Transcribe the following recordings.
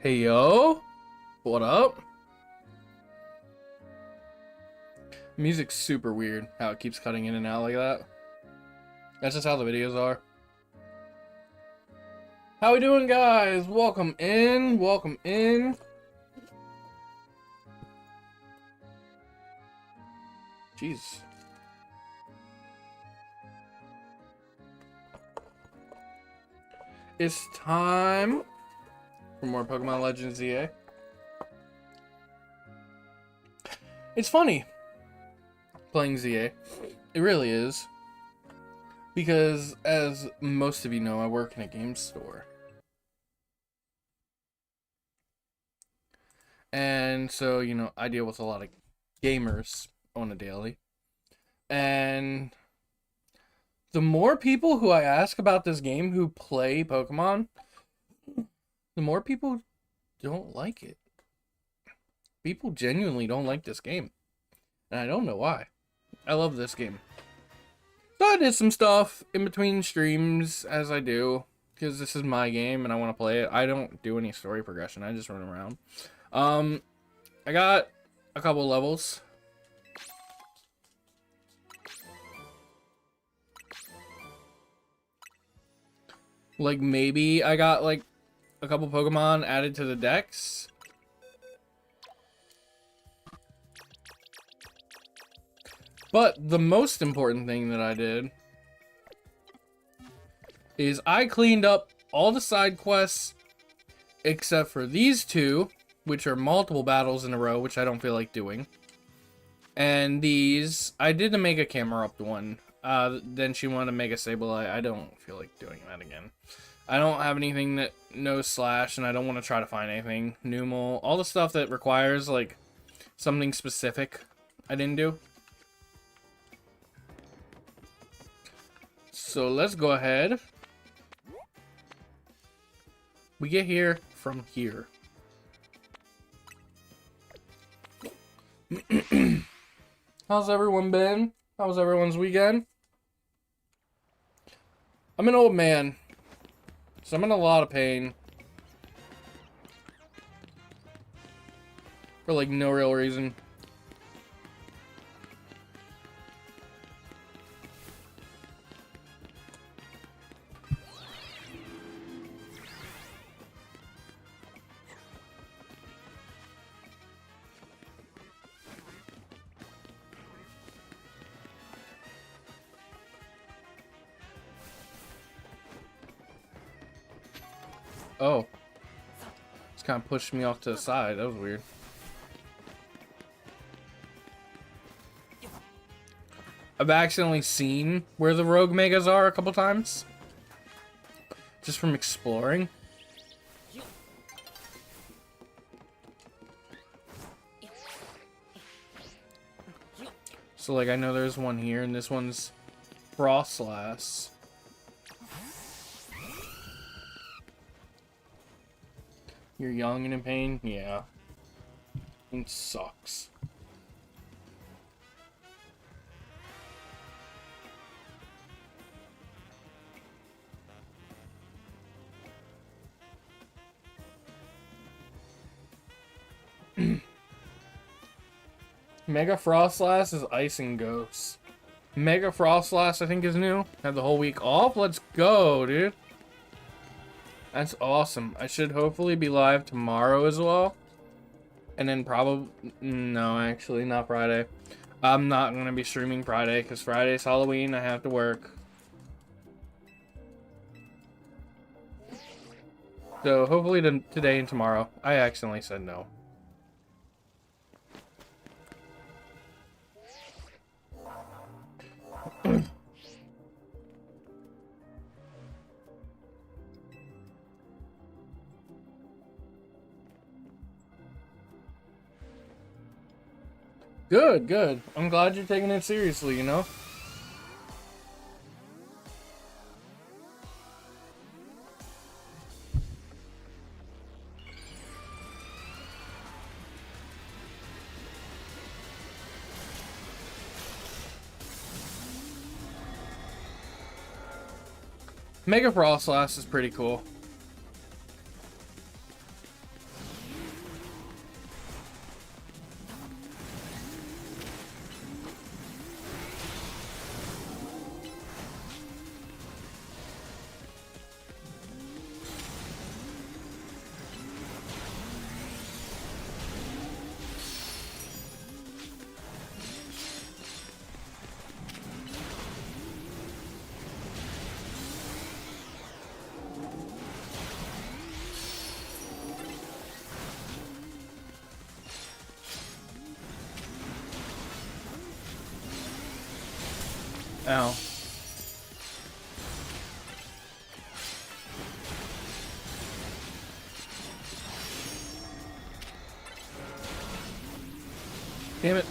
Hey yo, what up? Music's super weird how it keeps cutting in and out like that. That's just how the videos are. How we doing, guys? Welcome in, welcome in. Jeez. It's time for more Pokemon Legends ZA. It's funny playing ZA. It really is. Because, as most of you know, I work in a game store. And so, you know, I deal with a lot of gamers on a daily. And the more people who I ask about this game who play Pokemon, the more people don't like it. People genuinely don't like this game. And I don't know why. I love this game. So I did some stuff in between streams, as I do, because this is my game and I want to play it. I don't do any story progression. I just run around. I got a couple levels. Like, maybe I got, like, a couple Pokemon added to the decks. But the most important thing that I did is I cleaned up all the side quests except for these two, which are multiple battles in a row, which I don't feel like doing. And these, I did the Mega Camera Up one. Then she wanted to make a Sableye. I don't feel like doing that again. I don't have anything that knows Slash, and I don't want to try to find anything. Numel, all the stuff that requires, like, something specific, I didn't do. So let's go ahead. We get here from here. How's everyone been? How was everyone's weekend? I'm an old man, so I'm in a lot of pain. For like no real reason. Oh. It's kind of pushed me off to the side. That was weird. I've accidentally seen where the Rogue Megas are a couple times. Just from exploring. So, like, I know there's one here, and this one's Frostlass. You're young and in pain? Yeah. It sucks. Mega Frostlass is Ice and Ghost. Mega Frostlass, I think, is new. Had the whole week off. Let's go, dude. That's awesome. I should hopefully be live tomorrow as well. And then probably... No, actually, not Friday. I'm not going to be streaming Friday because Friday's Halloween. I have to work. So hopefully today and tomorrow. I accidentally said no. Good, good. I'm glad you're taking it seriously, you know? Mega Frostlass is pretty cool. Ow. Damn it.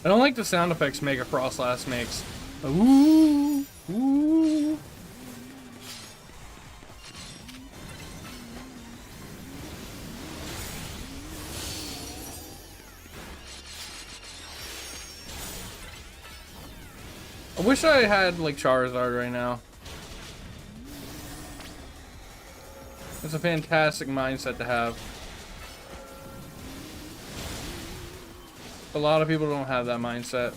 I don't like the sound effects Mega Frostlass makes. Ooh, ooh. I wish I had like Charizard right now. It's a fantastic mindset to have. A lot of people don't have that mindset.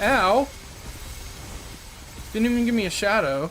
Ow! Didn't even give me a shadow.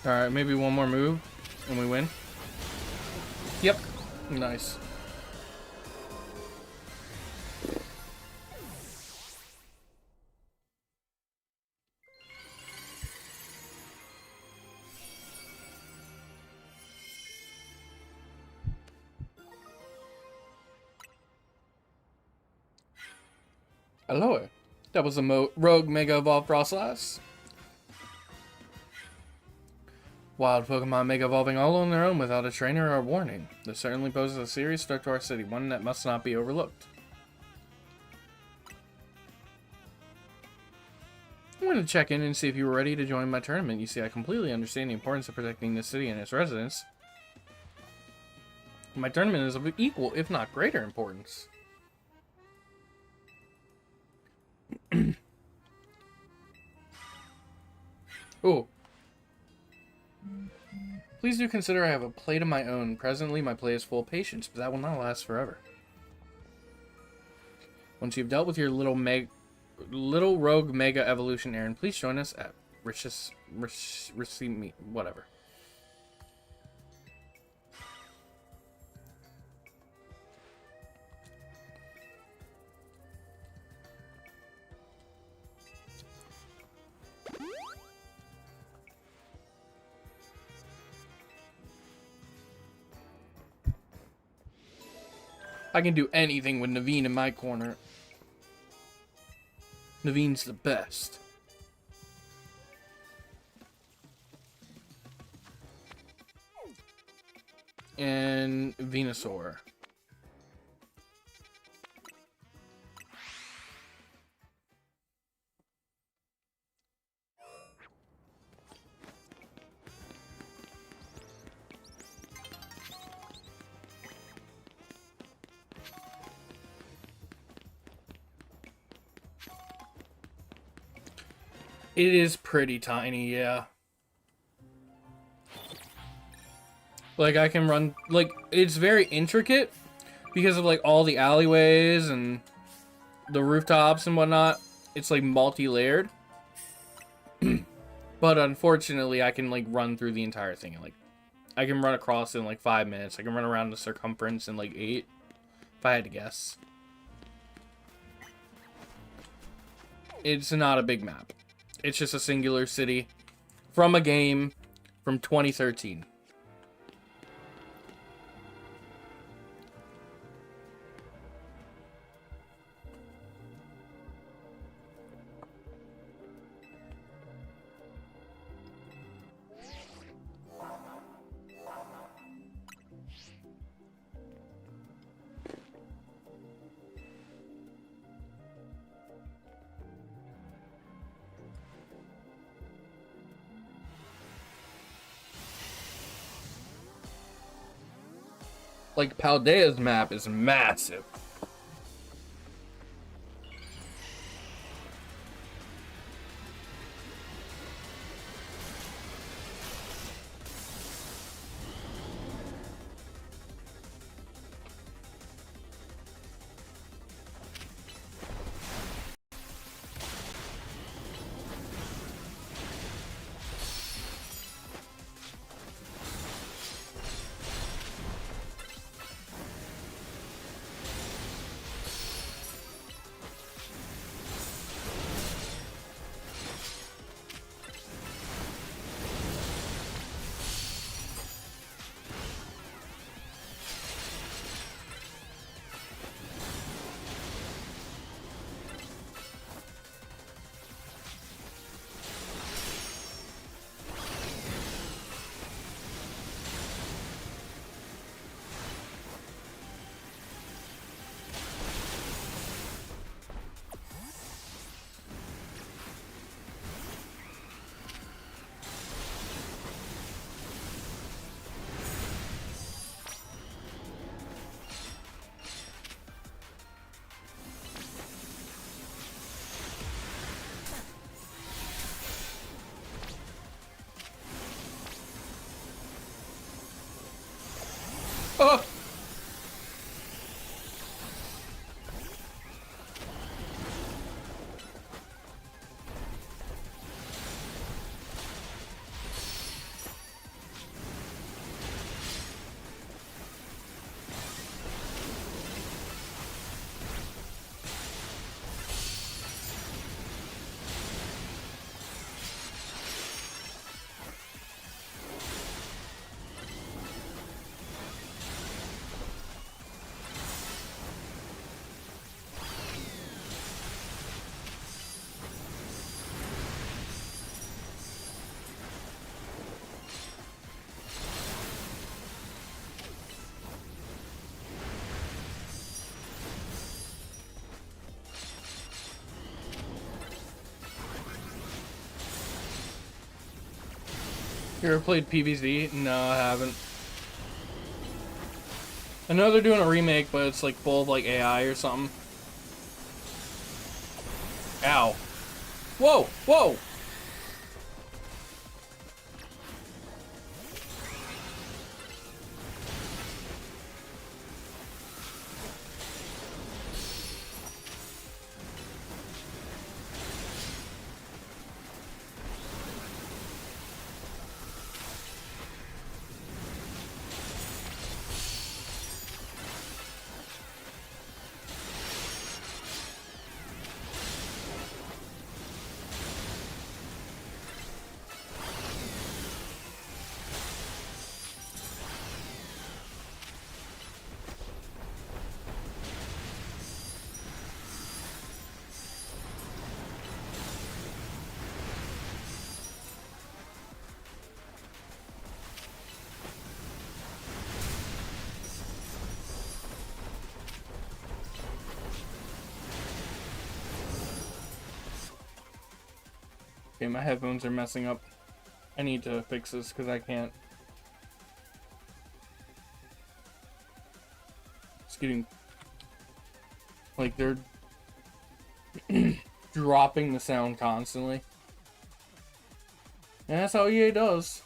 Alright, maybe one more move and we win. Yep. Nice. Hello. That was a Rogue Mega Evolved Frostlass. Wild Pokemon Mega Evolving all on their own without a trainer or warning. This certainly poses a serious threat to our city, one that must not be overlooked. I'm going to check in and see if you were ready to join my tournament. You see, I completely understand the importance of protecting this city and its residents. My tournament is of equal, if not greater, importance. Oh. Please do consider I have a plate of my own. Presently, my plate is full of patience, but that will not last forever. Once you've dealt with your little rogue mega evolution errand, please join us at whatever. I can do anything with Naveen in my corner. Naveen's the best. And Venusaur. It is pretty tiny, yeah. Like, I can run... Like, it's very intricate because of, like, all the alleyways and the rooftops and whatnot. It's, like, multi-layered. But unfortunately, I can like run through the entire thing in like I can run across in like 5 minutes. I can run around the circumference in like 8, if I had to guess. It's not a big map. It's just a singular city from a game from 2013. Like, Paldea's map is massive. Oh! You ever played PvZ? No, I haven't. I know they're doing a remake, but it's like full of like AI or something. Ow. Whoa! Whoa! Okay, my headphones are messing up. I need to fix this because I can't. It's getting like they're dropping the sound constantly. And that's how EA does.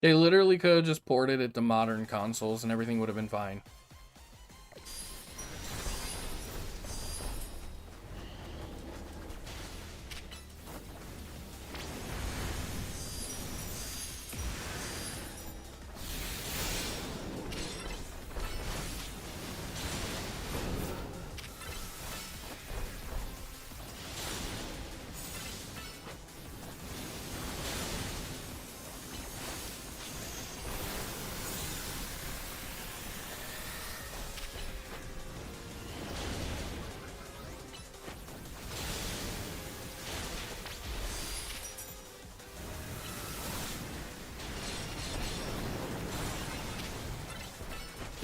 They literally could have just ported it to modern consoles and everything would have been fine.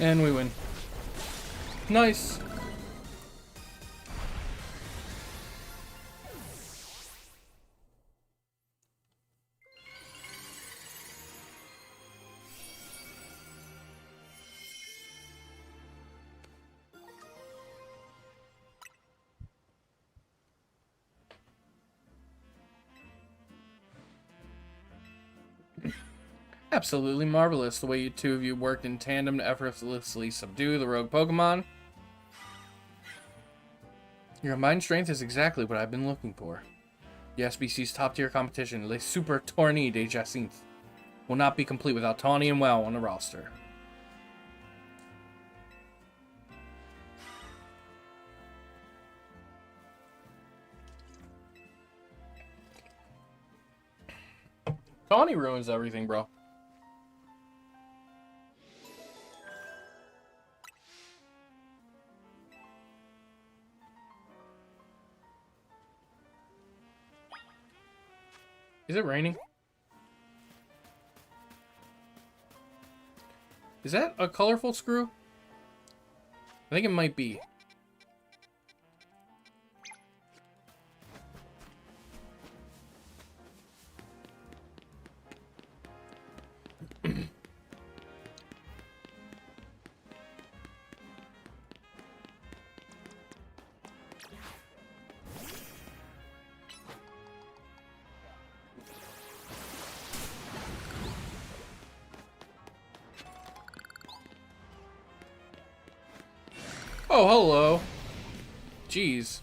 And we win. Nice. Absolutely marvelous the way you two of you worked in tandem to effortlessly subdue the rogue Pokemon. Your combined strength is exactly what I've been looking for. The SBC's top-tier competition, Le Super Tournée de Jacinthe, will not be complete without Tawny and Wow on the roster. Tawny ruins everything, bro. Is it raining? Is that a colorful screw? I think it might be. Oh, hello. Jeez.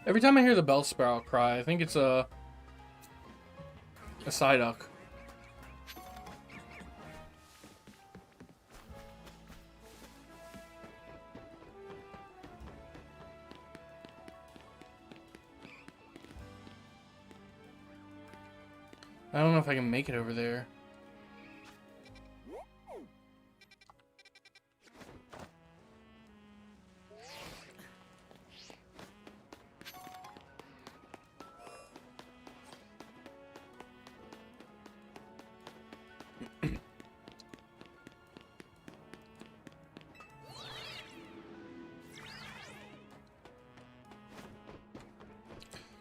Every time I hear the Bellsprout cry, I think it's a Psyduck. I don't know if I can make it over there.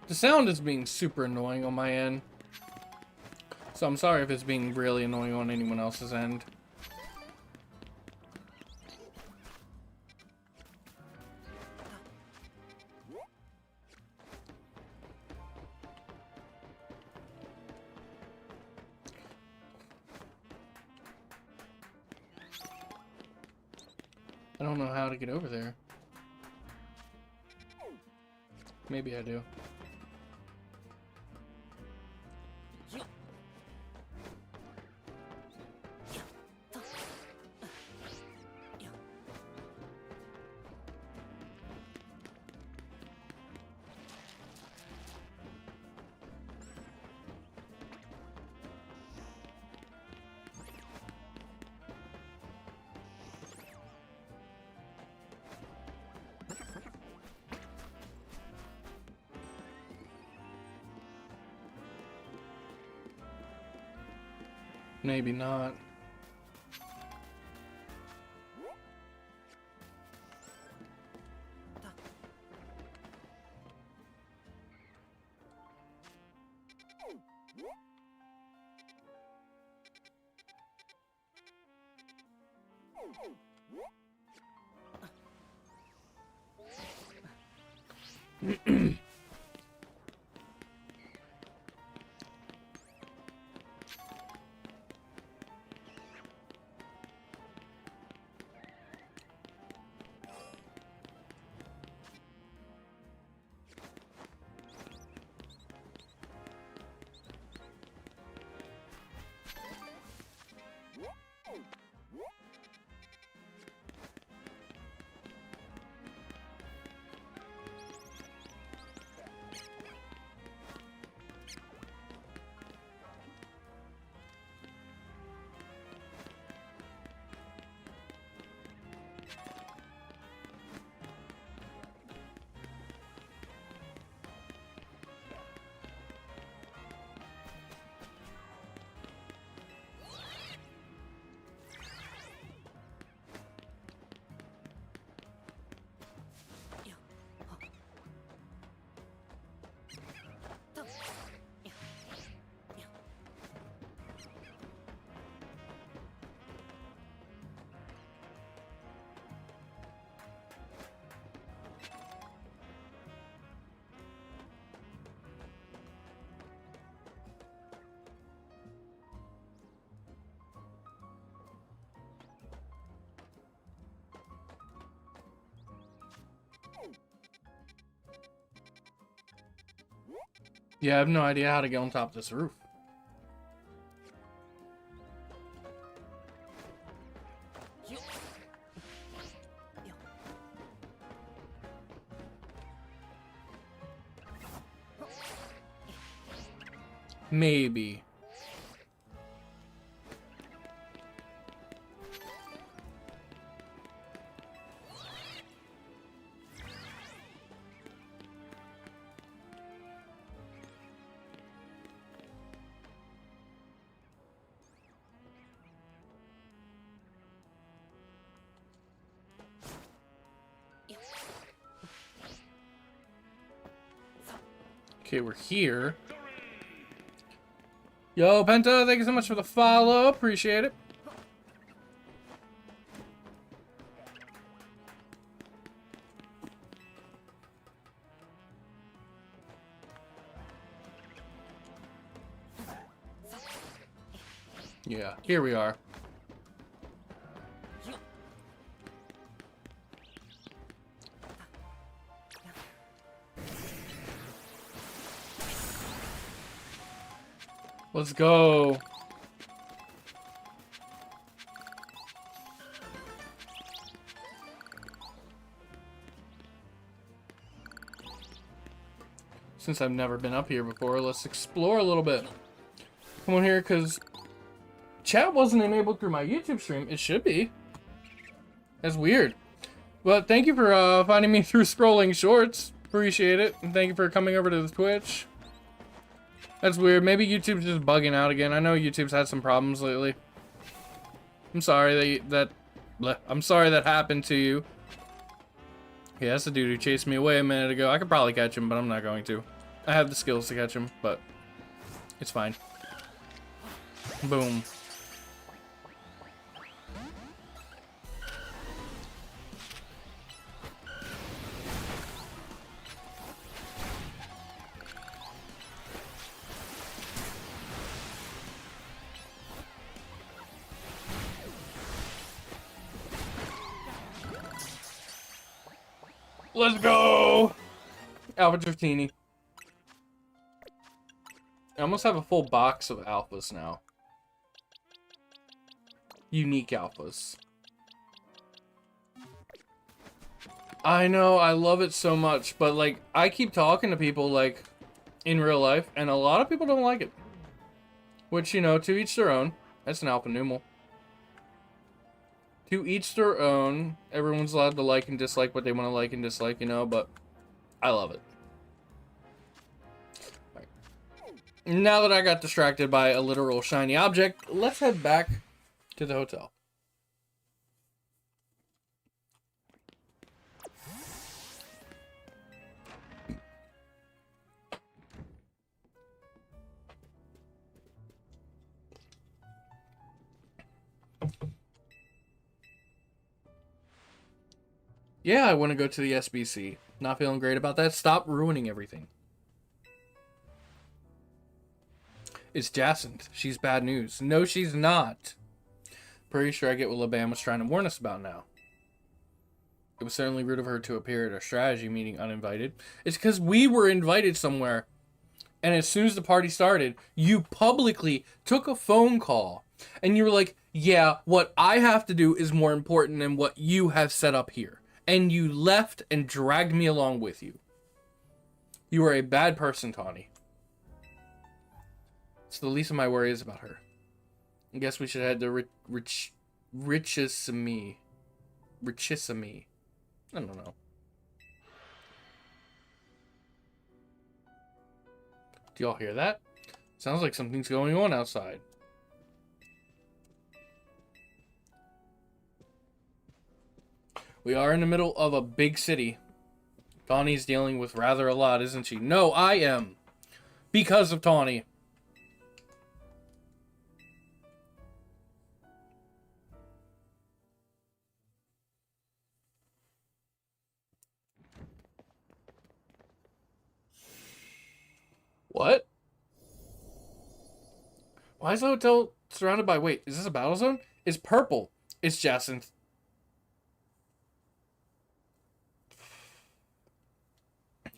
The sound is being super annoying on my end. So I'm sorry if it's being really annoying on anyone else's end. I don't know how to get over there. Maybe I do. Maybe not. Yeah, I have no idea how to get on top of this roof. Maybe. Okay, we're here. Yo, Penta, thank you so much for the follow. Appreciate it. Yeah, here we are. Let's go. Since I've never been up here before, let's explore a little bit. Come on here, because chat wasn't enabled through my YouTube stream. It should be. That's weird. But thank you for finding me through scrolling shorts. Appreciate it. And thank you for coming over to the Twitch. That's weird. Maybe YouTube's just bugging out again. I know YouTube's had some problems lately. I'm sorry I'm sorry that happened to you. Yeah, that's the dude who chased me away a minute ago. I could probably catch him, but I'm not going to. I have the skills to catch him, but it's fine. Boom. Let's go! Alpha Dratini. I almost have a full box of alphas now. Unique alphas. I know, I love it so much, but like, I keep talking to people like in real life, and a lot of people don't like it. Which, you know, to each their own. That's an alpha numeral. To each their own. Everyone's allowed to like and dislike what they want to like and dislike, you know, but I love it. Right. Now that I got distracted by a literal shiny object, let's head back to the hotel. Yeah, I want to go to the SBC. Not feeling great about that. Stop ruining everything. It's Jacynth. She's bad news. No, she's not. Pretty sure I get what LeBam was trying to warn us about now. It was certainly rude of her to appear at our strategy meeting uninvited. It's because we were invited somewhere. And as soon as the party started, you publicly took a phone call. And you were like, yeah, what I have to do is more important than what you have set up here. And you left and dragged me along with you. You are a bad person, Tawny. So the least of my worry is about her. I guess we should head to Richisame. I don't know. Do y'all hear that? Sounds like something's going on outside. We are in the middle of a big city. Tawny's dealing with rather a lot, isn't she? No, I am. Because of Tawny. What? Why is the hotel surrounded by... Wait, is this a battle zone? It's purple. It's Jacynth.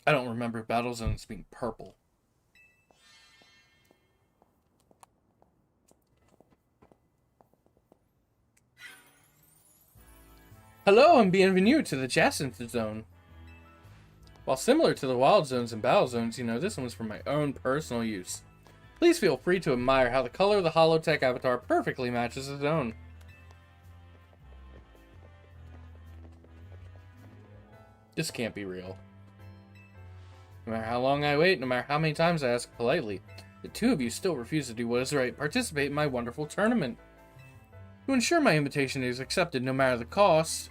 I don't remember battle zones being purple. Hello and bienvenue to the Jacynth zone. While similar to the wild zones and battle zones, you know, this one's for my own personal use. Please feel free to admire how the color of the holotech avatar perfectly matches the zone. This can't be real. No matter how long I wait, no matter how many times I ask politely, the two of you still refuse to do what is right, participate in my wonderful tournament. To ensure my invitation is accepted no matter the cost,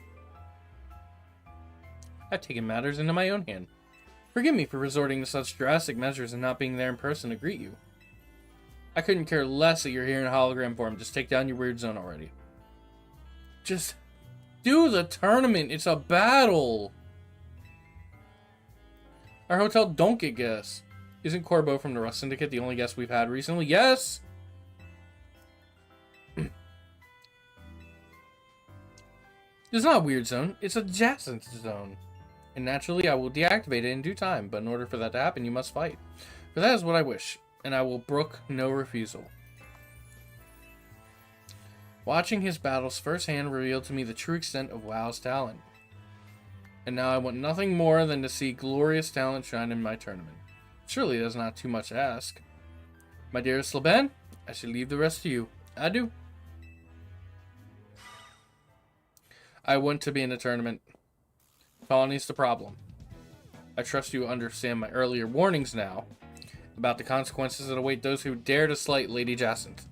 I've taken matters into my own hand. Forgive me for resorting to such drastic measures and not being there in person to greet you. I couldn't care less that you're here in hologram form. Just take down your weird zone already. Just do the tournament. It's a battle. Our hotel don't get guests. Isn't Corbeau from the Rust Syndicate the only guest we've had recently? Yes! It's not a weird zone. It's a Jacynth zone. And naturally, I will deactivate it in due time. But in order for that to happen, you must fight. For that is what I wish. And I will brook no refusal. Watching his battles firsthand revealed to me the true extent of WoW's talent. And now I want nothing more than to see glorious talent shine in my tournament. Surely that's not too much to ask. My dearest Laban, I should leave the rest to you. Adieu. I want to be in a tournament. Tawny's the problem. I trust you understand my earlier warnings now about the consequences that await those who dare to slight Lady Jacynth.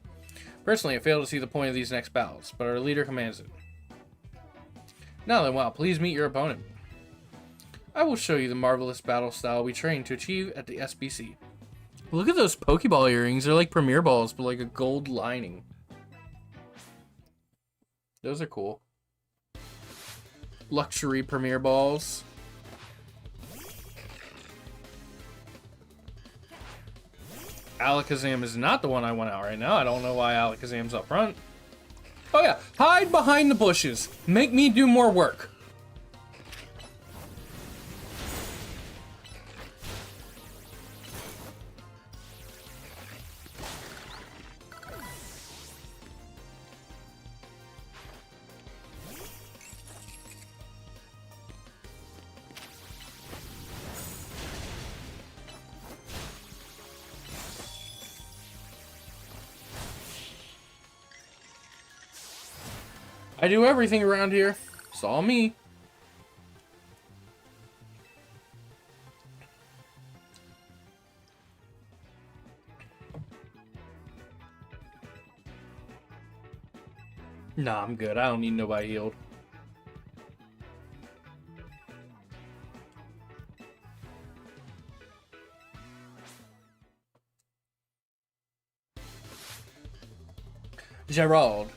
Personally, I fail to see the point of these next battles, but our leader commands it. Now then, WoW, please meet your opponent. I will show you the marvelous battle style we trained to achieve at the SBC. Look at those Pokeball earrings. They're like Premier Balls, but like a gold lining. Those are cool. Luxury Premier Balls. Alakazam is not the one I want out right now. I don't know why Alakazam's up front. Oh yeah, hide behind the bushes. Make me do more work. I do everything around here. It's all me. Nah, I'm good. I don't need nobody healed. Gerald.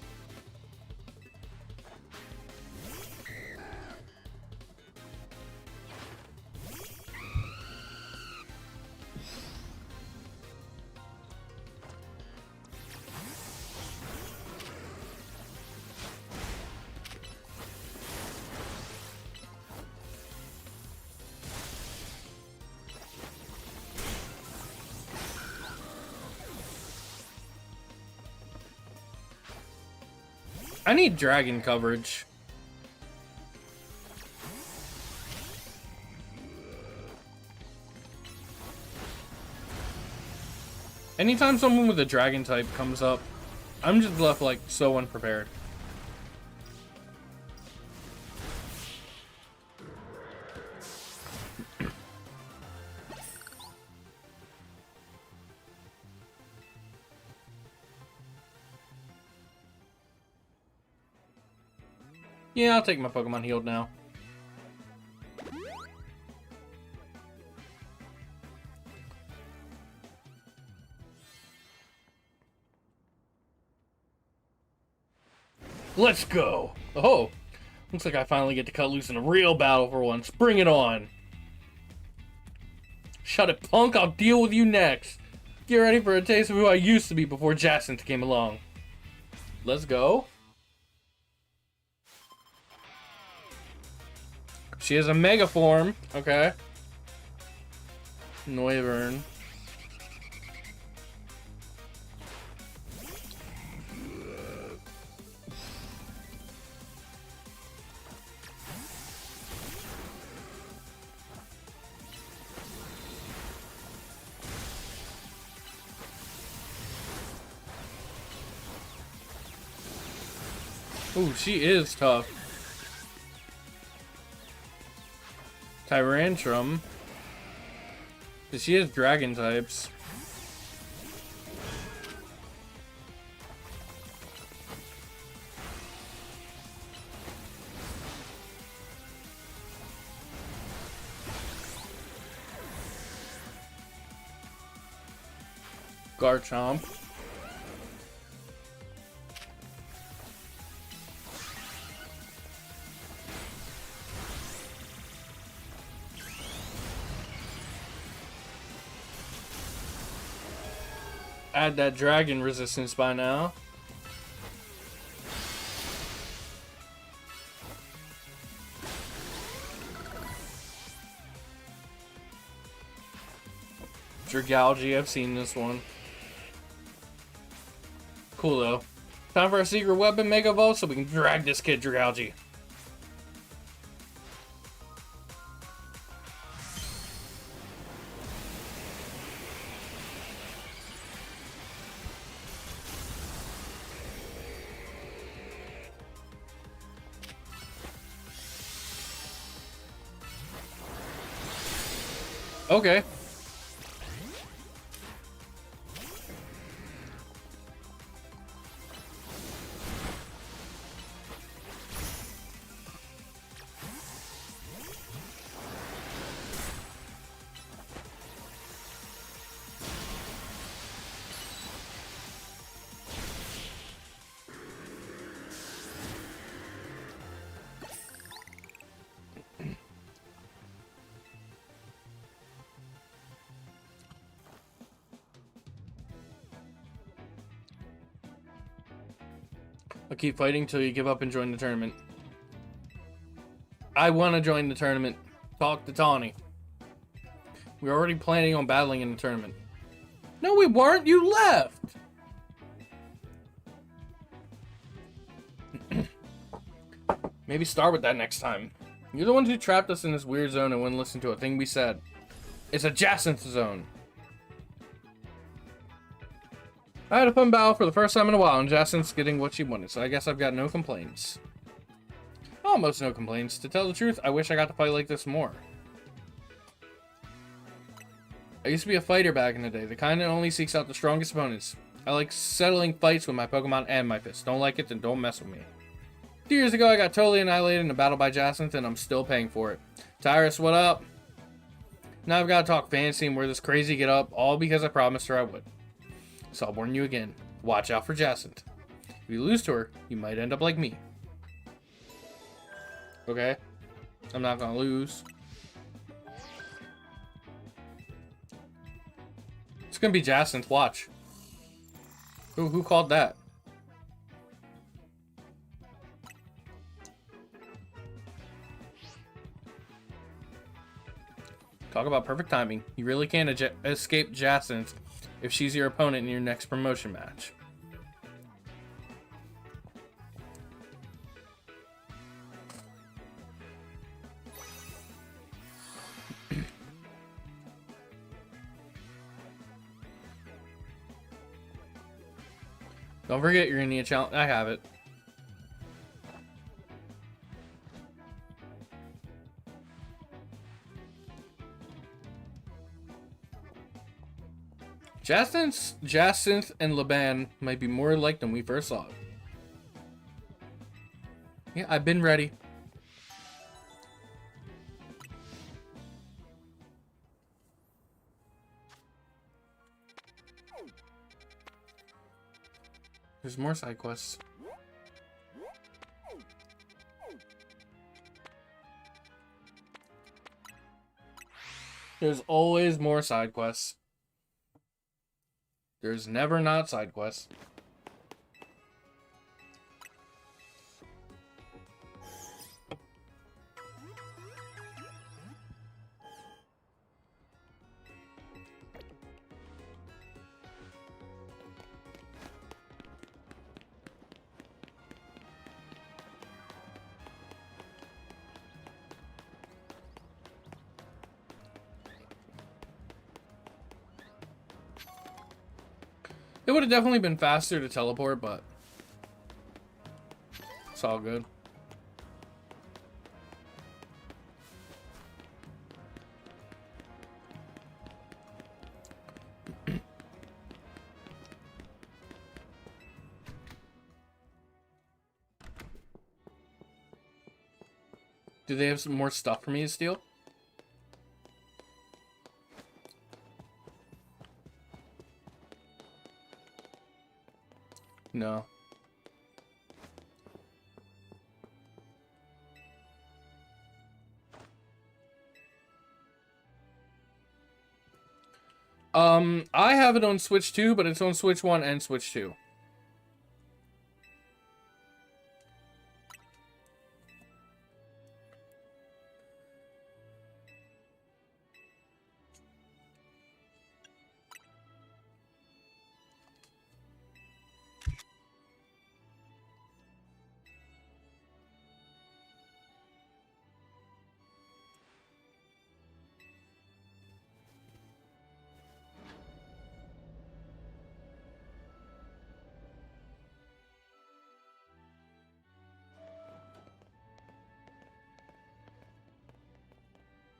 I need dragon coverage. Anytime someone with a dragon type comes up, I'm just left like so unprepared. Yeah, I'll take my Pokemon healed now. Let's go! Oh, looks like I finally get to cut loose in a real battle for once. Bring it on! Shut it, punk! I'll deal with you next! Get ready for a taste of who I used to be before Jacinth came along. Let's go. She has a Mega Form. Okay. Noivern. Ooh, she is tough. Tyrantrum. She has dragon types. Garchomp. Add that dragon resistance by now. Dragalge, I've seen this one. Cool though. Time for a secret weapon Mega Evolve so we can drag this kid Dragalge. Okay. I'll keep fighting till you give up and join the tournament. I want to join the tournament. Talk to Tawny. We were already planning on battling in the tournament. No, we weren't. You left. Maybe start with that next time. You're the ones who trapped us in this weird zone and wouldn't listen to a thing we said. It's a Jacinth zone. I had a fun battle for the first time in a while, and Jacinth's getting what she wanted, so I guess I've got no complaints. Almost no complaints. To tell the truth, I wish I got to fight like this more. I used to be a fighter back in the day, the kind that only seeks out the strongest opponents. I like settling fights with my Pokemon and my fists. Don't like it, then don't mess with me. 2 years ago, I got totally annihilated in a battle by Jacinth, and I'm still paying for it. Tyrus, what up? Now I've got to talk fancy and wear this crazy get up, all because I promised her I would. So I'll warn you again. Watch out for Jacinth. If you lose to her, you might end up like me. Okay. I'm not gonna lose. It's gonna be Jacinth, watch. Ooh, who called that? Talk about perfect timing. You really can't escape Jacinth if she's your opponent in your next promotion match. Don't forget your Indian challenge. I have it. Jacinth and Laban might be more alike than we first thought. Yeah, I've been ready. There's more side quests. There's always more side quests. There's never not side quests. It would have definitely been faster to teleport, but it's all good. Do they have some more stuff for me to steal? No. I have it on Switch 2, but it's on Switch 1 and Switch 2.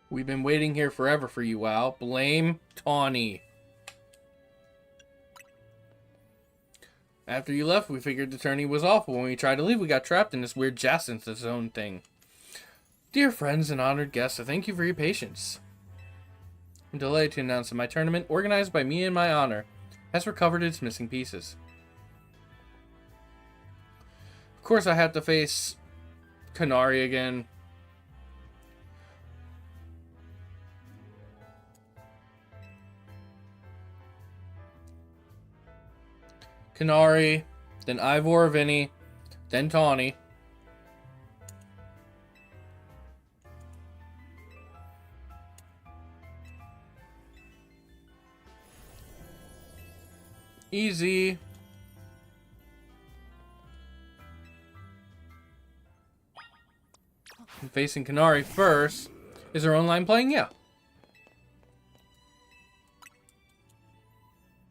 We've been waiting here forever for you, WoW. Blame Tawny. After you left, we figured the tourney was awful. When we tried to leave, we got trapped in this weird Jacinth zone thing. Dear friends and honored guests, I thank you for your patience. I'm delighted to announce that my tournament, organized by me in my honor, has recovered its missing pieces. Of course, I have to face Canary again. Canary, then Ivor Vinny, then Tawny. Easy. I'm facing Canary first. Is there online playing? Yeah.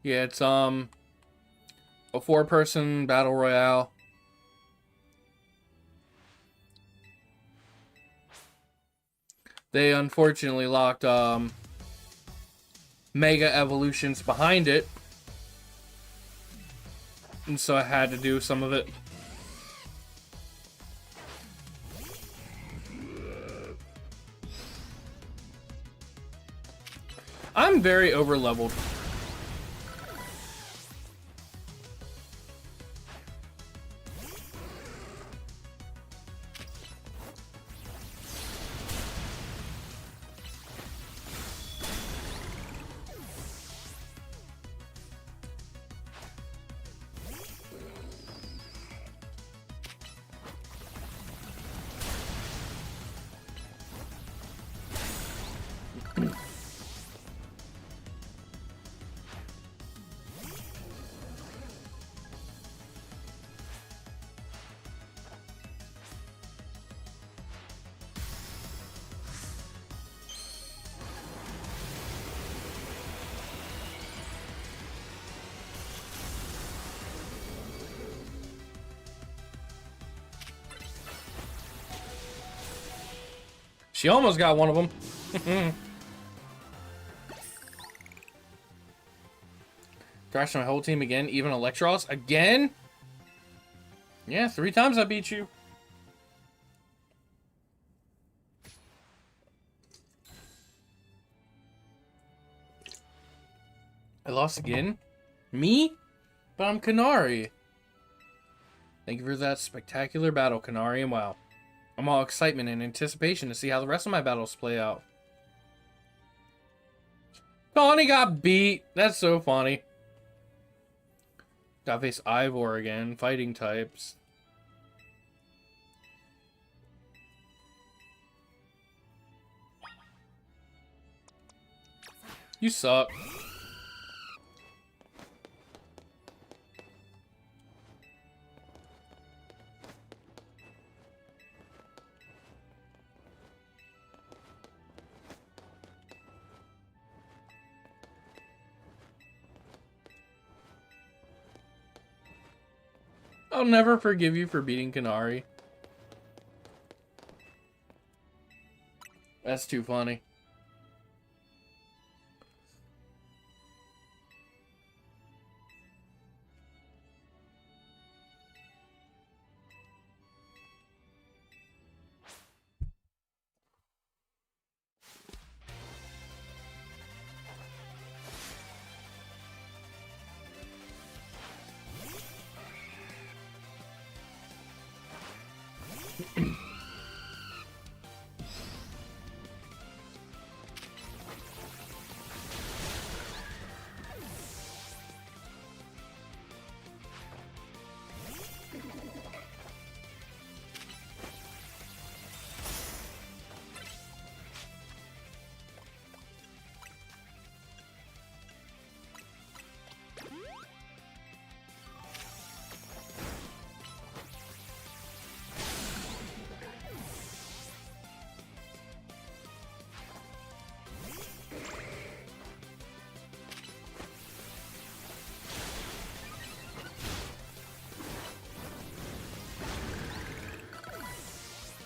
Yeah, it's a 4-person battle royale. They unfortunately locked Mega Evolutions behind it. And so I had to do some of it. I'm very over-leveled. She almost got one of them. Thrashed my whole team again, even Electros again? Yeah, 3 times I beat you. I lost again? Me? But I'm Kanari. Thank you for that spectacular battle, Kanari, and wow. I'm all excitement and anticipation to see how the rest of my battles play out. Connie got beat. That's so funny. Got to face Ivor again. Fighting types. You suck. I'll never forgive you for beating Kanari. That's too funny.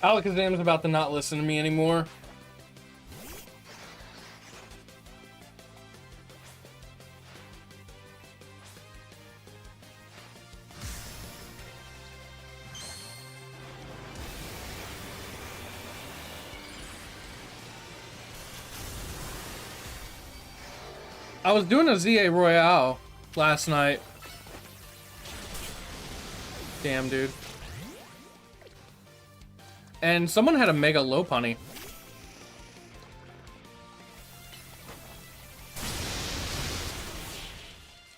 Alakazam's about to not listen to me anymore. I was doing a ZA Royale last night. Damn, dude. And someone had a Mega Lopunny. It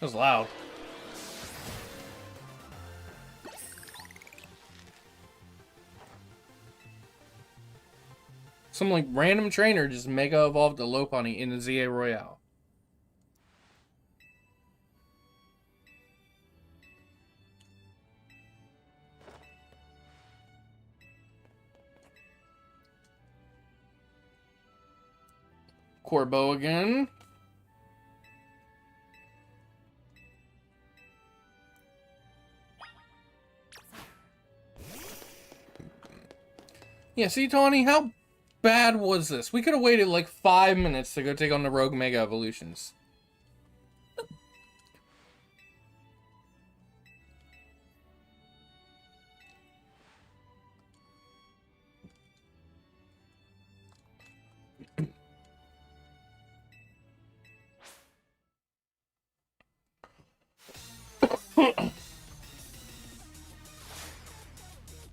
was loud. Some like random trainer just Mega evolved a Lopunny in the ZA Royale. Corbo again. Yeah, see, Tawny, how bad was this? We could have waited like 5 minutes to go take on the Rogue Mega Evolutions.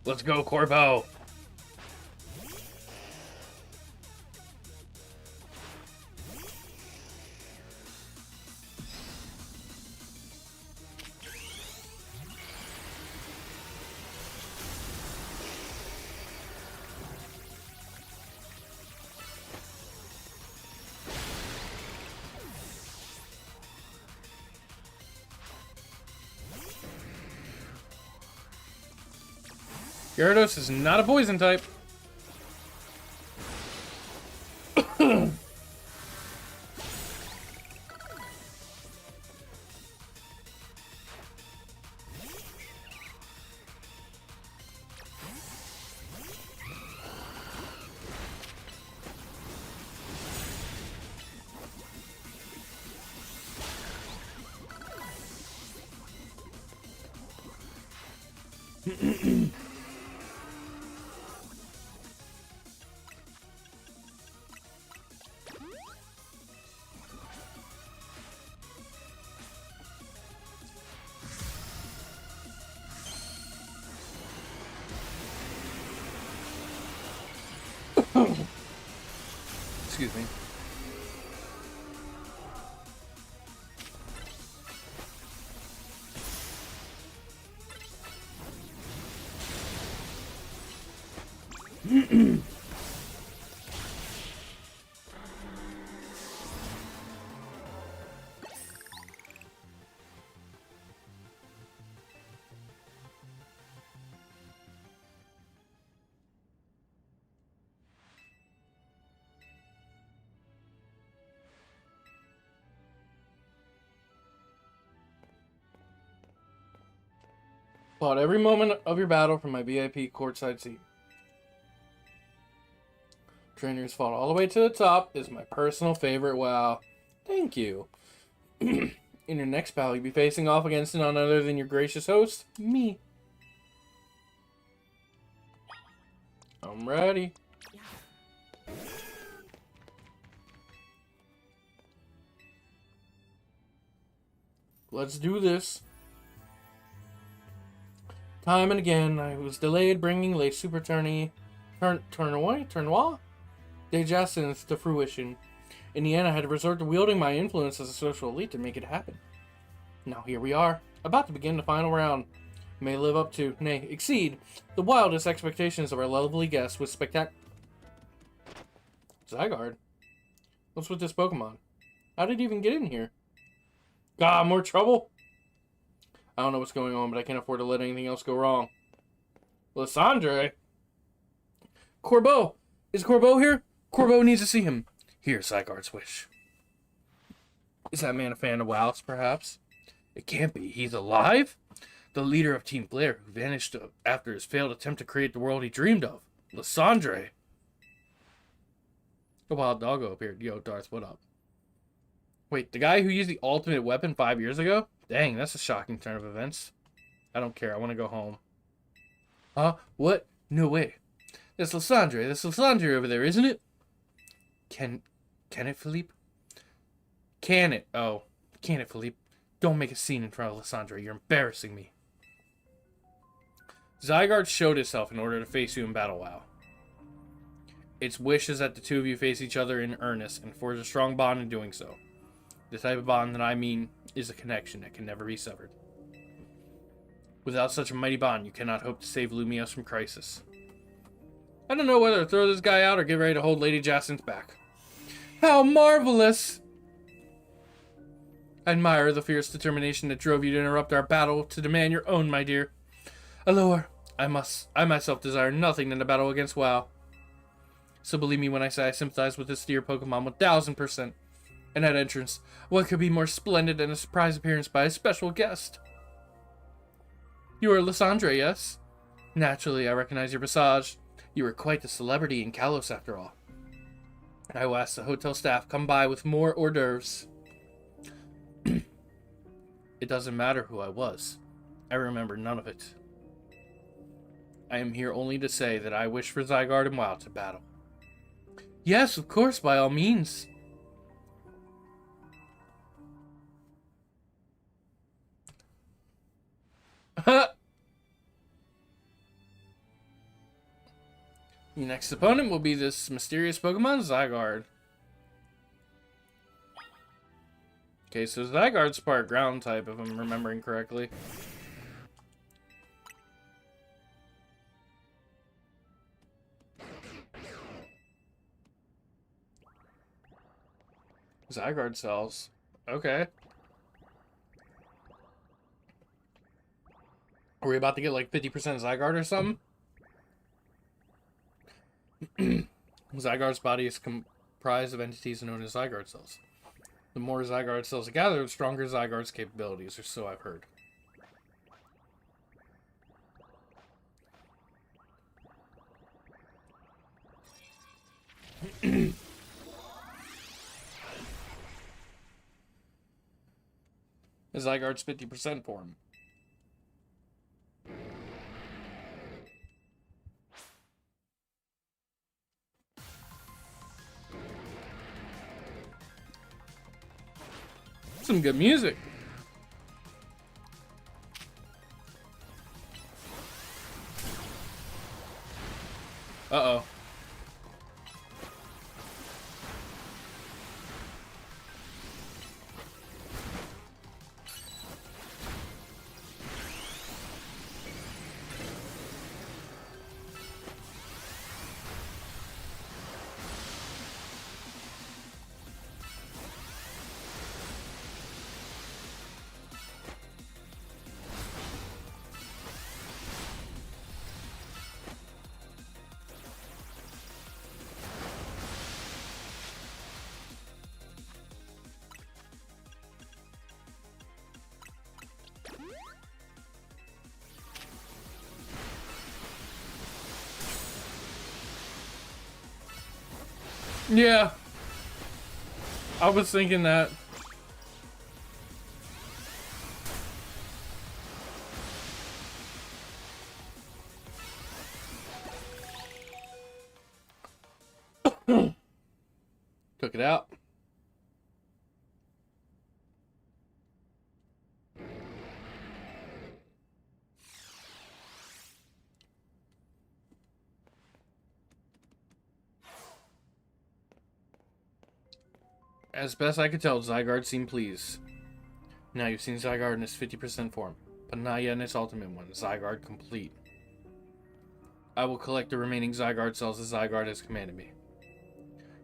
Let's go, Corbo. Gyarados is not a poison type. Excuse me. Applaud every moment of your battle from my VIP courtside seat. Trainers fought all the way to the top is my personal favorite. Wow. Thank you. In your next battle, you'll be facing off against none other than your gracious host, me. I'm ready. Let's do this. Time and again, I was delayed bringing late Super Tournoi Dejacents to fruition. In the end, I had to resort to wielding my influence as a social elite to make it happen. Now here we are, about to begin the final round. May live up to, nay, exceed, the wildest expectations of our lovely guest with Zygarde. What's with this Pokemon? How did it even get in here? God, more trouble? I don't know what's going on, but I can't afford to let anything else go wrong. Lysandre? Corbo! Is Corbo here? Corbo needs to see him. Here's Zygarde's wish. Is that man a fan of WoWs, perhaps? It can't be. He's alive? The leader of Team Blair, who vanished after his failed attempt to create the world he dreamed of. Lysandre. A wild doggo appeared. Yo, Darth, what up? Wait, the guy who used the ultimate weapon 5 years ago? Dang, that's a shocking turn of events. I don't care. I want to go home. Huh? What? No way. That's Lysandre. That's Lysandre over there, isn't it? Can it, Philippe? Can it? Oh, can it, Philippe? Don't make a scene in front of Lysandre. You're embarrassing me. Zygarde showed itself in order to face you in Battle WoW. Its wish is that the two of you face each other in earnest and forge a strong bond in doing so. The type of bond that I mean is a connection that can never be severed. Without such a mighty bond, you cannot hope to save Lumiose from crisis. I don't know whether to throw this guy out or get ready to hold Lady Jacint's back. How marvelous! I admire the fierce determination that drove you to interrupt our battle to demand your own, my dear. Allure, I myself desire nothing than a battle against WoW. So believe me when I say I sympathize with this dear Pokemon 1000%. And at entrance, what could be more splendid than a surprise appearance by a special guest? You are Lysandre, yes? Naturally, I recognize your visage. You were quite the celebrity in Kalos after all. I will ask the hotel staff come by with more hors d'oeuvres. It doesn't matter who I was. I remember none of it. I am here only to say that I wish for Zygarde and WoW to battle. Yes, of course, by all means. Your next opponent will be this mysterious Pokemon, Zygarde. Okay, so Zygarde's part ground type, if I'm remembering correctly. Zygarde cells. Okay. Are we about to get like 50% Zygarde or something? Zygarde's body is comprised of entities known as Zygarde cells. The more Zygarde cells gather, the stronger Zygarde's capabilities, or so I've heard. The Zygarde's 50% form. Some good music. Uh-oh. Yeah. I was thinking that. Took it out. As best I could tell, Zygarde seemed pleased. Now you've seen Zygarde in its 50% form, but not yet in its ultimate one, Zygarde complete. I will collect the remaining Zygarde cells as Zygarde has commanded me.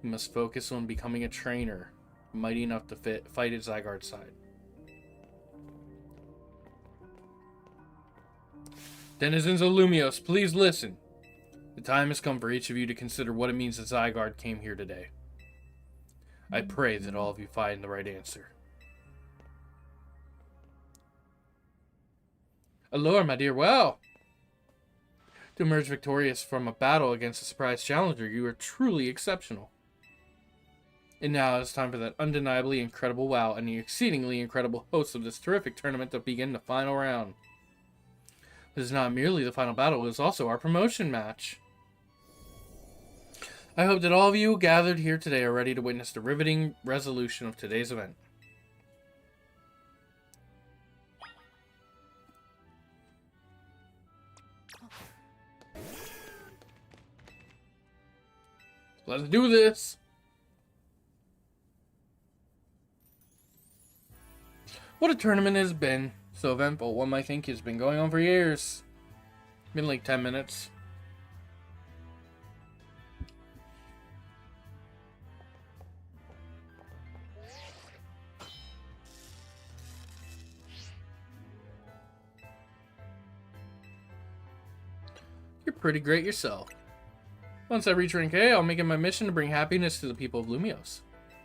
You must focus on becoming a trainer, mighty enough to fight at Zygarde's side. Denizens of Lumiose, please listen. The time has come for each of you to consider what it means that Zygarde came here today. I pray that all of you find the right answer. Allure, my dear, well. To emerge victorious from a battle against a surprise challenger, you are truly exceptional. And now it's time for that undeniably incredible WoW and the exceedingly incredible host of this terrific tournament to begin the final round. This is not merely the final battle, it is also our promotion match. I hope that all of you gathered here today are ready to witness the riveting resolution of today's event. Let's do this! What a tournament it has been. So eventful. One might think it's been going on for years. Been like 10 minutes. You're pretty great yourself. Once I reach rank A, I'll make it my mission to bring happiness to the people of Lumiose.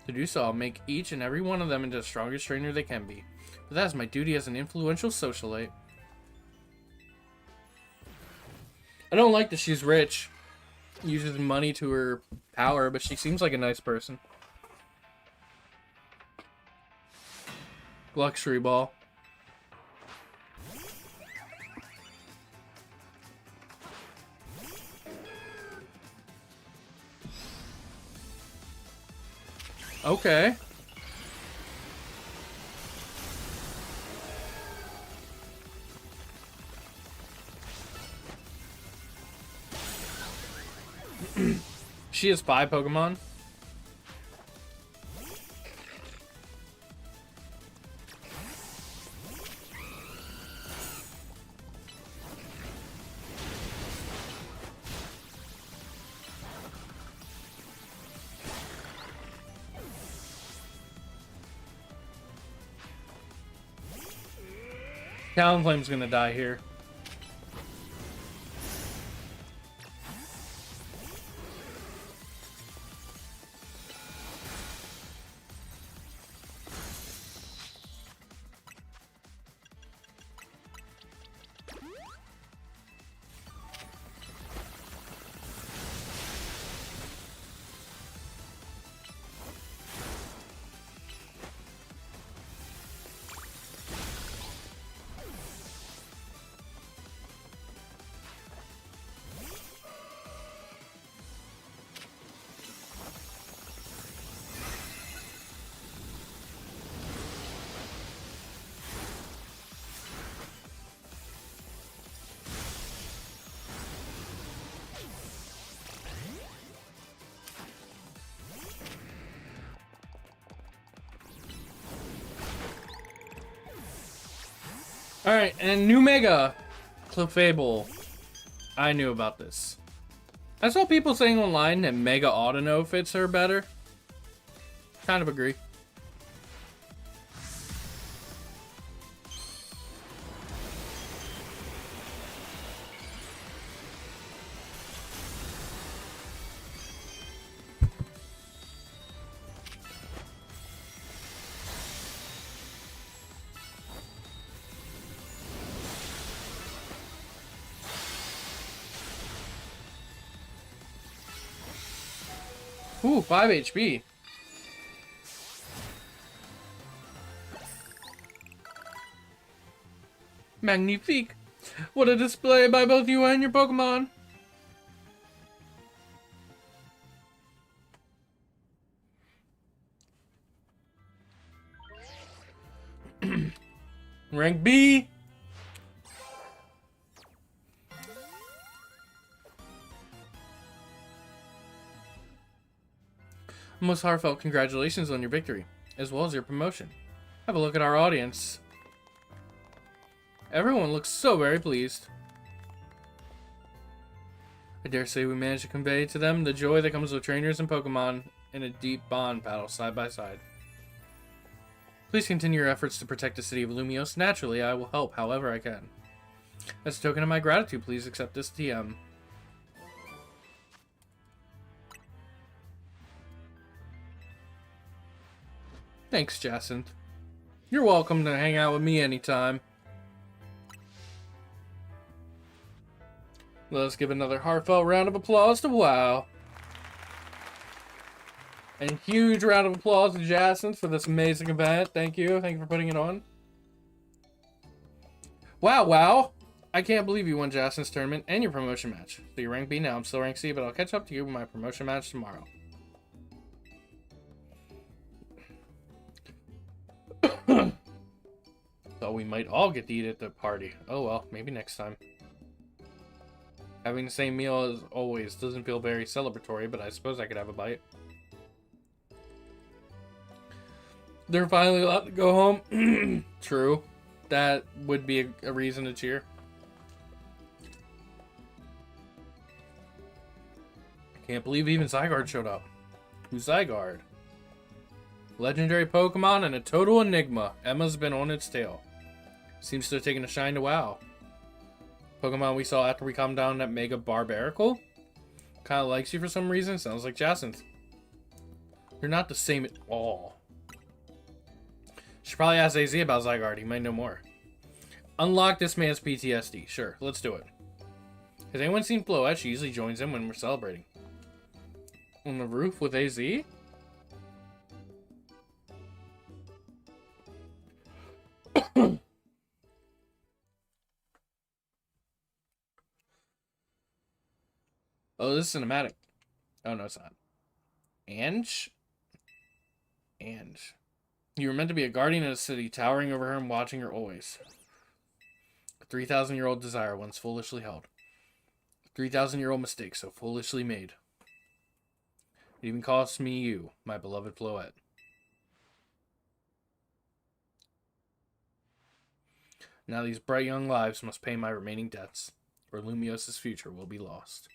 To do so, I'll make each and every one of them into the strongest trainer they can be. But that is my duty as an influential socialite. I don't like that she's rich. uses money to her power, but she seems like a nice person. Luxury ball. Okay. She has 5 Pokemon. Talonflame's gonna die here. Alright, and new Mega Clefable. I knew about this. I saw people saying online that Mega Autono fits her better. Kind of agree. Ooh, 5 HP. Magnifique. What a display by both you and your Pokemon. Rank B. Most heartfelt congratulations on your victory, as well as your promotion. Have a look at our audience. Everyone looks so very pleased. I dare say we managed to convey to them the joy that comes with trainers and Pokemon in a deep bond battle side by side. Please continue your efforts to protect the city of Lumiose. Naturally, I will help however I can. As a token of my gratitude, please accept this TM. Thanks, Jacinth. You're welcome to hang out with me anytime. Let's give another heartfelt round of applause to WoW. And huge round of applause to Jacinth for this amazing event. Thank you. Thank you for putting it on. Wow. I can't believe you won Jacinth's tournament and your promotion match. So you're rank B now. I'm still rank C, but I'll catch up to you with my promotion match tomorrow. Thought we might all get to eat at the party. Oh well, maybe next time. Having the same meal as always doesn't feel very celebratory, but I suppose I could have a bite. They're finally allowed to go home. True. That would be a reason to cheer. I can't believe even Zygarde showed up. Who's Zygarde? Legendary Pokemon and a total enigma. Emma's been on its tail. Seems to have taken a shine to WoW. Pokemon we saw after we calmed down that Mega Barbaracle? Kinda likes you for some reason. Sounds like Jacinth. You're not the same at all. Should probably ask AZ about Zygarde. He might know more. Unlock this man's PTSD. Sure, let's do it. Has anyone seen Floette? She usually joins in when we're celebrating. On the roof with AZ? Oh, this is cinematic. Oh, no, it's not. Ange? Ange. You were meant to be a guardian of the city, towering over her and watching her always. A 3,000-year-old desire once foolishly held. A 3,000-year-old mistake so foolishly made. It even cost me you, my beloved Floette. Now these bright young lives must pay my remaining debts, or Lumiose's future will be lost.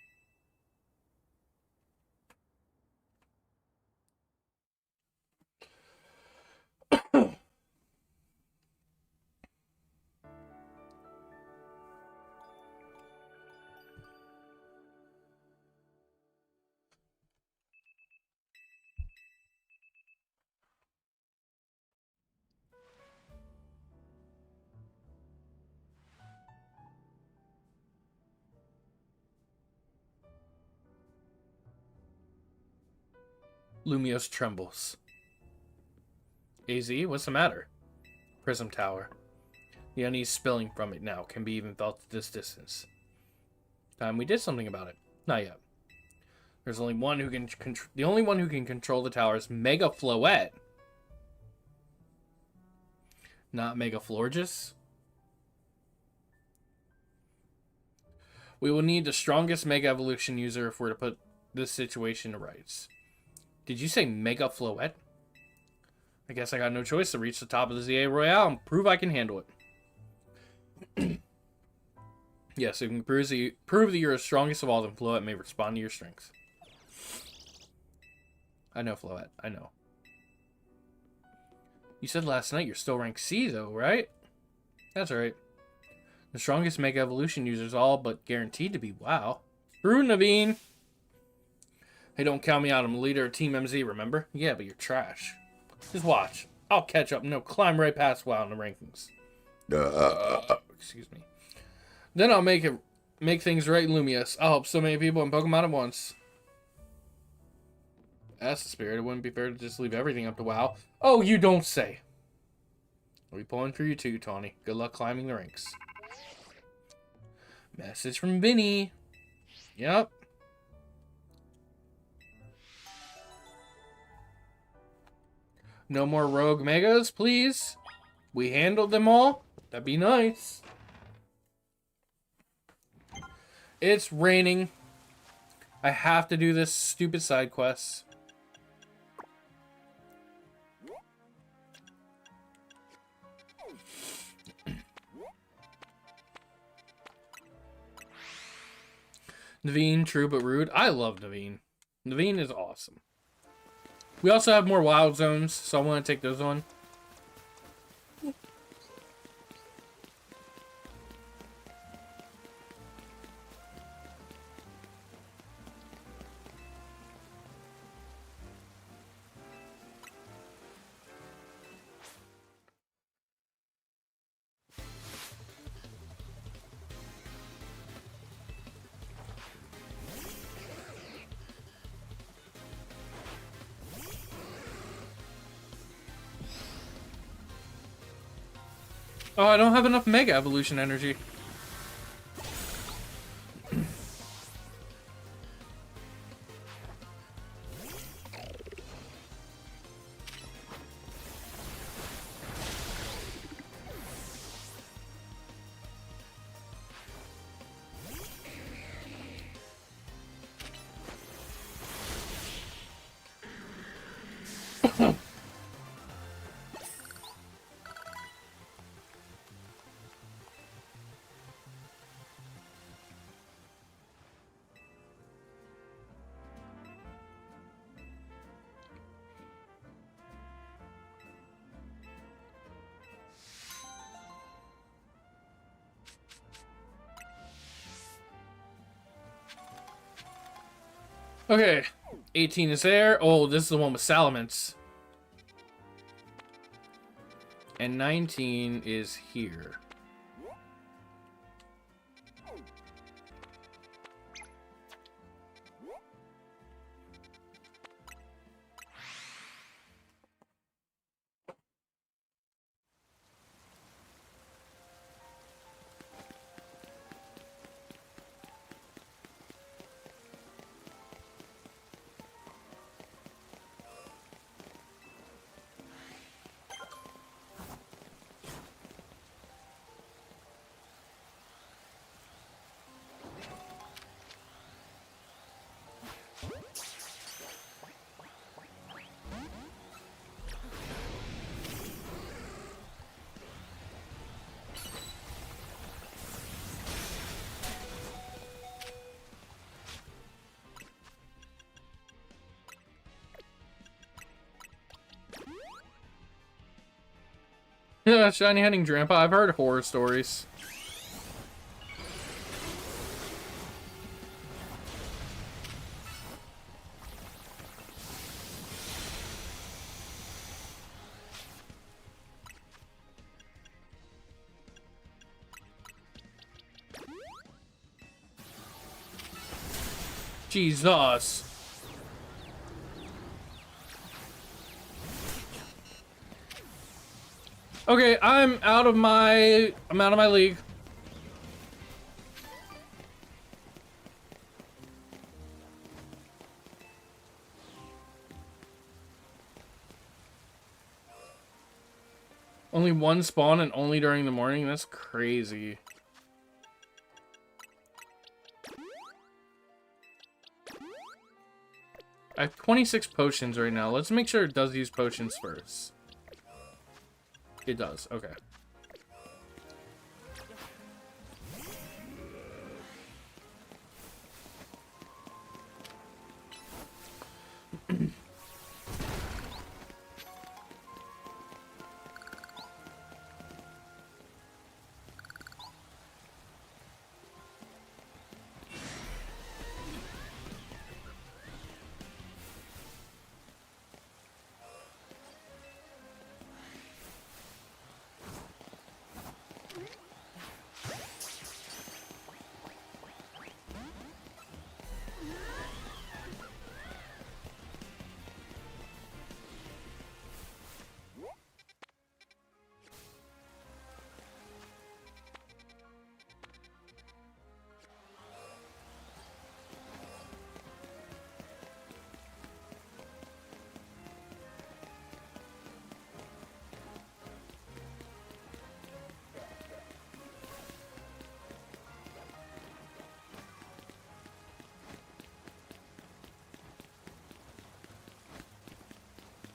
Lumiose trembles. AZ, what's the matter? Prism Tower. The unease spilling from it now can be even felt at this distance. Time we did something about it. Not yet. There's only one who can the only one who can control the tower is Mega Floette. Not Mega Florges. We will need the strongest Mega Evolution user if we're to put this situation to rights. Did you say Mega Floette? I guess I got no choice to reach the top of the ZA Royale and prove I can handle it. Yes, if you can prove that you're the strongest of all, then Floette may respond to your strength. I know, Floette. I know. You said last night you're still rank C, though, right? That's right. The strongest Mega Evolution users all but guaranteed to be WoW. Screw Naveen! Hey, don't count me out. I'm the leader of Team MZ, remember? Yeah, but you're trash. Just watch. I'll catch up. No, climb right past WoW in the rankings. Excuse me. Then I'll make things right in Lumiose. I'll help so many people in Pokemon at once. That's the spirit. It wouldn't be fair to just leave everything up to WoW. Oh, you don't say. I'll be pulling for you too, Tawny. Good luck climbing the ranks. Message from Vinny. Yep. No more rogue megas, please. We handled them all. That'd be nice. It's raining. I have to do this stupid side quest. Naveen, true but rude. I love Naveen. Naveen is awesome. We also have more wild zones, so I want to take those on. Oh, I don't have enough Mega Evolution energy. Okay, 18 is there. Oh, this is the one with Salamence. And 19 is here. Shiny heading Grandpa. I've heard horror stories. Jesus. Okay, I'm out of my league. Only one spawn and only during the morning? That's crazy. I have 26 potions right now. Let's make sure it does use potions first. It does. Okay.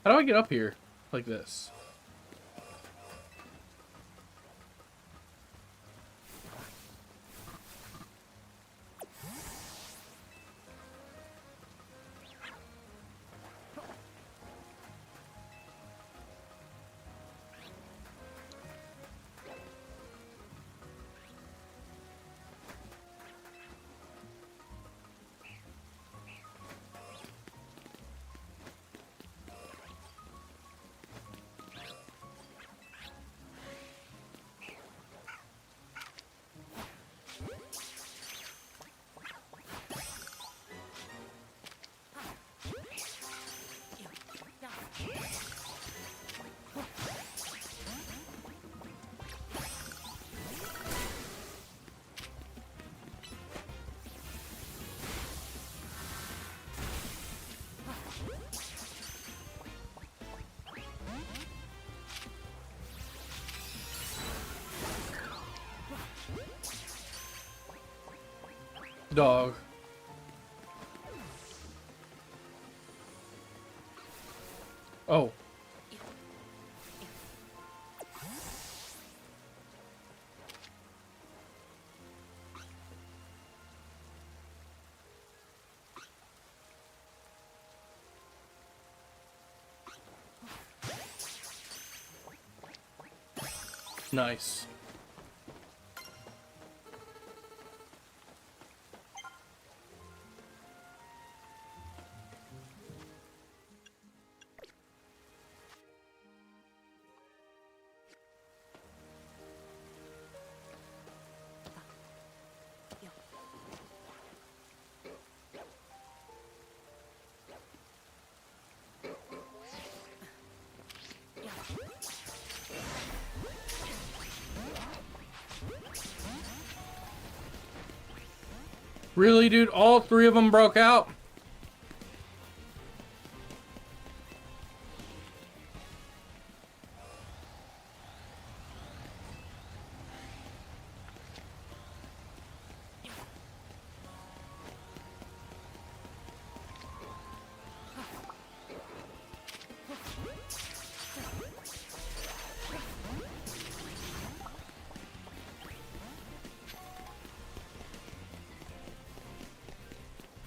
How do I get up here? Like this. Dog. Oh. Nice. Really, dude? All three of them broke out?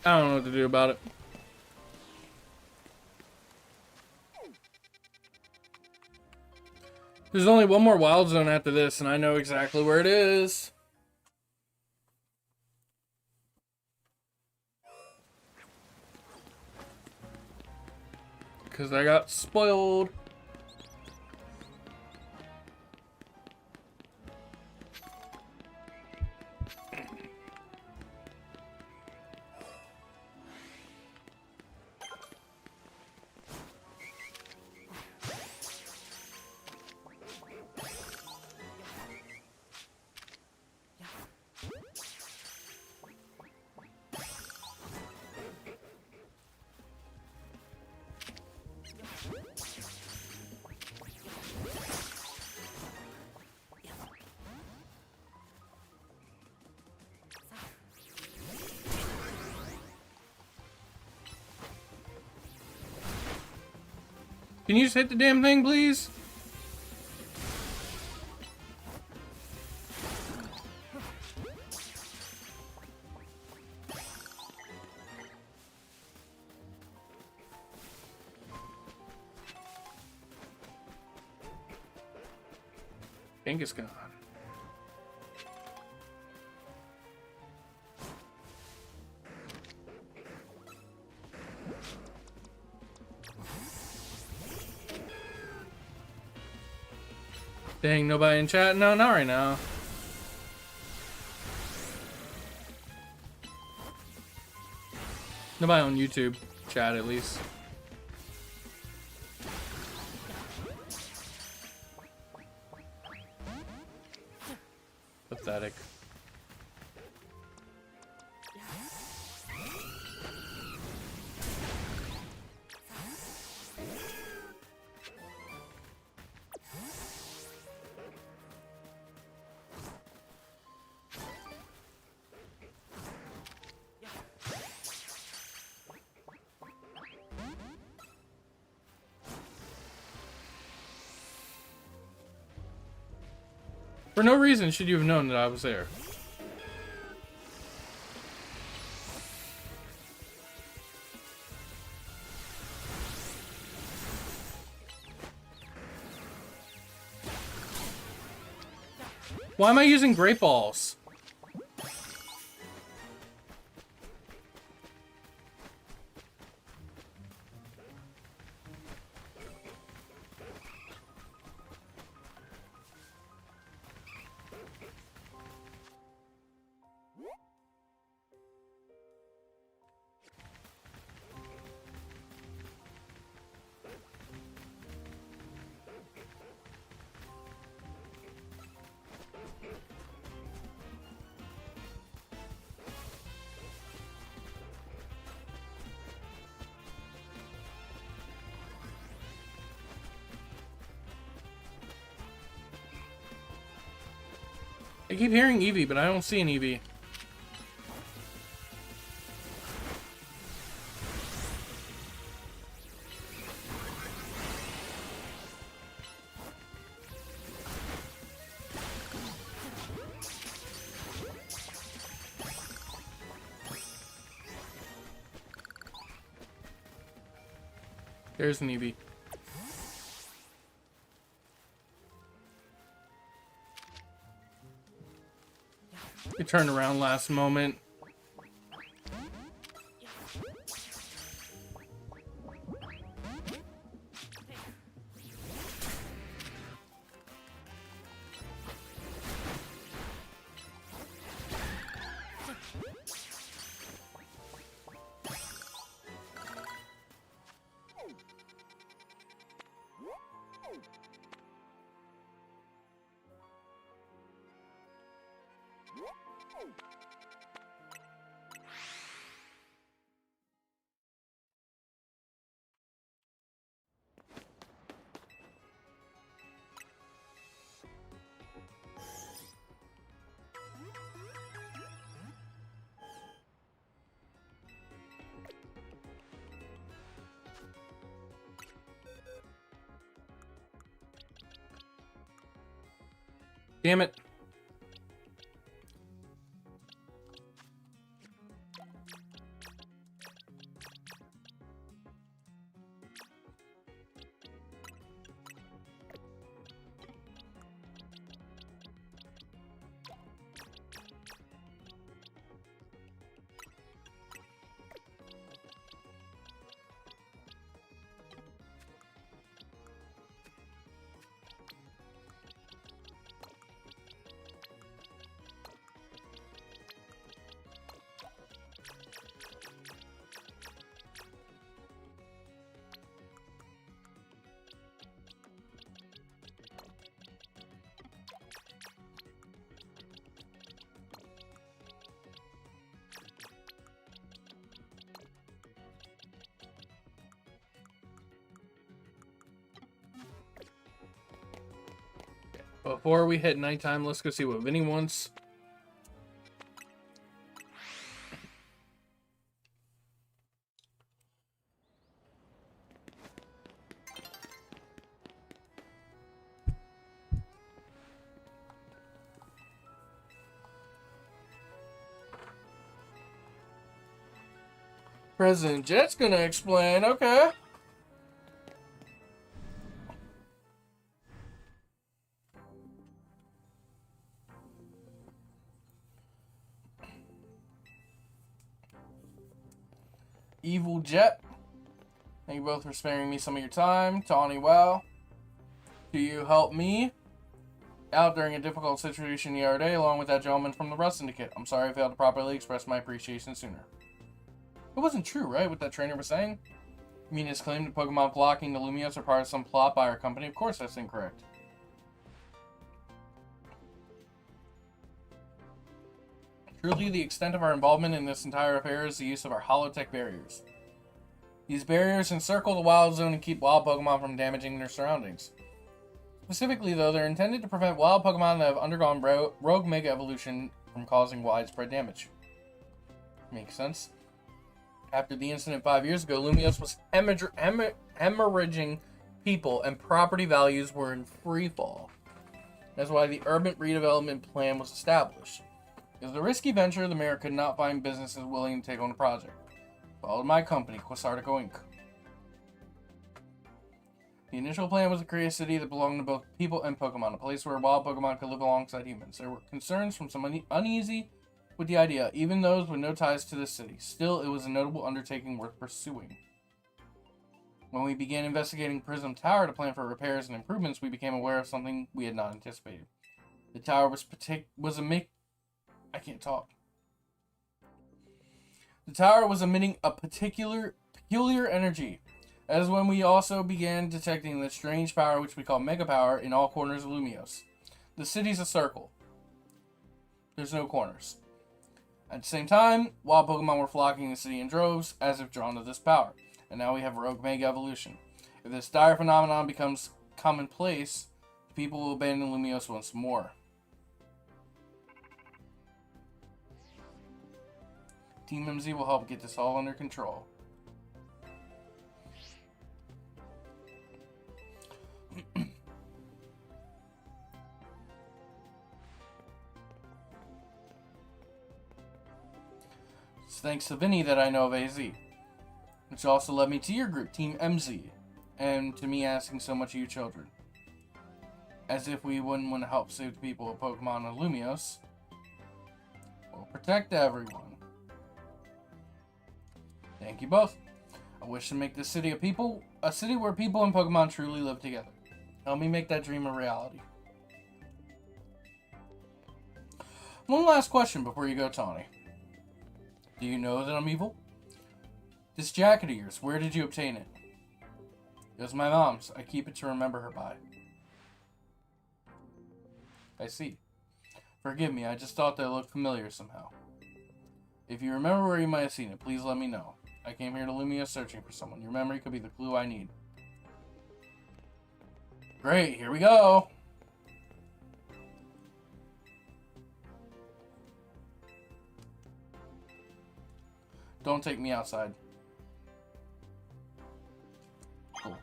I don't know what to do about it. There's only one more wild zone after this, and I know exactly where it is. Because I got spoiled. Can you just hit the damn thing, please? Genghis Khan. Dang, nobody in chat? No, not right now. Nobody on YouTube chat, at least. Pathetic. For no reason should you have known that I was there. Why am I using great balls? I keep hearing Eevee, but I don't see an Eevee. There's an Eevee. It turned around last moment. Damn it. Before we hit nighttime, let's go see what Vinny wants. President Jet's gonna explain, okay. Evil Jet, thank you both for sparing me some of your time. Tawny, well, do you help me out during a difficult situation the other day, along with that gentleman from the Rust Syndicate? I'm sorry I failed to properly express my appreciation sooner. It wasn't true, right, what that trainer was saying? You mean his claim to Pokemon flocking to Lumiose are part of some plot by our company? Of course that's incorrect. Truly, the extent of our involvement in this entire affair is the use of our holotech barriers. These barriers encircle the wild zone and keep wild Pokemon from damaging their surroundings. Specifically, though, they're intended to prevent wild Pokemon that have undergone rogue Mega Evolution from causing widespread damage. Makes sense. After the incident 5 years ago, Lumiose was hemorrhaging people and property values were in freefall. That's why the urban redevelopment plan was established. It was a risky venture. The mayor could not find businesses willing to take on the project. Followed my company, Quasartico Inc. The initial plan was to create a city that belonged to both people and Pokemon, a place where wild Pokemon could live alongside humans. There were concerns from some uneasy with the idea, even those with no ties to the city. Still, it was a notable undertaking worth pursuing. When we began investigating Prism Tower to plan for repairs and improvements, we became aware of something we had not anticipated. The tower The tower was emitting a peculiar energy. That is when we also began detecting the strange power which we call Mega Power in all corners of Lumiose. The city's a circle. There's no corners. At the same time, wild Pokemon were flocking the city in droves, as if drawn to this power. And now we have rogue Mega Evolution. If this dire phenomenon becomes commonplace, people will abandon Lumiose once more. Team MZ will help get this all under control. It's thanks to Vinny that I know of AZ, which also led me to your group, Team MZ, and to me asking so much of you children. As if we wouldn't want to help save the people of Pokemon and Lumiose. We'll protect everyone. Thank you both. I wish to make this city a city where people and Pokemon truly live together. Help me make that dream a reality. One last question before you go, Tawny. Do you know that I'm evil? This jacket of yours, where did you obtain it? It was my mom's. I keep it to remember her by. I see. Forgive me, I just thought that it looked familiar somehow. If you remember where you might have seen it, please let me know. I came here to Lumiose searching for someone. Your memory could be the clue I need. Great, here we go! Don't take me outside. Cool.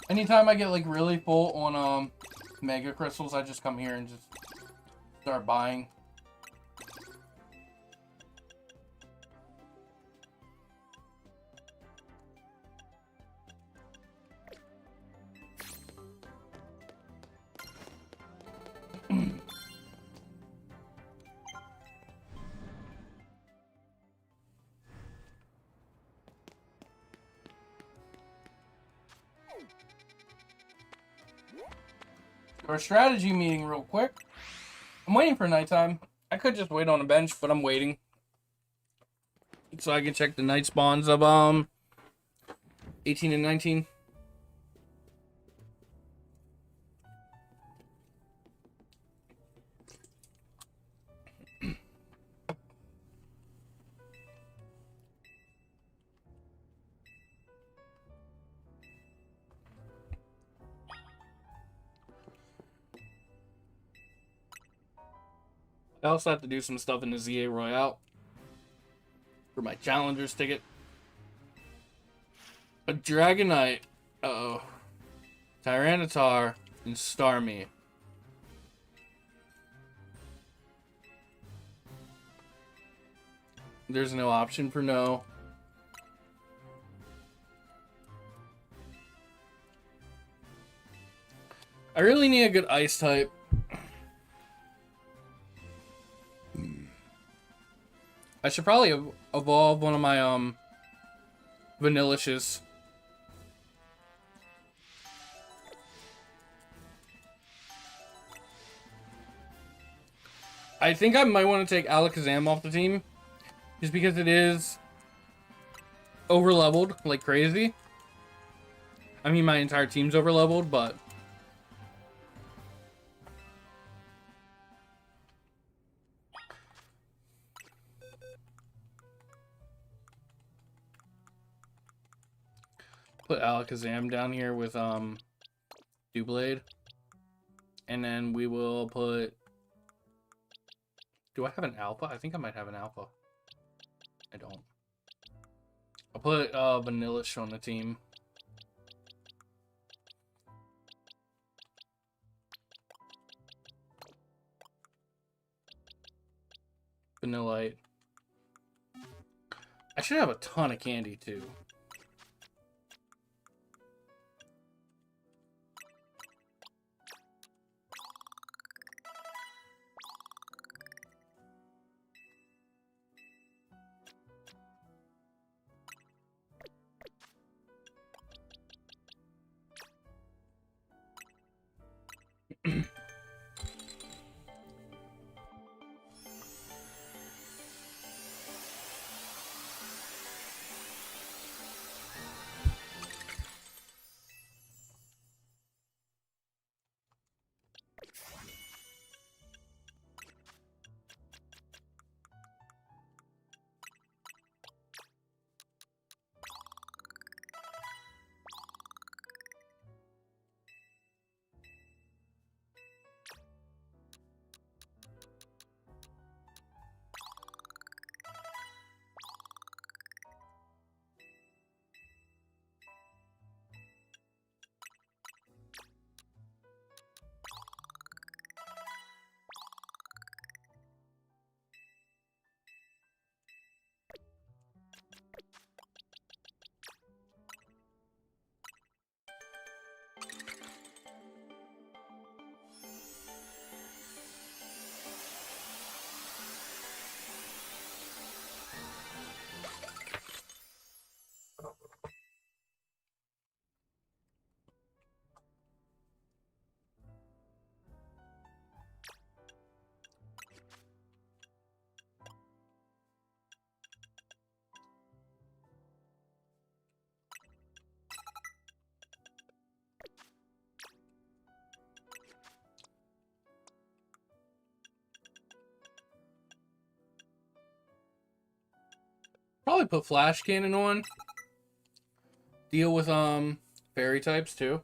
Anytime I get like really full on Mega Crystals, I just come here and just start buying. Our strategy meeting real quick. I'm waiting for nighttime. I could just wait on a bench, but I'm waiting. So I can check the night spawns of 18 and 19. I also have to do some stuff in the ZA Royale for my Challengers ticket. A Dragonite, uh-oh, Tyranitar, and Starmie. There's no option for no. I really need a good ice type. I should probably evolve one of my Vanillishes. I think I might want to take Alakazam off the team, just because it is over-leveled like crazy. I mean, my entire team's over-leveled, but put Alakazam down here with Doublade, and then we will put. Do I have an alpha? I think I might have an alpha. I don't. I'll put Vanillish on the team. Vanillite. I should have a ton of candy too. Probably put Flash Cannon on. Deal with fairy types too.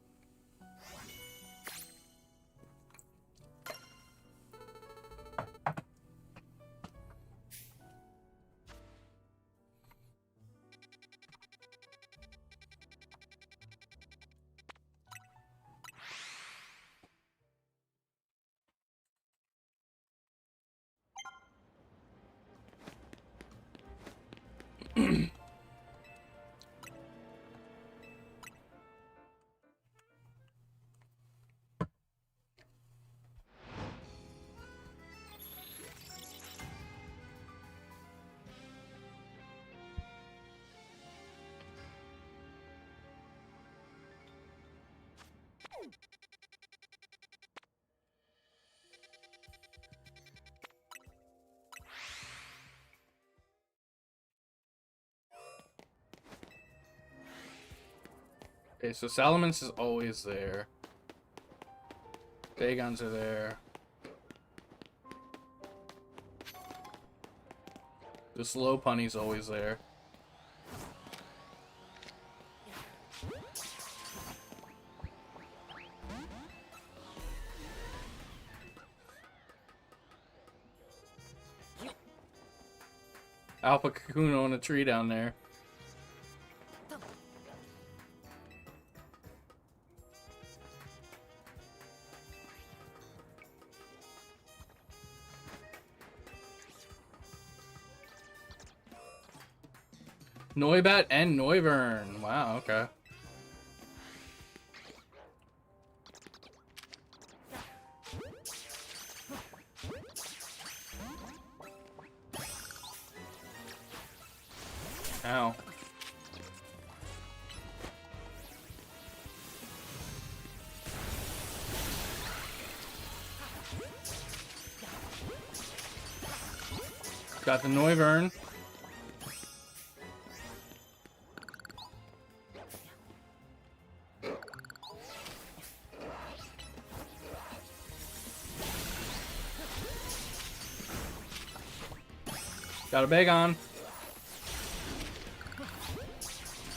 Okay, so Salamence is always there. Bagons are there. The slow punny's always there. Alpha cocoon on a tree down there. Noibat and Noivern. Wow, okay. Ow. Got the Noivern. Got a Bagon.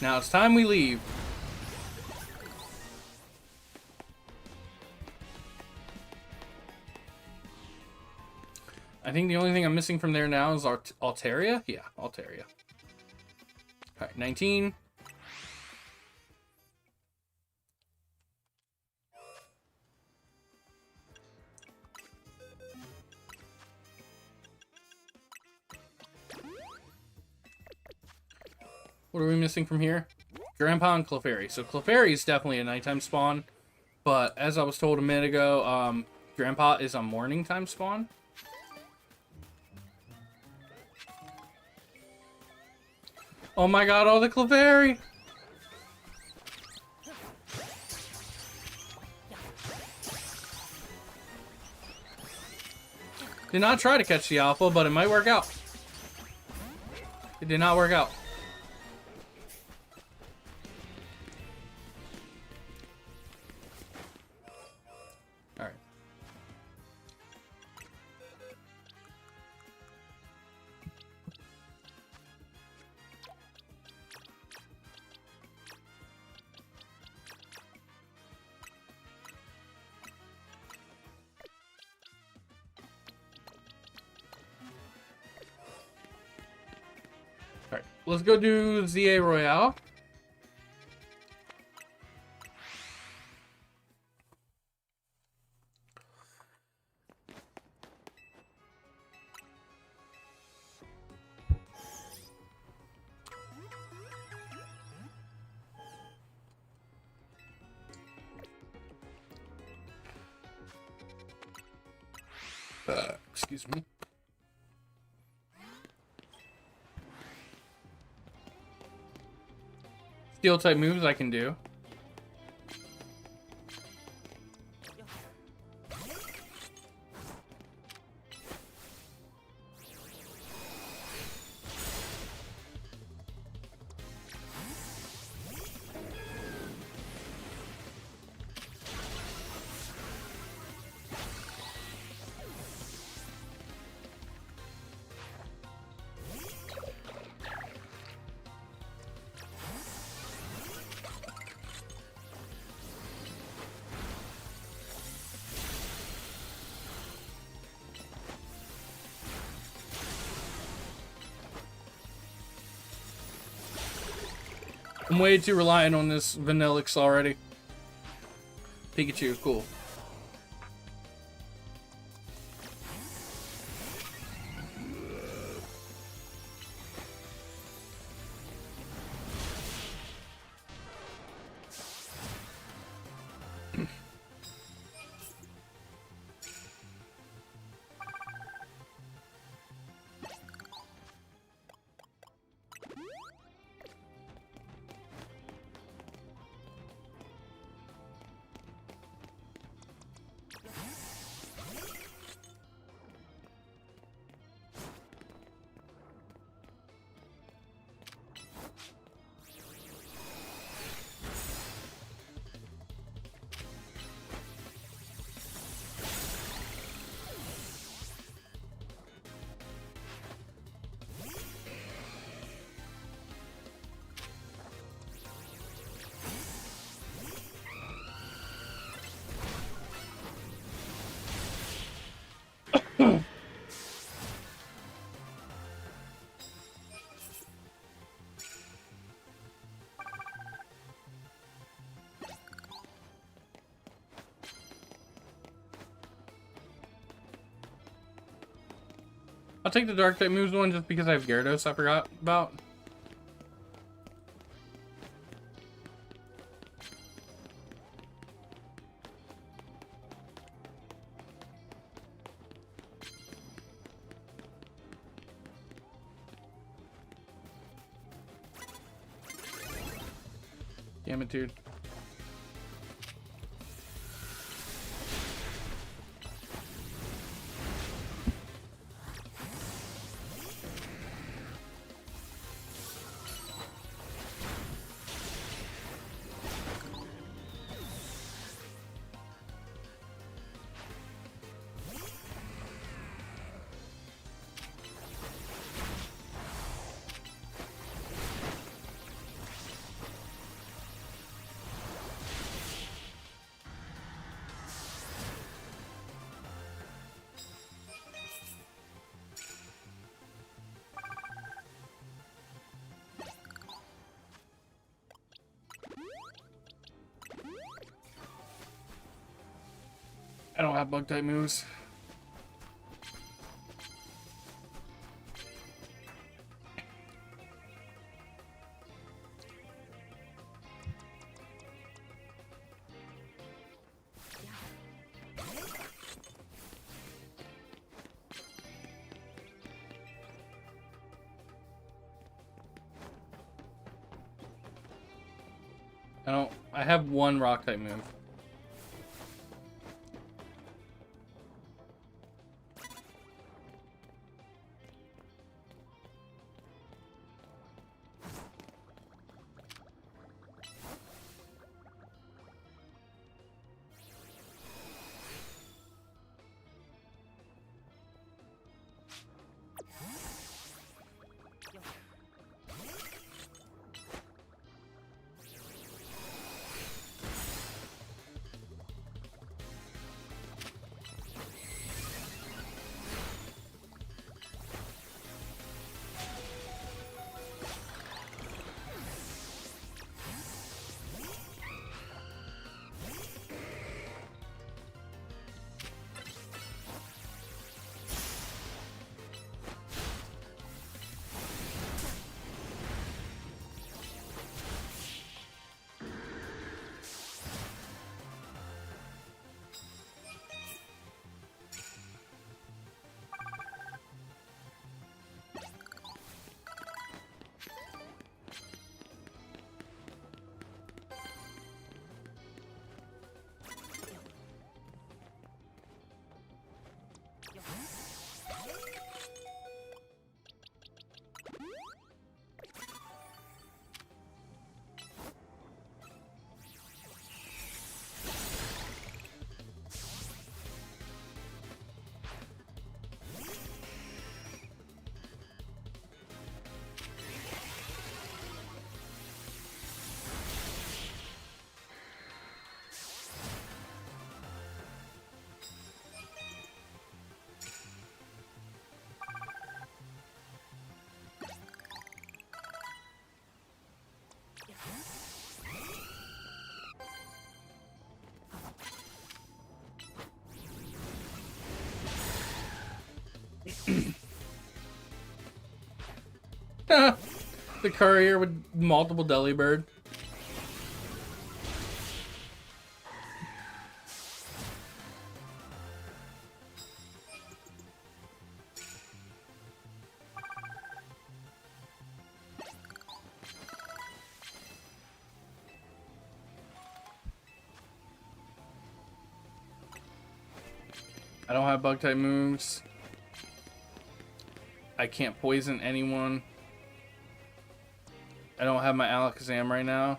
Now it's time we leave. I think the only thing I'm missing from there now is Altaria? Yeah, Altaria. Alright, 19. What are we missing from here? Grandpa and Clefairy. So Clefairy is definitely a nighttime spawn, but as I was told a minute ago, Grandpa is a morning time spawn. Oh my god, all the Clefairy! Did not try to catch the alpha, but it might work out. It did not work out. Alright. Alright, let's go do ZA Royale. Excuse me. Steel type moves I can do. I'm way too reliant on this Vanillix already. Pikachu, cool. take the dark type moves one just because I have Gyarados I forgot about. Damn it, dude. I don't have bug type moves. I have one rock type move. The courier with multiple Delibird. I don't have bug type moves. I can't poison anyone. I don't have my Alakazam right now.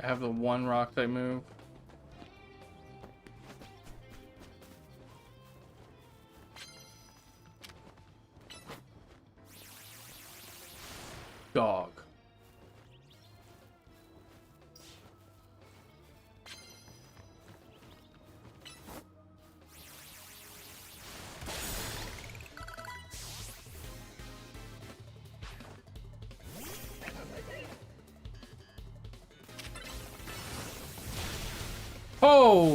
I have the one rock type move. Dog. ho!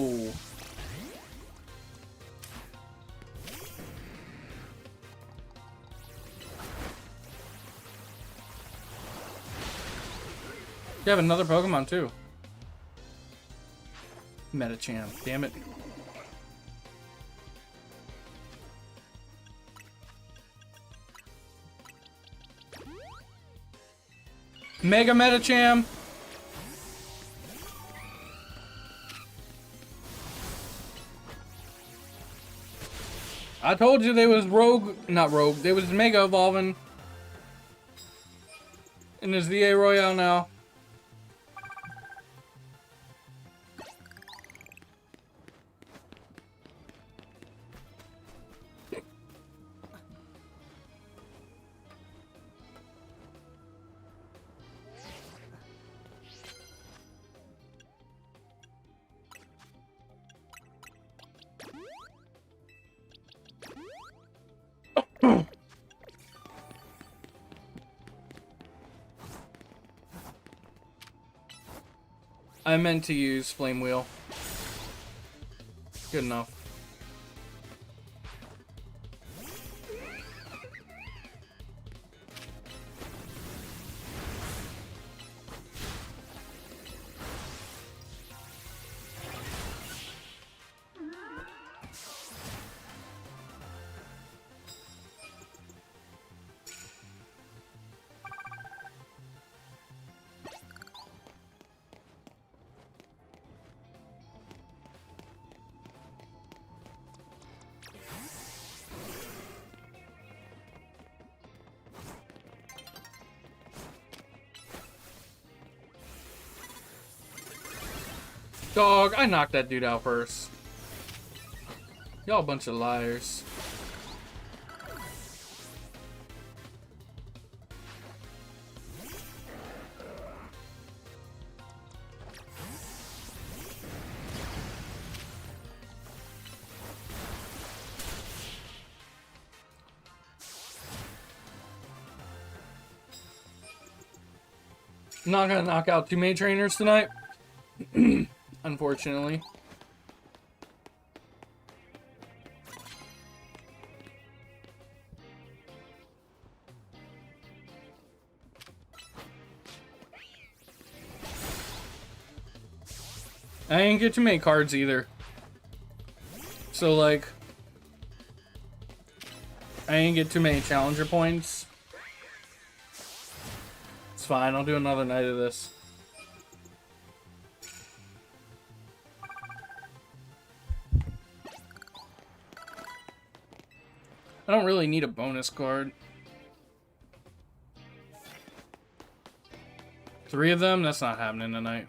You have another Pokemon too. Metachamp, damn it. Mega Metachamp! I told you they was not rogue, they was Mega Evolving. And there's the A Royale now. I meant to use Flame Wheel. Good enough. Dog, I knocked that dude out first. Y'all a bunch of liars. I'm not gonna knock out too many trainers tonight. Unfortunately. I didn't get too many cards either. So, like, I didn't get too many challenger points. It's fine, I'll do another night of this. I don't really need a bonus card. 3 of them? That's not happening tonight.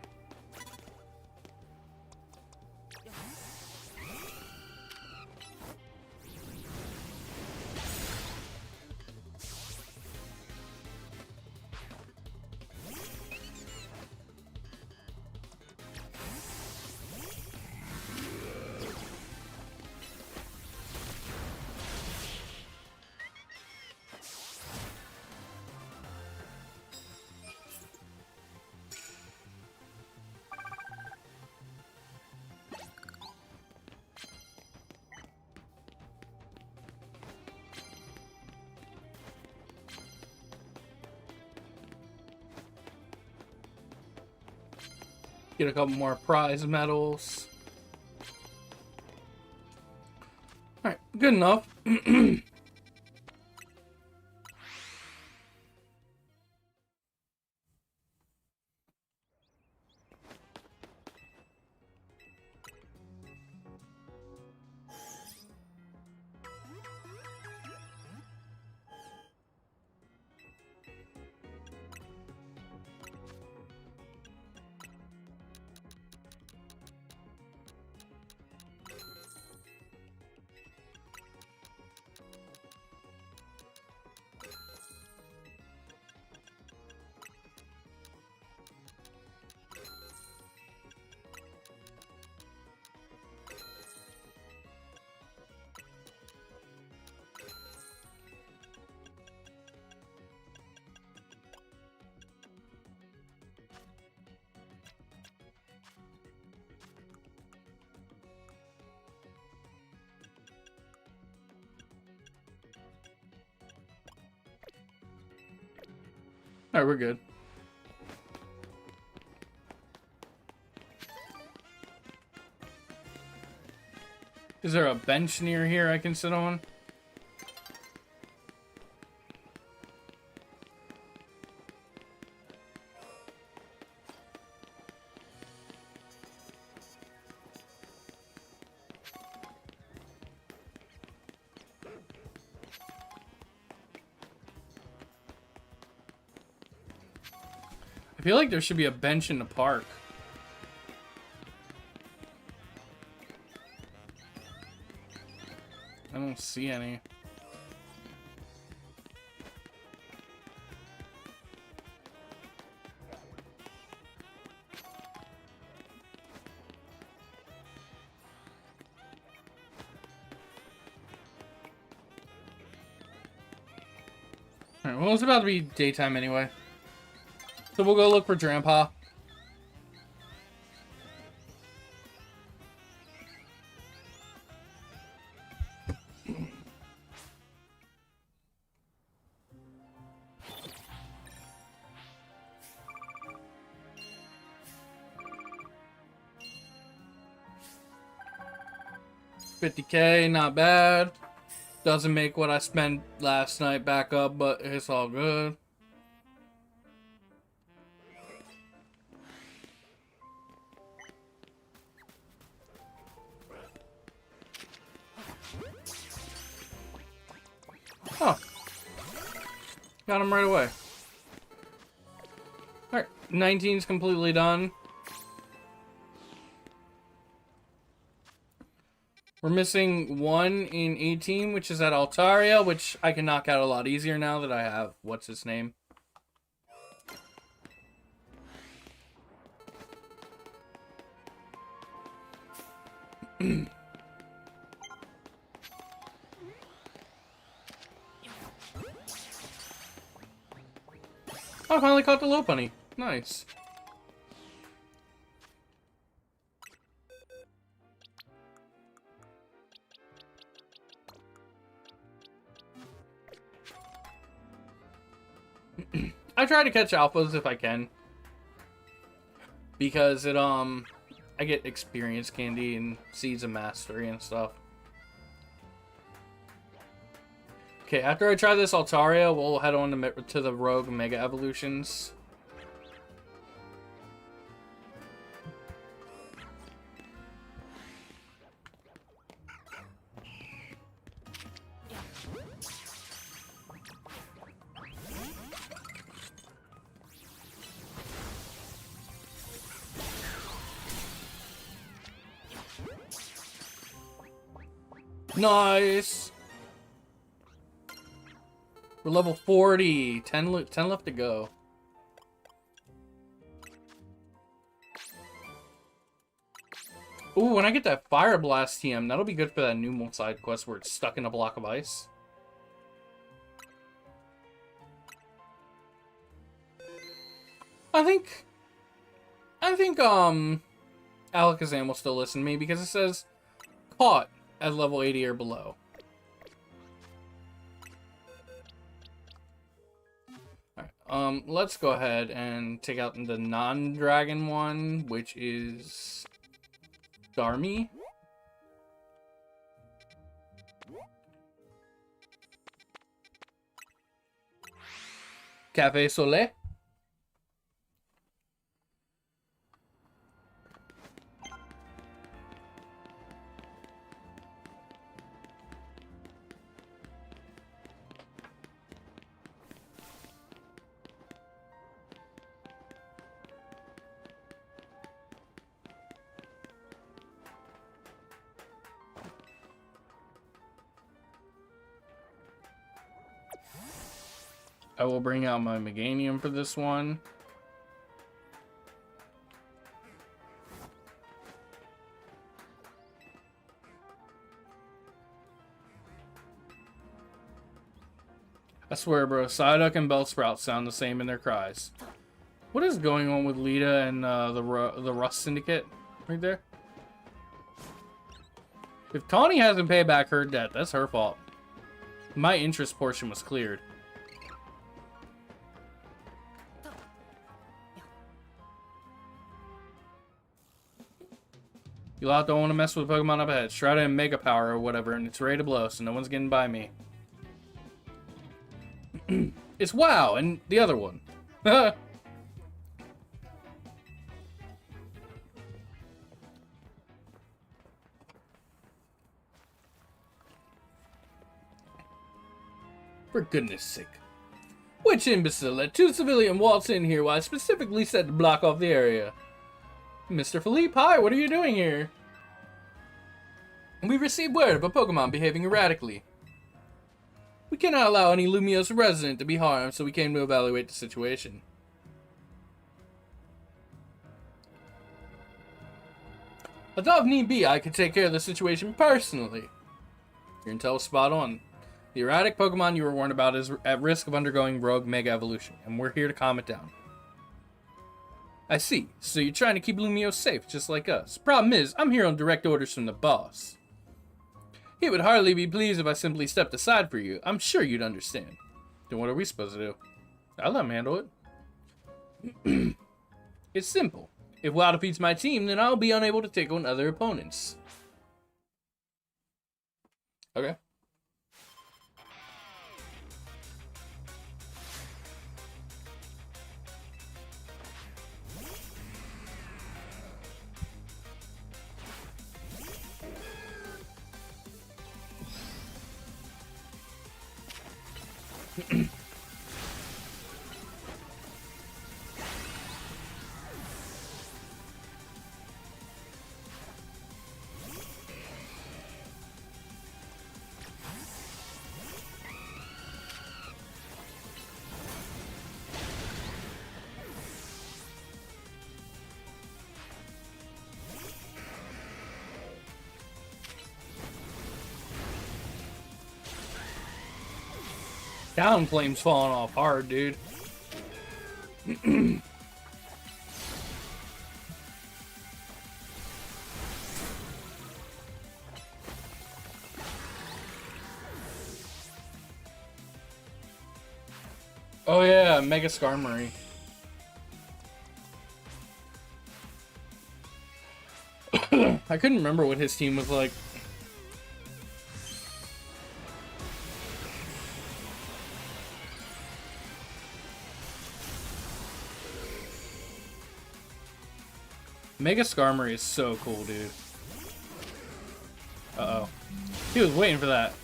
Get a couple more prize medals. Alright, good enough. Alright, we're good. Is there a bench near here I can sit on? I feel like there should be a bench in the park. I don't see any. Alright, well, it's about to be daytime anyway. So we'll go look for Grandpa. $50K, not bad. Doesn't make what I spent last night back up, but it's all good. Huh. Got him right away. Alright, 19's completely done. We're missing 1 in 18, which is at Altaria, which I can knock out a lot easier now that I have, what's his name? I finally caught the Lopunny. Nice. I try to catch alphas if I can. Because it, I get experience candy and seeds of mastery and stuff. Okay, after I try this Altaria, we'll head on to the Rogue Mega Evolutions. Nice! We're level 40. 10 left to go. Ooh, when I get that Fire Blast TM, that'll be good for that new side quest where it's stuck in a block of ice. I think Alakazam will still listen to me because it says caught at level 80 or below. Alright, let's go ahead and take out the non-dragon one, which is Darmy. Café Soleil. I will bring out my Meganium for this one. I swear, bro, Psyduck and Bellsprout sound the same in their cries. What is going on with Lita and the Rust Syndicate right there? If Tawny hasn't paid back her debt, that's her fault. My interest portion was cleared. You lot don't want to mess with Pokemon up ahead. Try to Mega Power or whatever, and it's ready to blow, so no one's getting by me. It's WoW and the other one. For goodness sake. Which imbecile let two civilians waltz in here while I specifically said to block off the area? Mr. Philippe, hi, what are you doing here? We received word of a Pokemon behaving erratically. We cannot allow any Lumiose resident to be harmed, so we came to evaluate the situation. I thought if need be, I could take care of the situation personally. Your intel was spot on. The erratic Pokemon you were warned about is at risk of undergoing rogue mega evolution, and we're here to calm it down. I see. So you're trying to keep Lumiose safe, just like us. Problem is, I'm here on direct orders from the boss. He would hardly be pleased if I simply stepped aside for you. I'm sure you'd understand. Then what are we supposed to do? I'll let him handle it. It's simple. If WoW defeats my team, then I'll be unable to take on other opponents. Okay. Down flame's falling off hard, dude. Oh yeah, Mega Skarmory. I couldn't remember what his team was like. Mega Skarmory is so cool, dude. Uh-oh. He was waiting for that.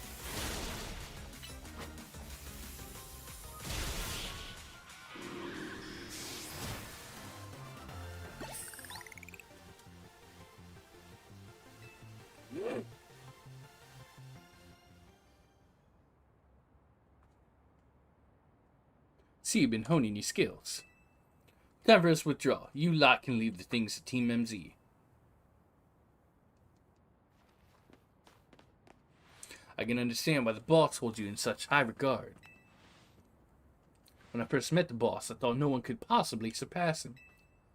See, you've been honing your skills. Time for us to withdraw. You lot can leave the things to Team MZ. I can understand why the boss holds you in such high regard. When I first met the boss, I thought no one could possibly surpass him.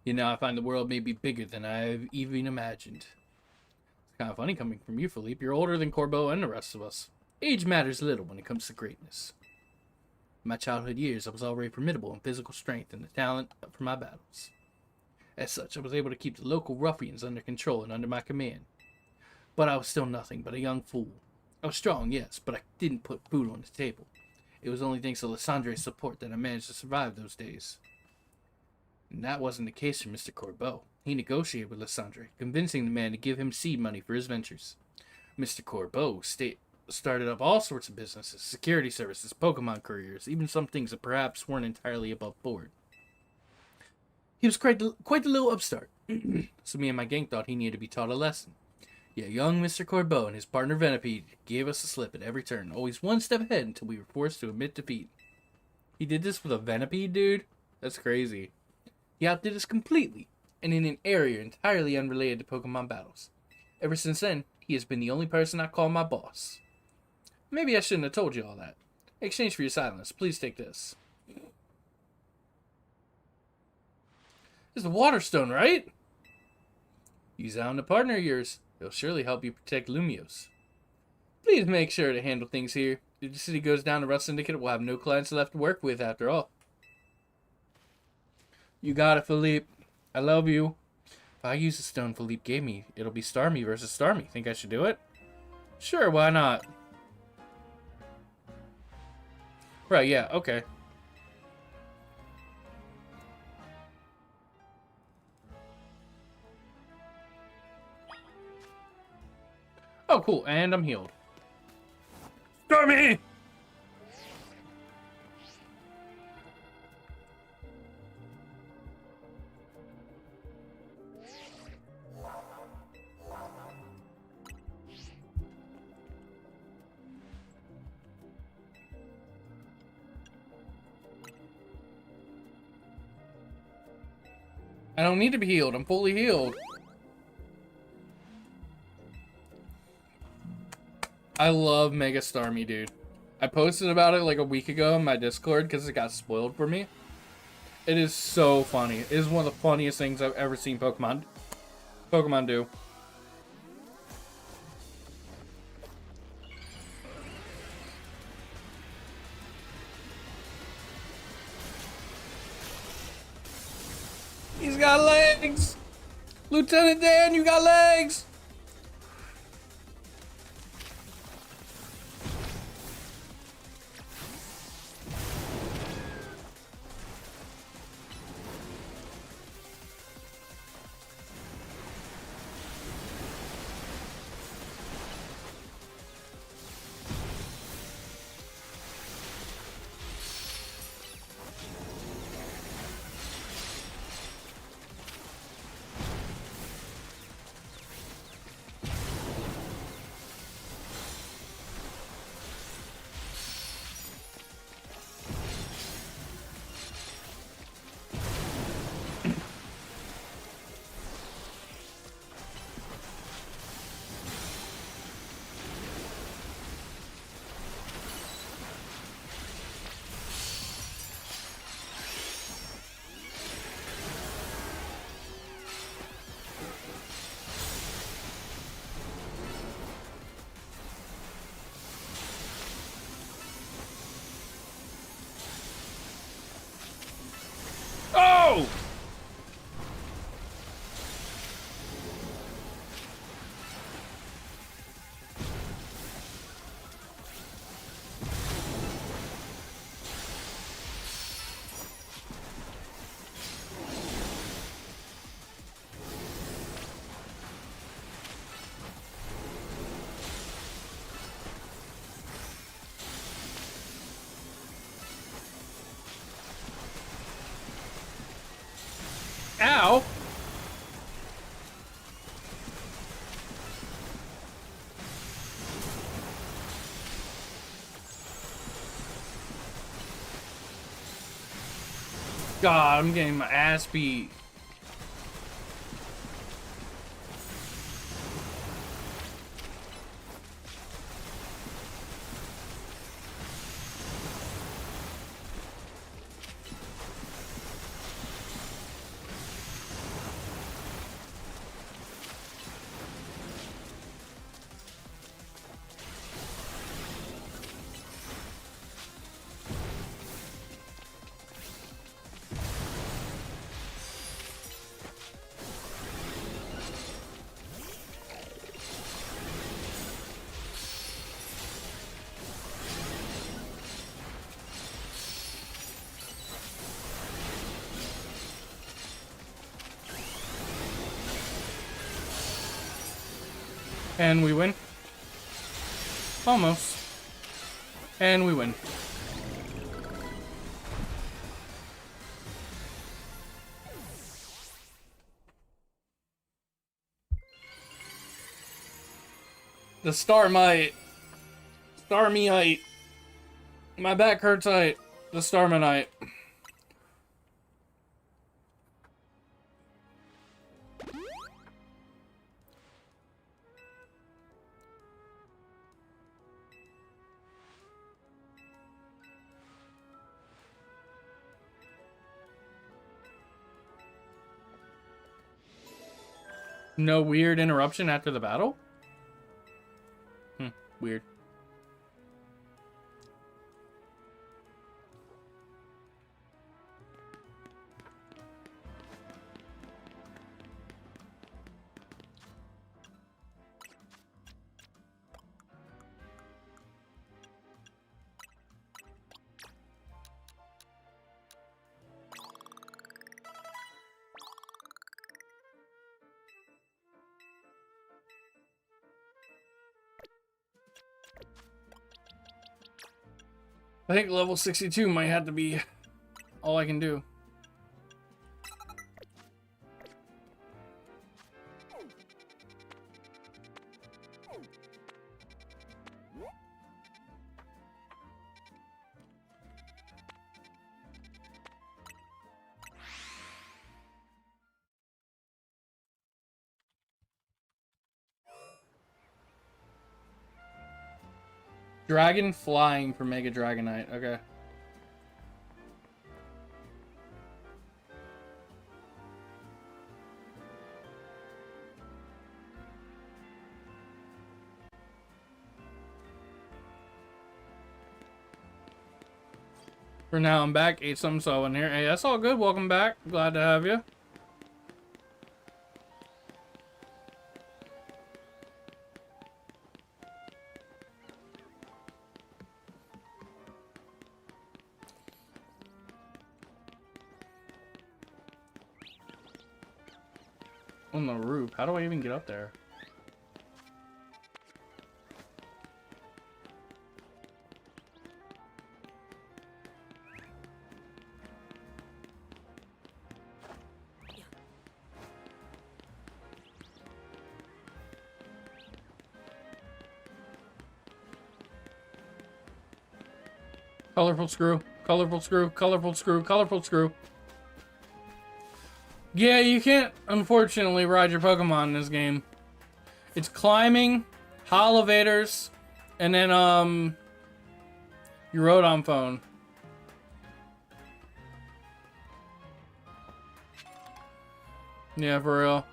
Yet now I find the world may be bigger than I have even imagined. It's kind of funny coming from you, Philippe. You're older than Corbeau and the rest of us. Age matters little when it comes to greatness. In my childhood years, I was already formidable in physical strength and the talent for my battles. As such, I was able to keep the local ruffians under control and under my command. But I was still nothing but a young fool. I was strong, yes, but I didn't put food on the table. It was only thanks to Lysandre's support that I managed to survive those days. And that wasn't the case for Mr. Corbeau. He negotiated with Lysandre, convincing the man to give him seed money for his ventures. Mr. Corbeau started up all sorts of businesses, security services, Pokemon couriers, even some things that perhaps weren't entirely above board. He was quite the little upstart, so me and my gang thought he needed to be taught a lesson. Yet young Mr. Corbeau and his partner Venipede gave us a slip at every turn, always one step ahead until we were forced to admit defeat. He did this with a Venipede, dude? That's crazy. He outdid us completely, and in an area entirely unrelated to Pokemon battles. Ever since then, he has been the only person I call my boss. Maybe I shouldn't have told you all that. In exchange for your silence, please take this. It's the Water Stone, right? Use that on a partner of yours. It'll surely help you protect Lumiose. Please make sure to handle things here. If the city goes down, the Rust Syndicate will have no clients left to work with after all. You got it, Philippe. I love you. If I use the stone Philippe gave me, it'll be Starmie versus Starmie. Think I should do it? Sure, why not? Right, yeah, okay. Oh, cool, and I'm healed. Starmie! I don't need to be healed. I'm fully healed. I love Mega Starmie, dude. I posted about it like a week ago in my Discord because it got spoiled for me. It is so funny. It is one of the funniest things I've ever seen Pokemon do. He's got legs! Lieutenant Dan, you got legs! Oh! Ow! God, I'm getting my ass beat. And we win. Almost. And we win. The Starmite. Starmie-ite. My back hurts-ite. The Starmanite. No weird interruption after the battle? Weird. I think level 62 might have to be all I can do. Dragon flying for Mega Dragonite. Okay. For now, I'm back. Ate some, so I wasn't here. Hey, that's all good. Welcome back. Glad to have you. On the roof. How do I even get up there? Colorful screw, colorful screw, colorful screw, colorful screw. Yeah, you can't, unfortunately, ride your Pokemon in this game. It's climbing, elevators, and then, your Rotom phone. Yeah, for real.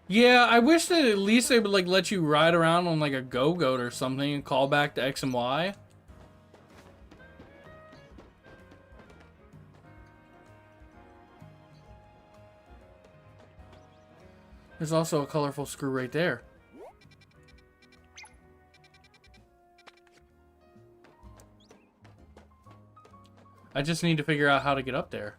Yeah, I wish that at least they would like let you ride around on like a go-goat or something and call back to X and Y. There's also a colorful screw right there. I just need to figure out how to get up there.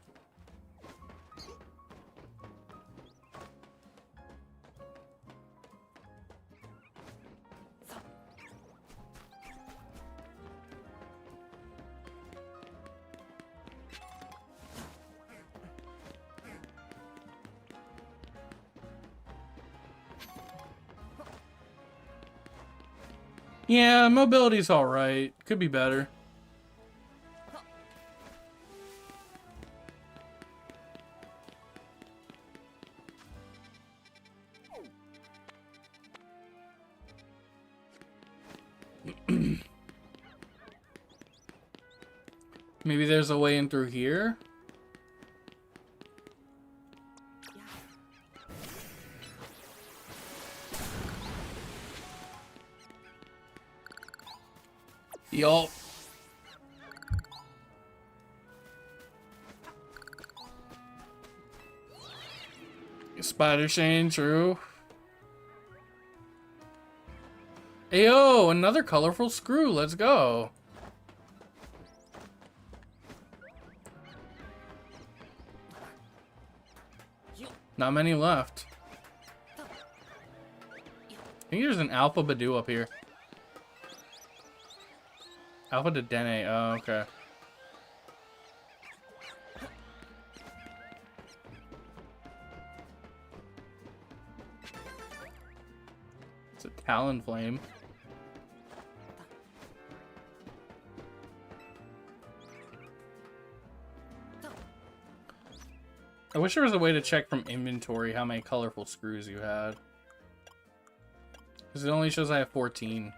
Yeah, mobility's alright. Could be better. Maybe there's a way in through here? Yup. Spider Shane, true. Ayo, another colorful screw. Let's go. Not many left. I think there's an Alpha Badoo up here. Alpha to Dene. Oh, okay. It's a Talonflame. I wish there was a way to check from inventory how many colorful screws you had. Because it only shows I have 14.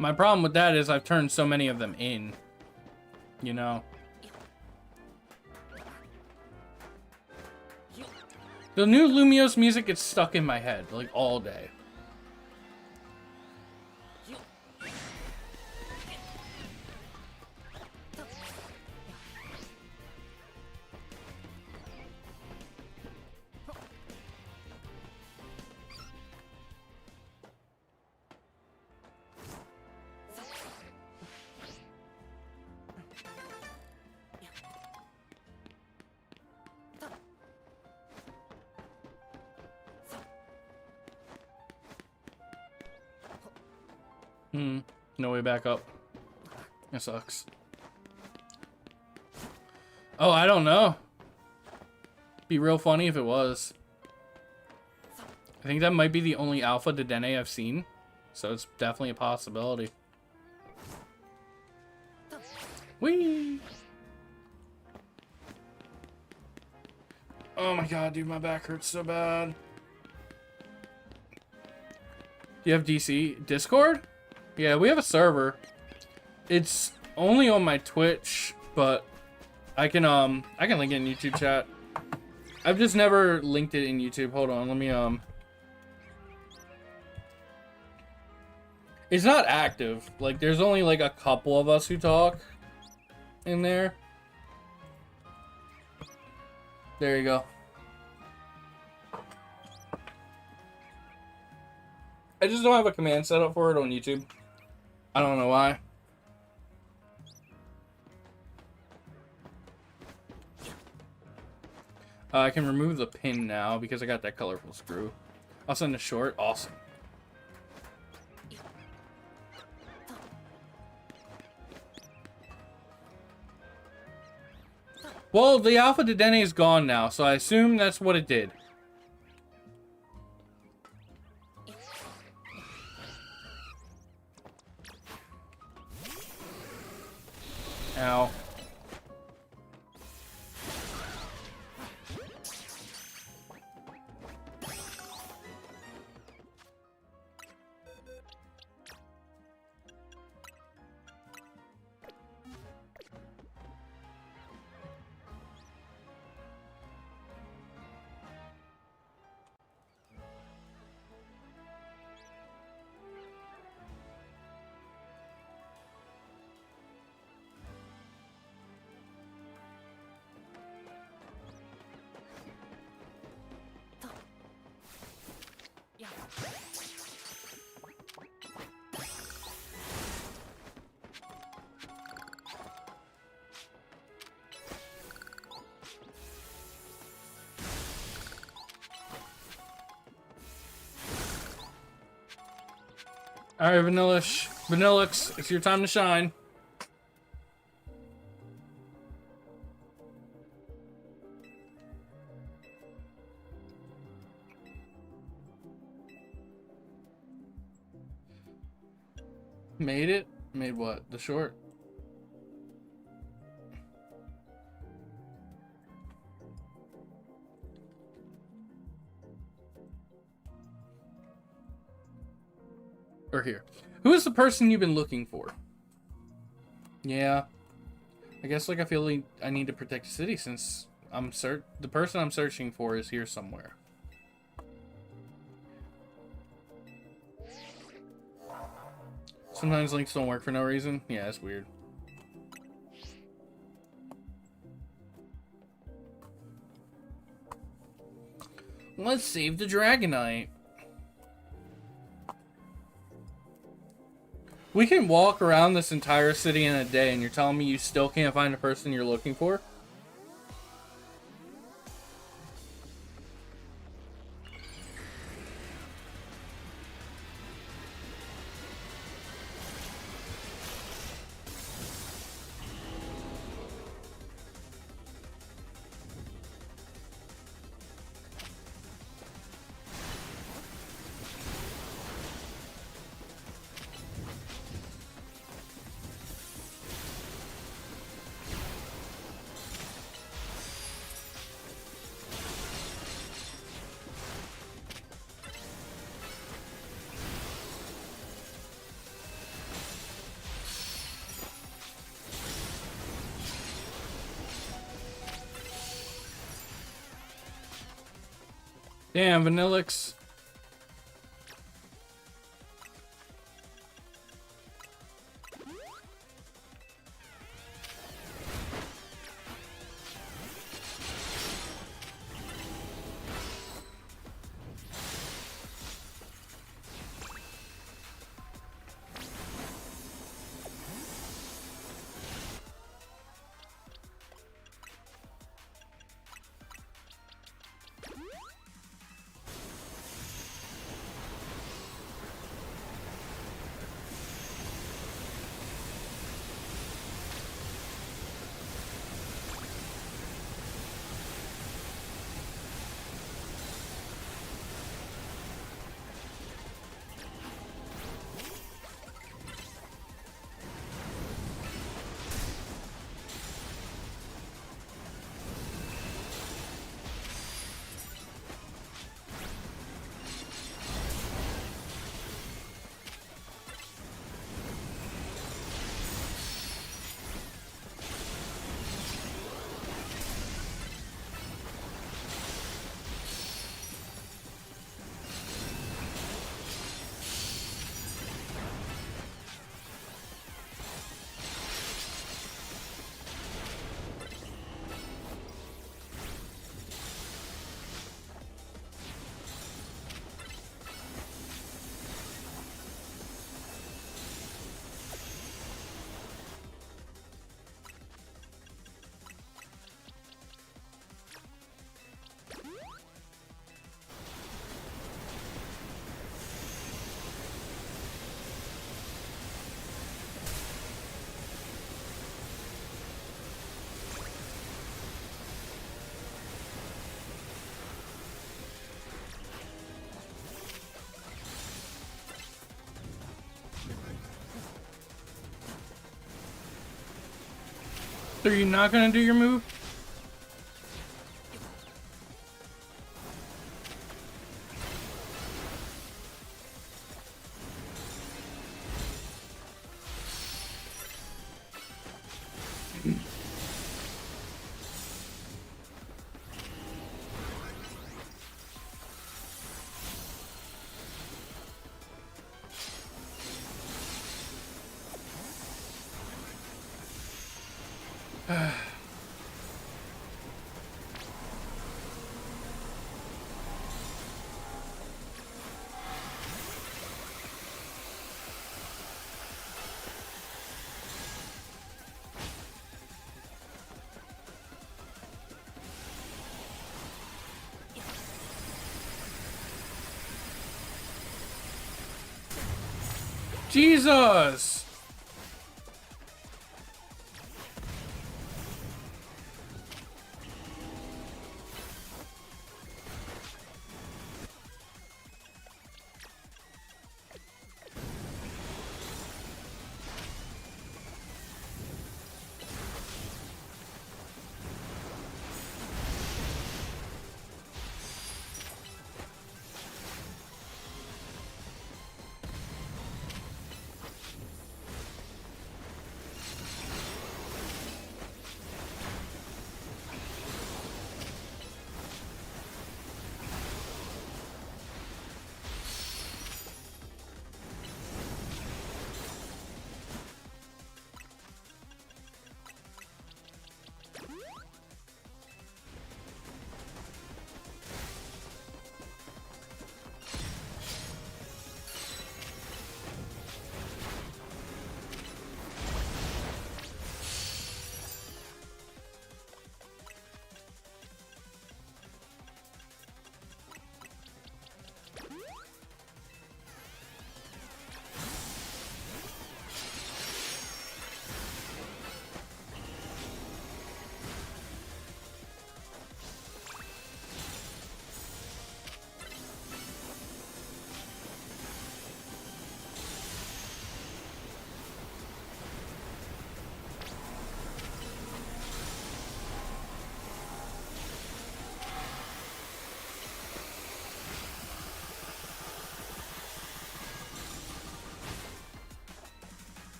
My problem with that is I've turned so many of them in. You know? The new Lumiose music gets stuck in my head, like, all day. No way back up. That sucks. Oh, I don't know. Be real funny if it was. I think that might be the only Alpha Dedenne I've seen. So it's definitely a possibility. Whee! Oh my god, dude, my back hurts so bad. Do you have DC Discord? Yeah, we have a server. It's only on my Twitch, but I can link it in YouTube chat. I've just never linked it in YouTube. Hold on, let me It's not active. Like, there's only like a couple of us who talk in there. There you go. I just don't have a command set up for it on YouTube. I don't know why. I can remove the pin now because I got that colorful screw. I'll send a short. Awesome. Well, the Alpha Dedenne is gone now, so I assume that's what it did. Ow. Alright, Vanillix, it's your time to shine. Made it? Made what? The short? Or here. Who is the person you've been looking for? Yeah. I guess like I feel like I need to protect the city since the person I'm searching for is here somewhere. Sometimes links don't work for no reason. Yeah, that's weird. Let's save the Dragonite. We can walk around this entire city in a day and you're telling me you still can't find a person you're looking for? Damn, Vanillix. are you not gonna do your move? Jesus!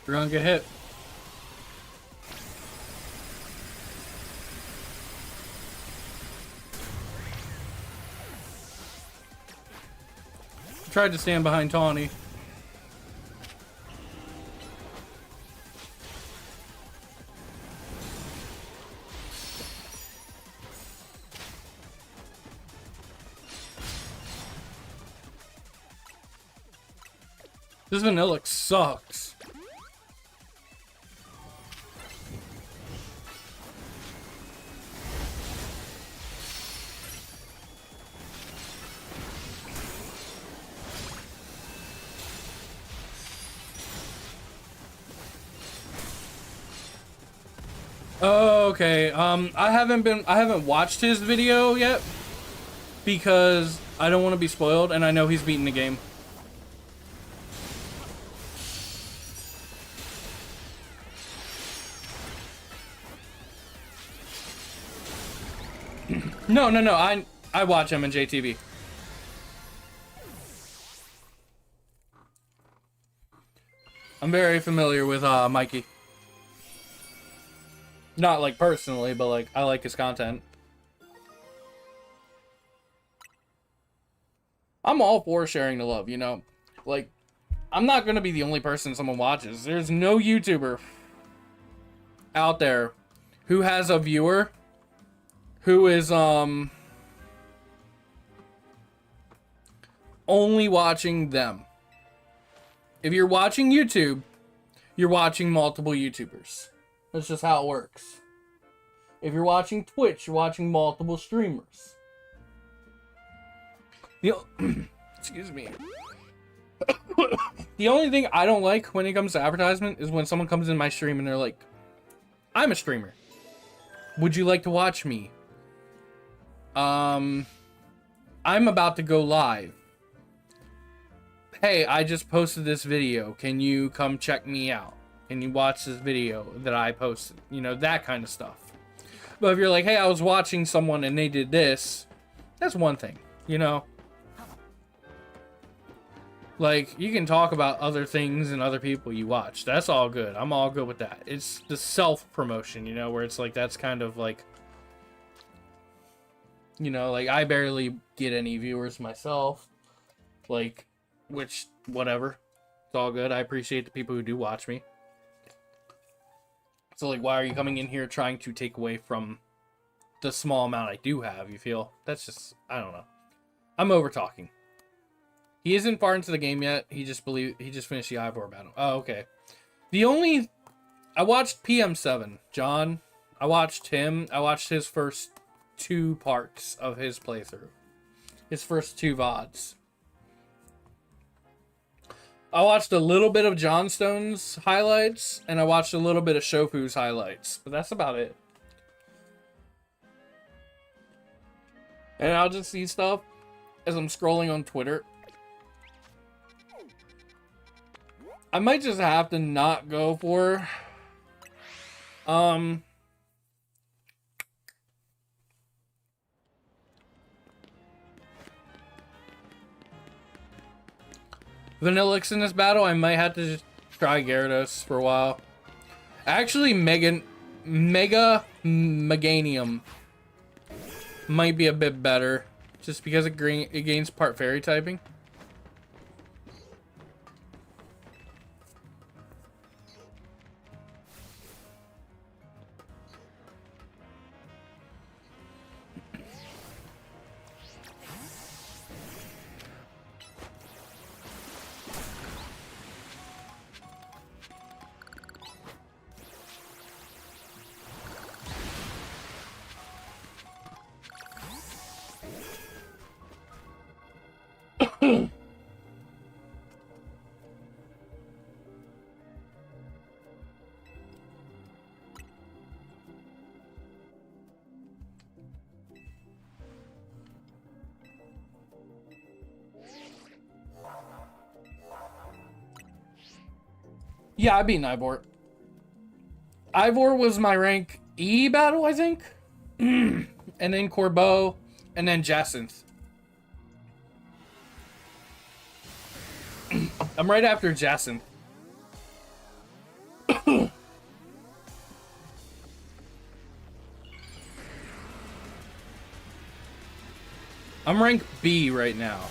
We're gonna get hit. Tried to stand behind Tawny. This Vanillic sucks. Oh, okay. I haven't watched his video yet because I don't want to be spoiled, and I know he's beaten the game. No. I watch him in JTV. I'm very familiar with Mikey. Not like personally, but like I like his content. I'm all for sharing the love, you know? Like, I'm not gonna be the only person someone watches. There's no YouTuber out there who has a viewer who is only watching them. If you're watching YouTube, you're watching multiple YouTubers. That's just how it works. If you're watching Twitch, you're watching multiple streamers. Excuse me. The only thing I don't like when it comes to advertisement is when someone comes in my stream and they're like, I'm a streamer. Would you like to watch me? I'm about to go live. Hey, I just posted this video. Can you come check me out? and you watch this video that I posted, you know, that kind of stuff. But if you're like, hey, I was watching someone and they did this, that's one thing, you know? Like, you can talk about other things and other people you watch. That's all good. I'm all good with that. It's the self-promotion, you know, where it's like, that's kind of like, you know, like, I barely get any viewers myself. Like, which, whatever. It's all good. I appreciate the people who do watch me. So, like, why are you coming in here trying to take away from the small amount I do have, you feel? That's just, I don't know. I'm over-talking. He isn't far into the game yet. He just finished the Ivor battle. Oh, okay. I watched PM7, John. I watched him. I watched his first 2 parts of his playthrough. His first 2 VODs. I watched a little bit of Johnstone's highlights, and I watched a little bit of Shofu's highlights. But that's about it. And I'll just see stuff as I'm scrolling on Twitter. I might just have to not go for Vanillix in this battle. I might have to just try Gyarados for a while. Actually, Mega Meganium might be a bit better, just because it gains part fairy typing. Yeah, I beat Ivor. Ivor was my rank E battle, I think. And then Corbeau, and then Jacinth. I'm right after Jacinth. I'm rank B right now.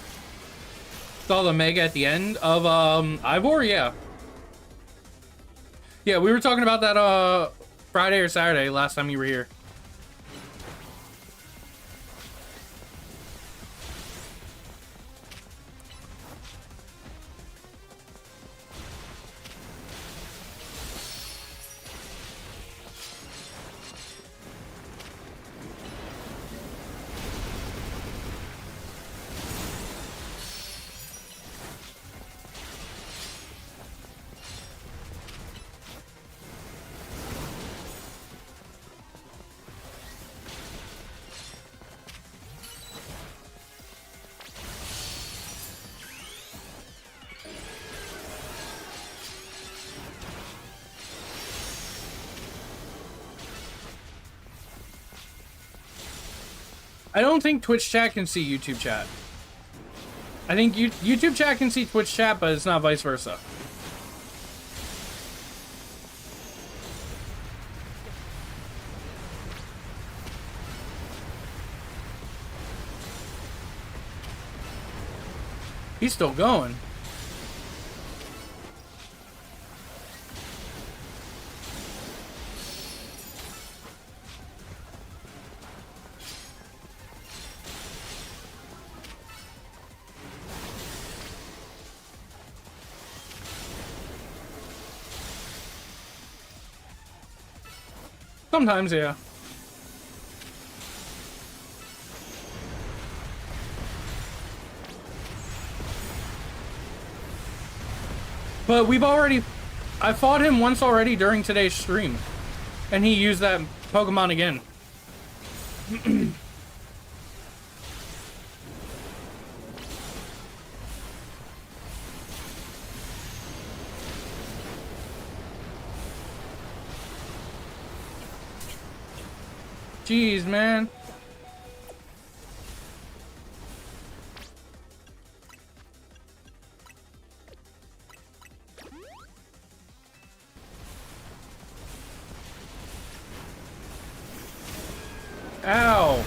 Saw the Mega at the end of Ivor, yeah. Yeah, we were talking about that Friday or Saturday last time you were here. I don't think Twitch chat can see YouTube chat. I think YouTube chat can see Twitch chat, but it's not vice versa. He's still going. Sometimes, yeah. But I fought him once already during today's stream. And he used that Pokemon again. Jeez, man. Ow.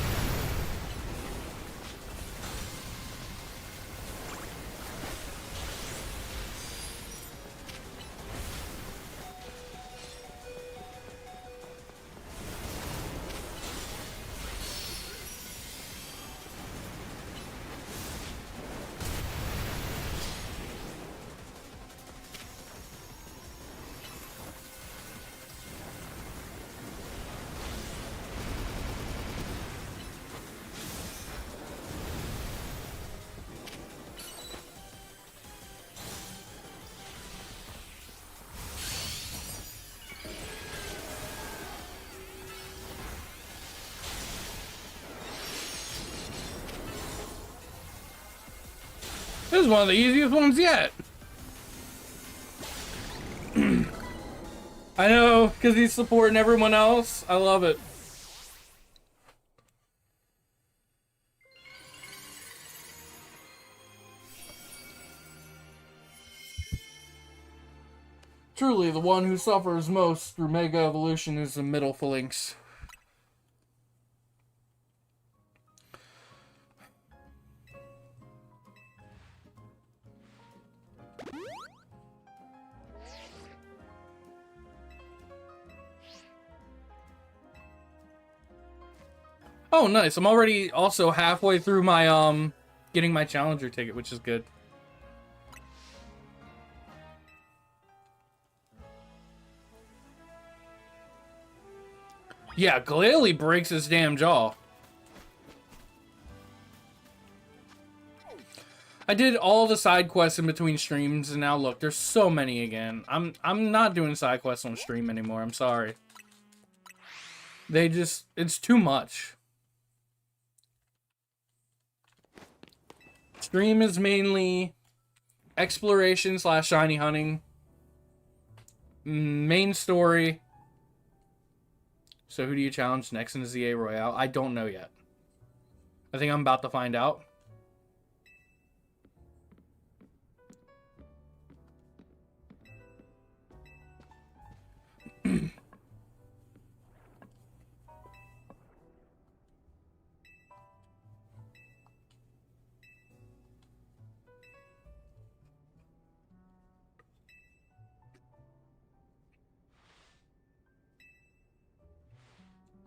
This is one of the easiest ones yet. I know, because he's supporting everyone else. I love it. Truly, the one who suffers most through Mega Evolution is the middle phalanx. Oh, nice. I'm already also halfway through my, getting my Challenger ticket, which is good. Yeah, Glalie breaks his damn jaw. I did all the side quests in between streams, and now look, there's so many again. I'm not doing side quests on stream anymore. I'm sorry. It's too much. Stream is mainly exploration / shiny hunting. Main story. So who do you challenge next in the ZA Royale? I don't know yet. I think I'm about to find out.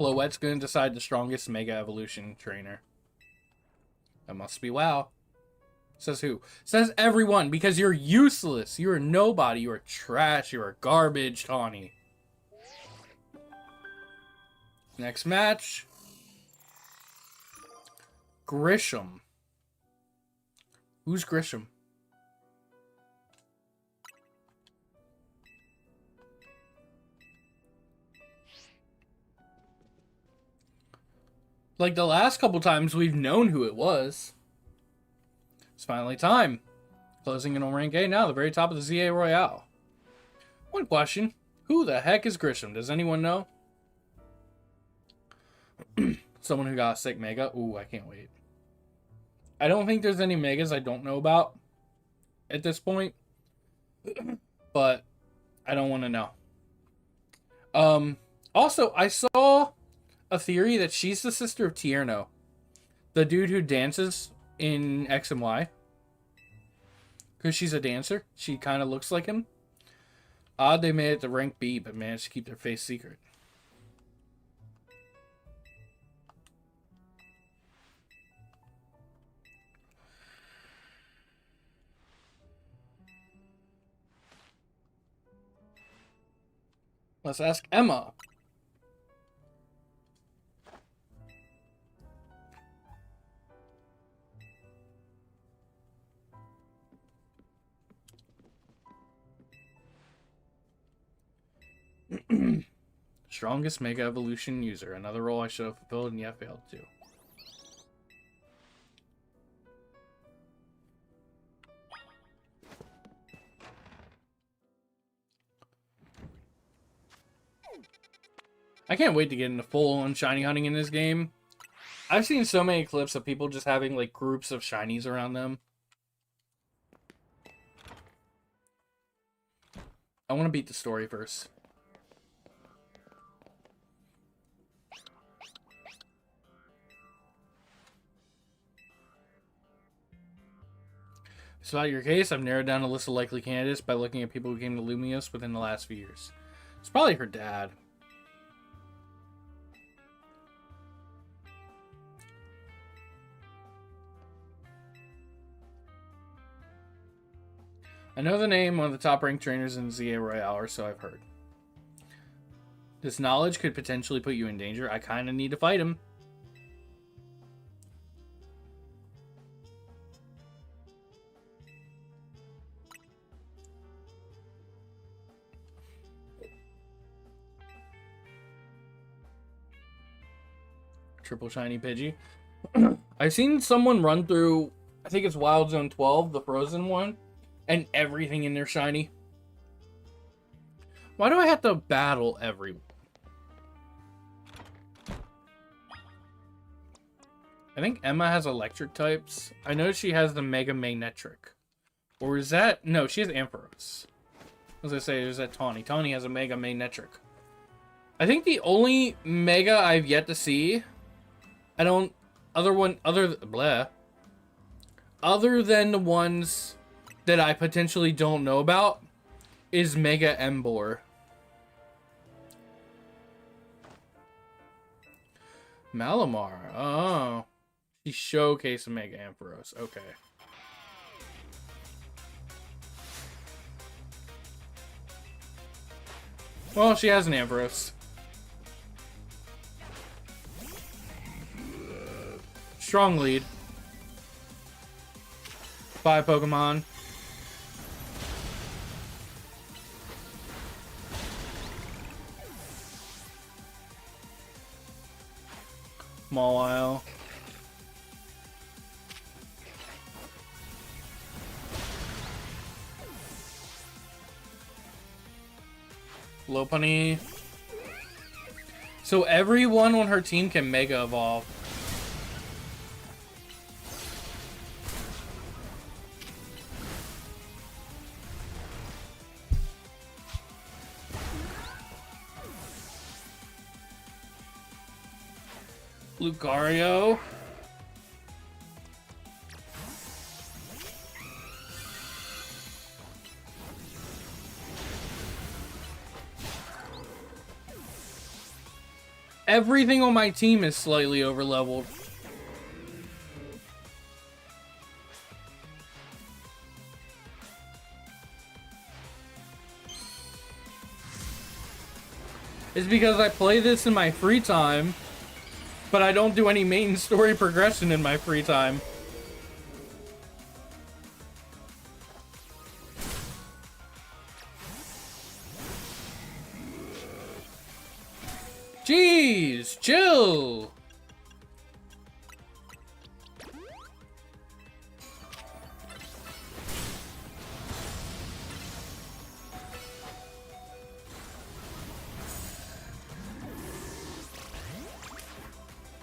Floette's gonna decide the strongest Mega Evolution trainer. That must be WoW. Says who? Says everyone, because you're useless. You're a nobody. You're trash. You're garbage, Tawny. Next match. Grisham. Who's Grisham? Like the last couple times we've known who it was. It's finally time. Closing in on rank A now, the very top of the ZA Royale. One question. Who the heck is Grisham? Does anyone know? Someone who got a sick Mega? Ooh, I can't wait. I don't think there's any Megas I don't know about at this point. But I don't want to know. Also, I saw a theory that she's the sister of Tierno. The dude who dances in X and Y. Because she's a dancer. She kind of looks like him. Odd they made it to rank B, but managed to keep their face secret. Let's ask Emma. Strongest Mega Evolution user. Another role I should have fulfilled and yet failed to. I can't wait to get into full-on shiny hunting in this game. I've seen so many clips of people just having, like, groups of shinies around them. I want to beat the story first. So about your case, I've narrowed down a list of likely candidates by looking at people who came to Lumiose within the last few years. It's probably her dad. I know the name of the top-ranked trainers in ZA Royale, or so I've heard. This knowledge could potentially put you in danger. I kind of need to fight him. Triple shiny Pidgey. I've seen someone run through, I think it's Wild Zone 12, the frozen one, and everything in there shiny. Why do I have to battle everyone? I think Emma has electric types. I know she has the Mega Magnetric. Or is that... No, she has Ampharos. As I say, there's that Tawny. Tawny has a Mega Magnetric. I think the only Mega I've yet to see... Other than the ones that I potentially don't know about, is Mega Embor. Malamar. Oh. She showcased Mega Ampharos. Okay. Well, she has an Ampharos. Strong lead. 5 Pokemon. Mawile. Lopunny. So everyone on her team can Mega Evolve. Lucario. Everything on my team is slightly overleveled. It's because I play this in my free time, but I don't do any main story progression in my free time. Jeez, chill.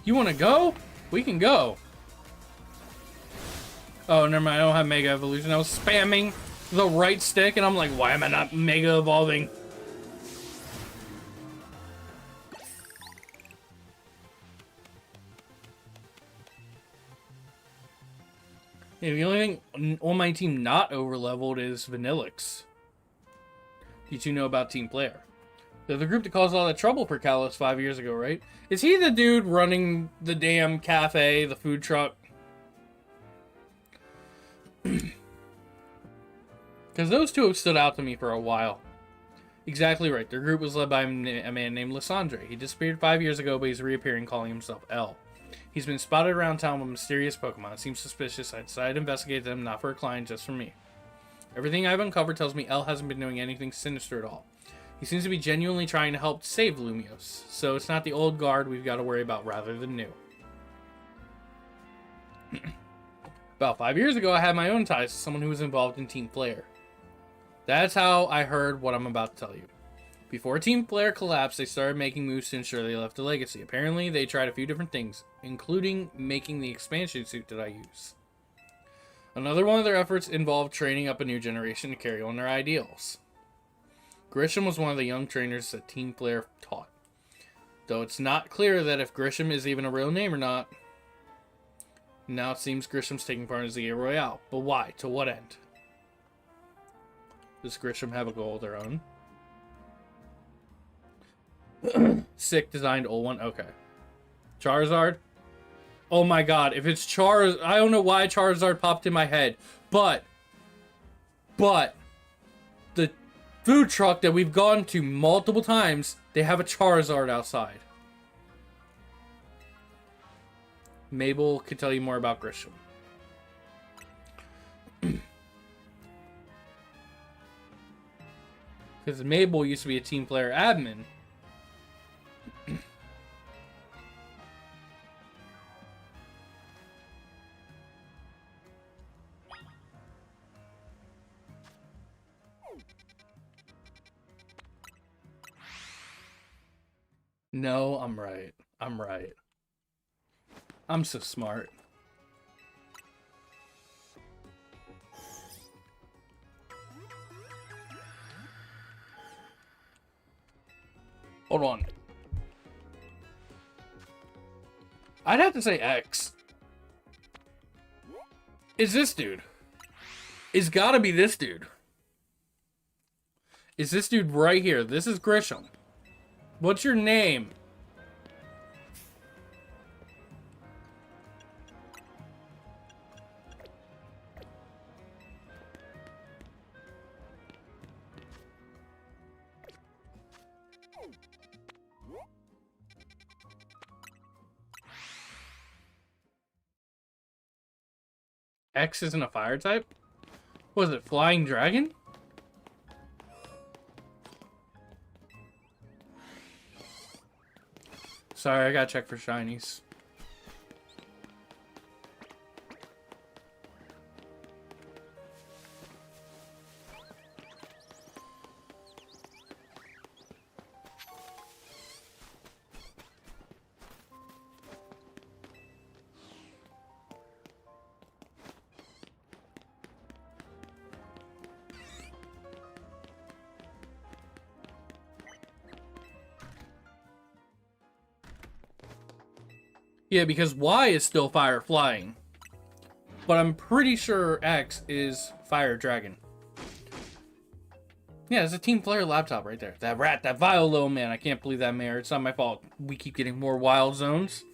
You want to go? We can go. Oh, never mind. I don't have Mega Evolution. I was spamming the right stick, and I'm like, why am I not Mega Evolving? Yeah, the only thing on my team not overleveled is Vanillix. Did you know about Team Player? They're the group that caused all that trouble for Kalos 5 years ago, right? Is he the dude running the damn cafe, the food truck? Because those two have stood out to me for a while. Exactly right. Their group was led by a man named Lysandre. He disappeared 5 years ago, but he's reappearing calling himself L. He's been spotted around town with mysterious Pokemon. It seems suspicious. I decided to investigate them, not for a client, just for me. Everything I've uncovered tells me L hasn't been doing anything sinister at all. He seems to be genuinely trying to help save Lumiose, so it's not the old guard we've got to worry about rather than new. About 5 years ago, I had my own ties to someone who was involved in Team Player. That's how I heard what I'm about to tell you. Before Team Player collapsed, they started making moves to ensure they left a legacy. Apparently, they tried a few different things, including making the expansion suit that I use. Another one of their efforts involved training up a new generation to carry on their ideals. Grisham was one of the young trainers that Team Player taught. Though it's not clear that if Grisham is even a real name or not. Now it seems Grisham's taking part in ZA Royale. But why? To what end? Does Grisham have a goal of their own? Sick designed old one. Okay. Charizard. Oh my god. If it's Charizard. I don't know why Charizard popped in my head. But. The food truck that we've gone to multiple times. They have a Charizard outside. Mabel could tell you more about Grisham. Because Mabel used to be a Team Player admin. No, I'm right. I'm right. I'm so smart. Hold on. I'd have to say X. Is this dude? It's gotta be this dude. Is this dude right here? This is Grisham. What's your name? X isn't a fire type? Was it Flying Dragon? Sorry, I gotta check for shinies. Yeah, because Y is still Fire Flying. But I'm pretty sure X is Fire Dragon. Yeah, it's a Team Player laptop right there. That rat, that vile little man. I can't believe that mayor. It's not my fault. We keep getting more wild zones.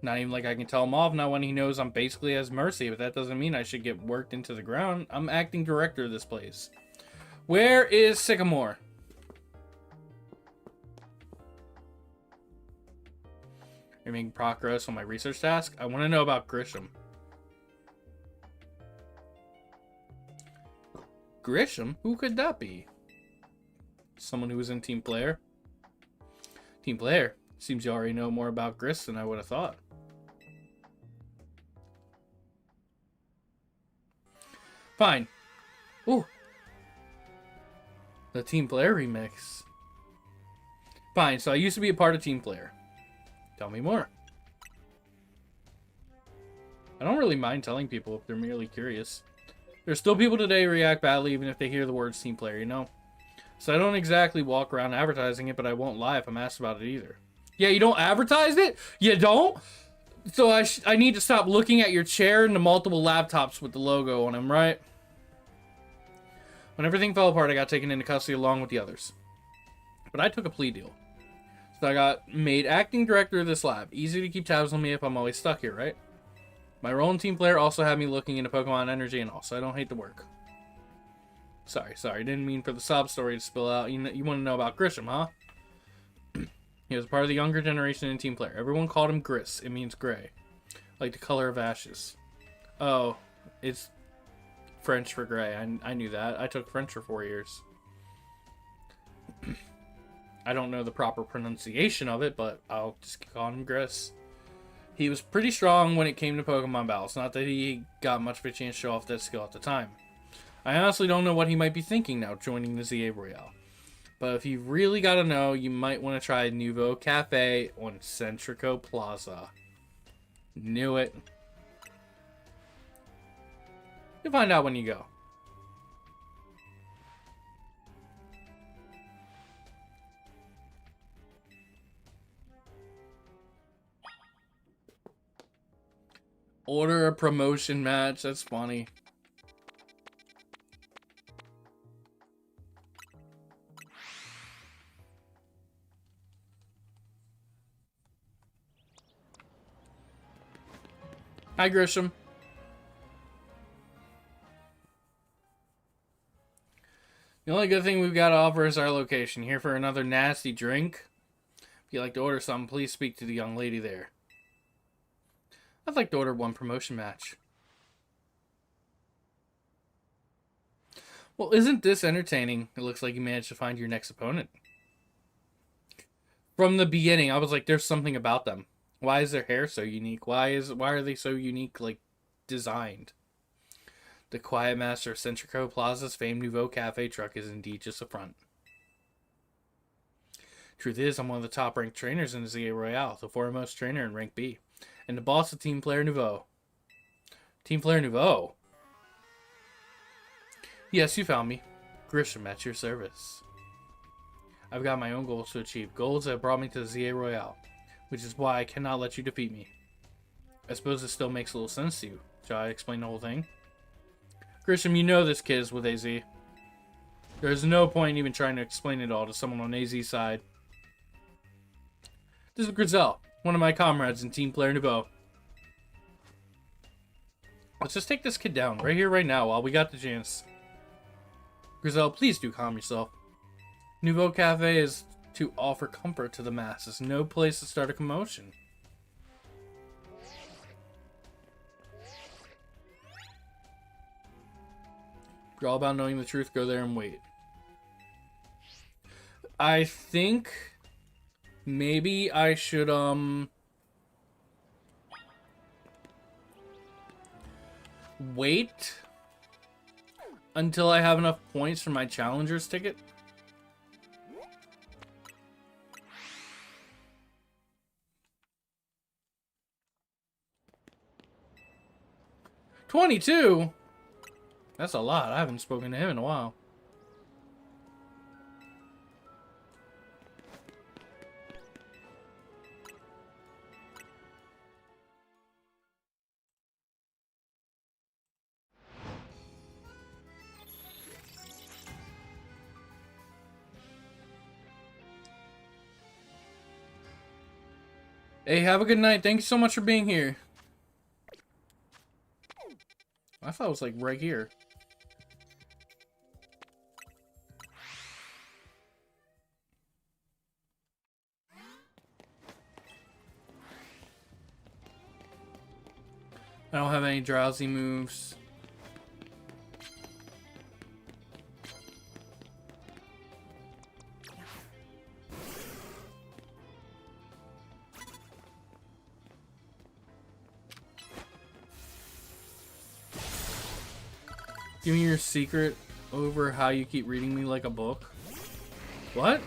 Not even like I can tell him off. Not when he knows I'm basically as mercy. But that doesn't mean I should get worked into the ground. I'm acting director of this place. Where is Sycamore? You're making progress on my research task? I want to know about Grisham. Grisham? Who could that be? Someone who was in Team Player? Team Player? Seems you already know more about Gris than I would have thought. Fine. Ooh. The Team Player remix. Fine, so I used to be a part of Team Player. Tell me more. I don't really mind telling people if they're merely curious. There's still people today who react badly even if they hear the words Team Player, you know? So I don't exactly walk around advertising it, but I won't lie if I'm asked about it either. Yeah, you don't advertise it? You don't? So I need to stop looking at your chair and the multiple laptops with the logo on them, right? When everything fell apart, I got taken into custody along with the others. But I took a plea deal. So I got made acting director of this lab. Easy to keep tabs on me if I'm always stuck here, right? My role in Team Player also had me looking into Pokemon energy and all, so I don't hate the work. Sorry. Didn't mean for the sob story to spill out. You want to know about Grisham, huh? He was part of the younger generation in Team Player. Everyone called him Gris. It means gray. Like the color of ashes. Oh, it's French for gray. I knew that. I took French for 4 years. I don't know the proper pronunciation of it, but I'll just call him Gris. He was pretty strong when it came to Pokemon battles. Not that he got much of a chance to show off that skill at the time. I honestly don't know what he might be thinking now, joining the ZA Royale. But if you really gotta know, you might want to try Nouveau Cafe on Centrico Plaza. Knew it. You'll find out when you go. Order a promotion match. That's funny. Hi, Grisham. The only good thing we've got to offer is our location. Here for another nasty drink. If you'd like to order something, please speak to the young lady there. I'd like to order one promotion match. Well, isn't this entertaining? It looks like you managed to find your next opponent. From the beginning, I was like, there's something about them. Why is their hair so unique? Why are they so unique, like, designed? The Quiet Master of Centrico Plaza's famed Nouveau Cafe truck is indeed just a front. Truth is, I'm one of the top-ranked trainers in the ZA Royale, the foremost trainer in rank B, and the boss of Team Player Nouveau. Team Player Nouveau? Yes, you found me. Grisham at your service. I've got my own goals to achieve, goals that brought me to the ZA Royale, which is why I cannot let you defeat me. I suppose this still makes a little sense to you. Shall I explain the whole thing? Grisham, you know this kid is with AZ. There's no point in even trying to explain it all to someone on AZ's side. This is Grizel, one of my comrades in Team Player Nouveau. Let's just take this kid down, right here, right now, while we got the chance. Grizel, please do calm yourself. Nouveau Cafe is to offer comfort to the masses, no place to start a commotion. If you're all about knowing the truth, go there and wait. I think maybe I should wait until I have enough points for my challenger's ticket. $22? That's a lot. I haven't spoken to him in a while. Hey, have a good night. Thank you so much for being here. I thought it was like right here. I don't have any drowsy moves. Give me your secret over how you keep reading me like a book. What?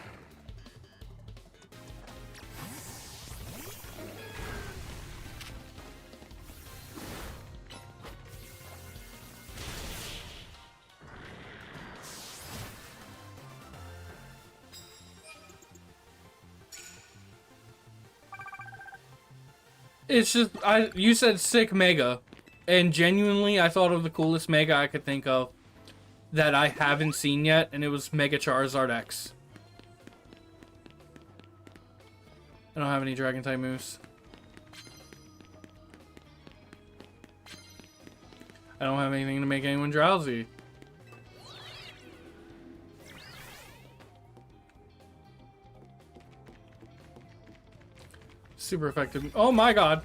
It's just, you said sick mega, and genuinely I thought of the coolest mega I could think of that I haven't seen yet, and it was Mega Charizard X. I don't have any dragon type moves. I don't have anything to make anyone drowsy. Super effective. Oh my god.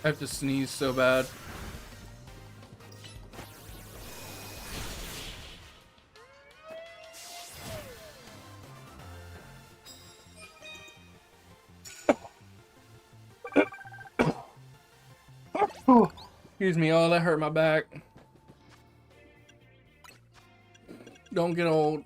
I have to sneeze so bad. Excuse me, oh, that hurt my back. Don't get old.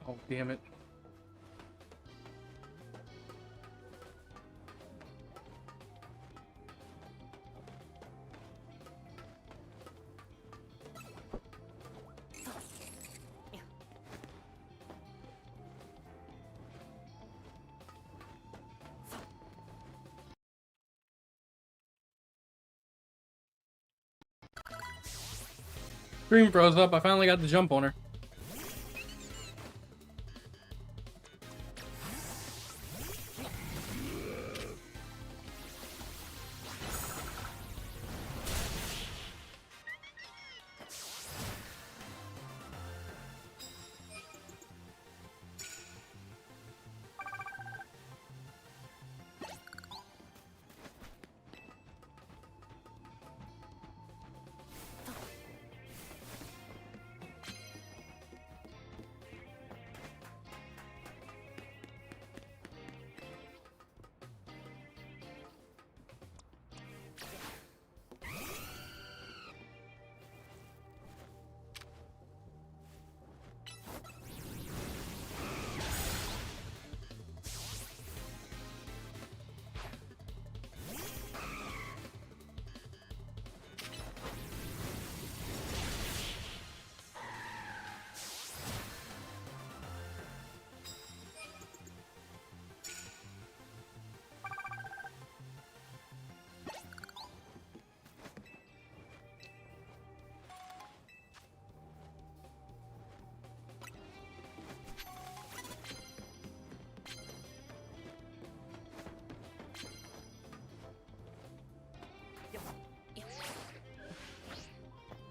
Oh, damn it. Screen froze up. I finally got the jump on her.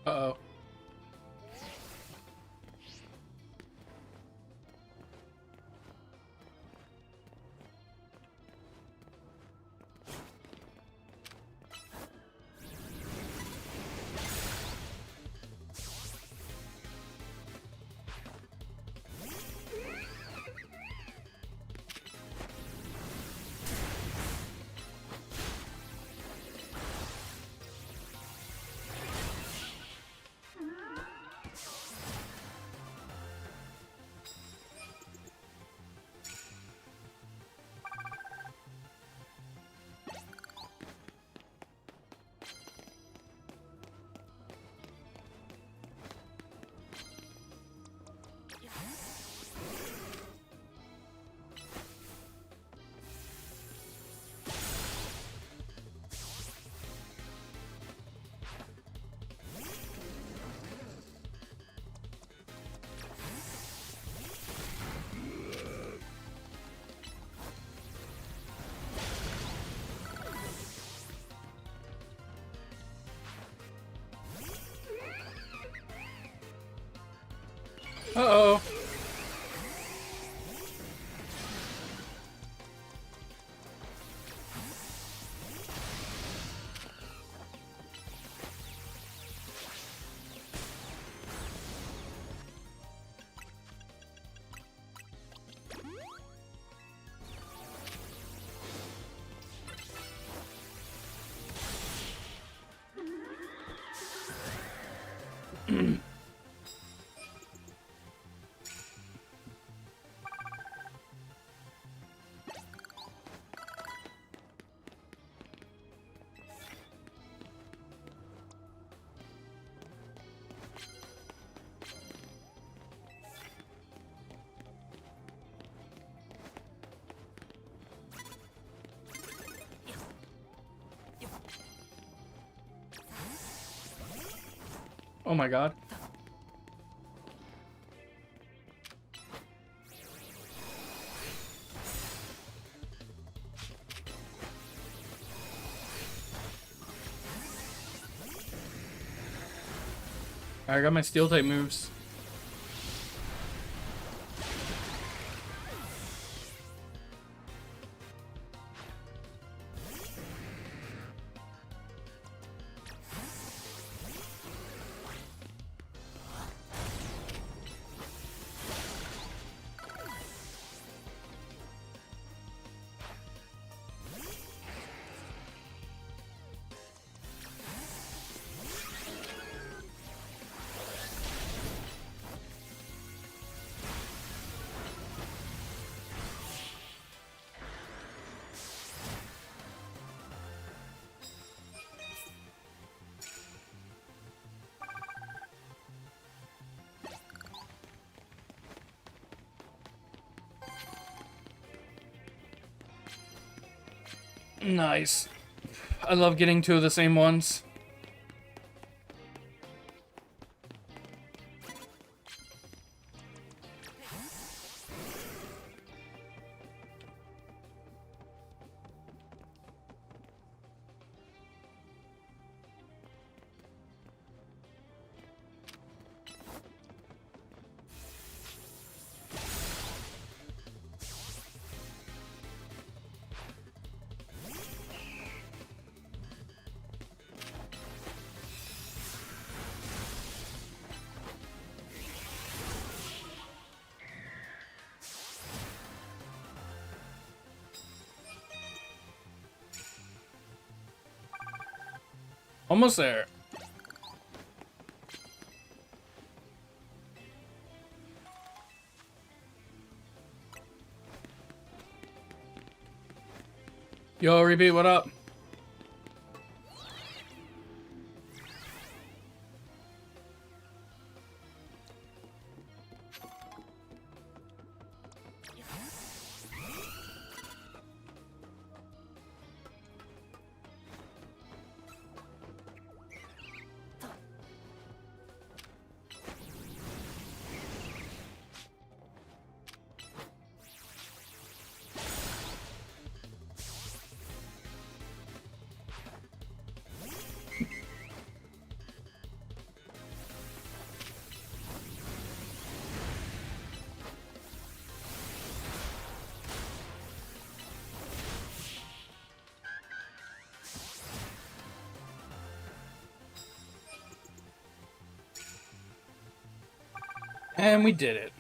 Uh-oh. Uh-oh. Oh my god. I got my steel type moves. Nice. I love getting two of the same ones. Almost there. Yo, repeat, what up? And we did it.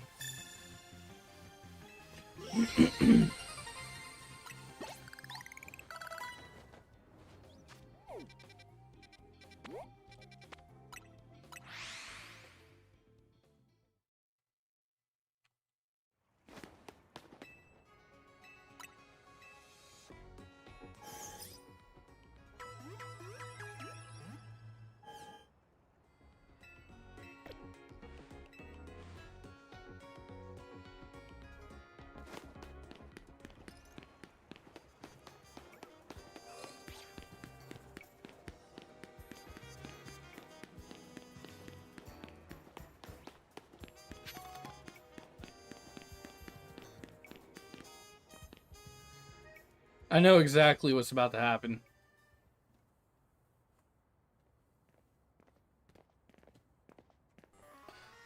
I know exactly what's about to happen.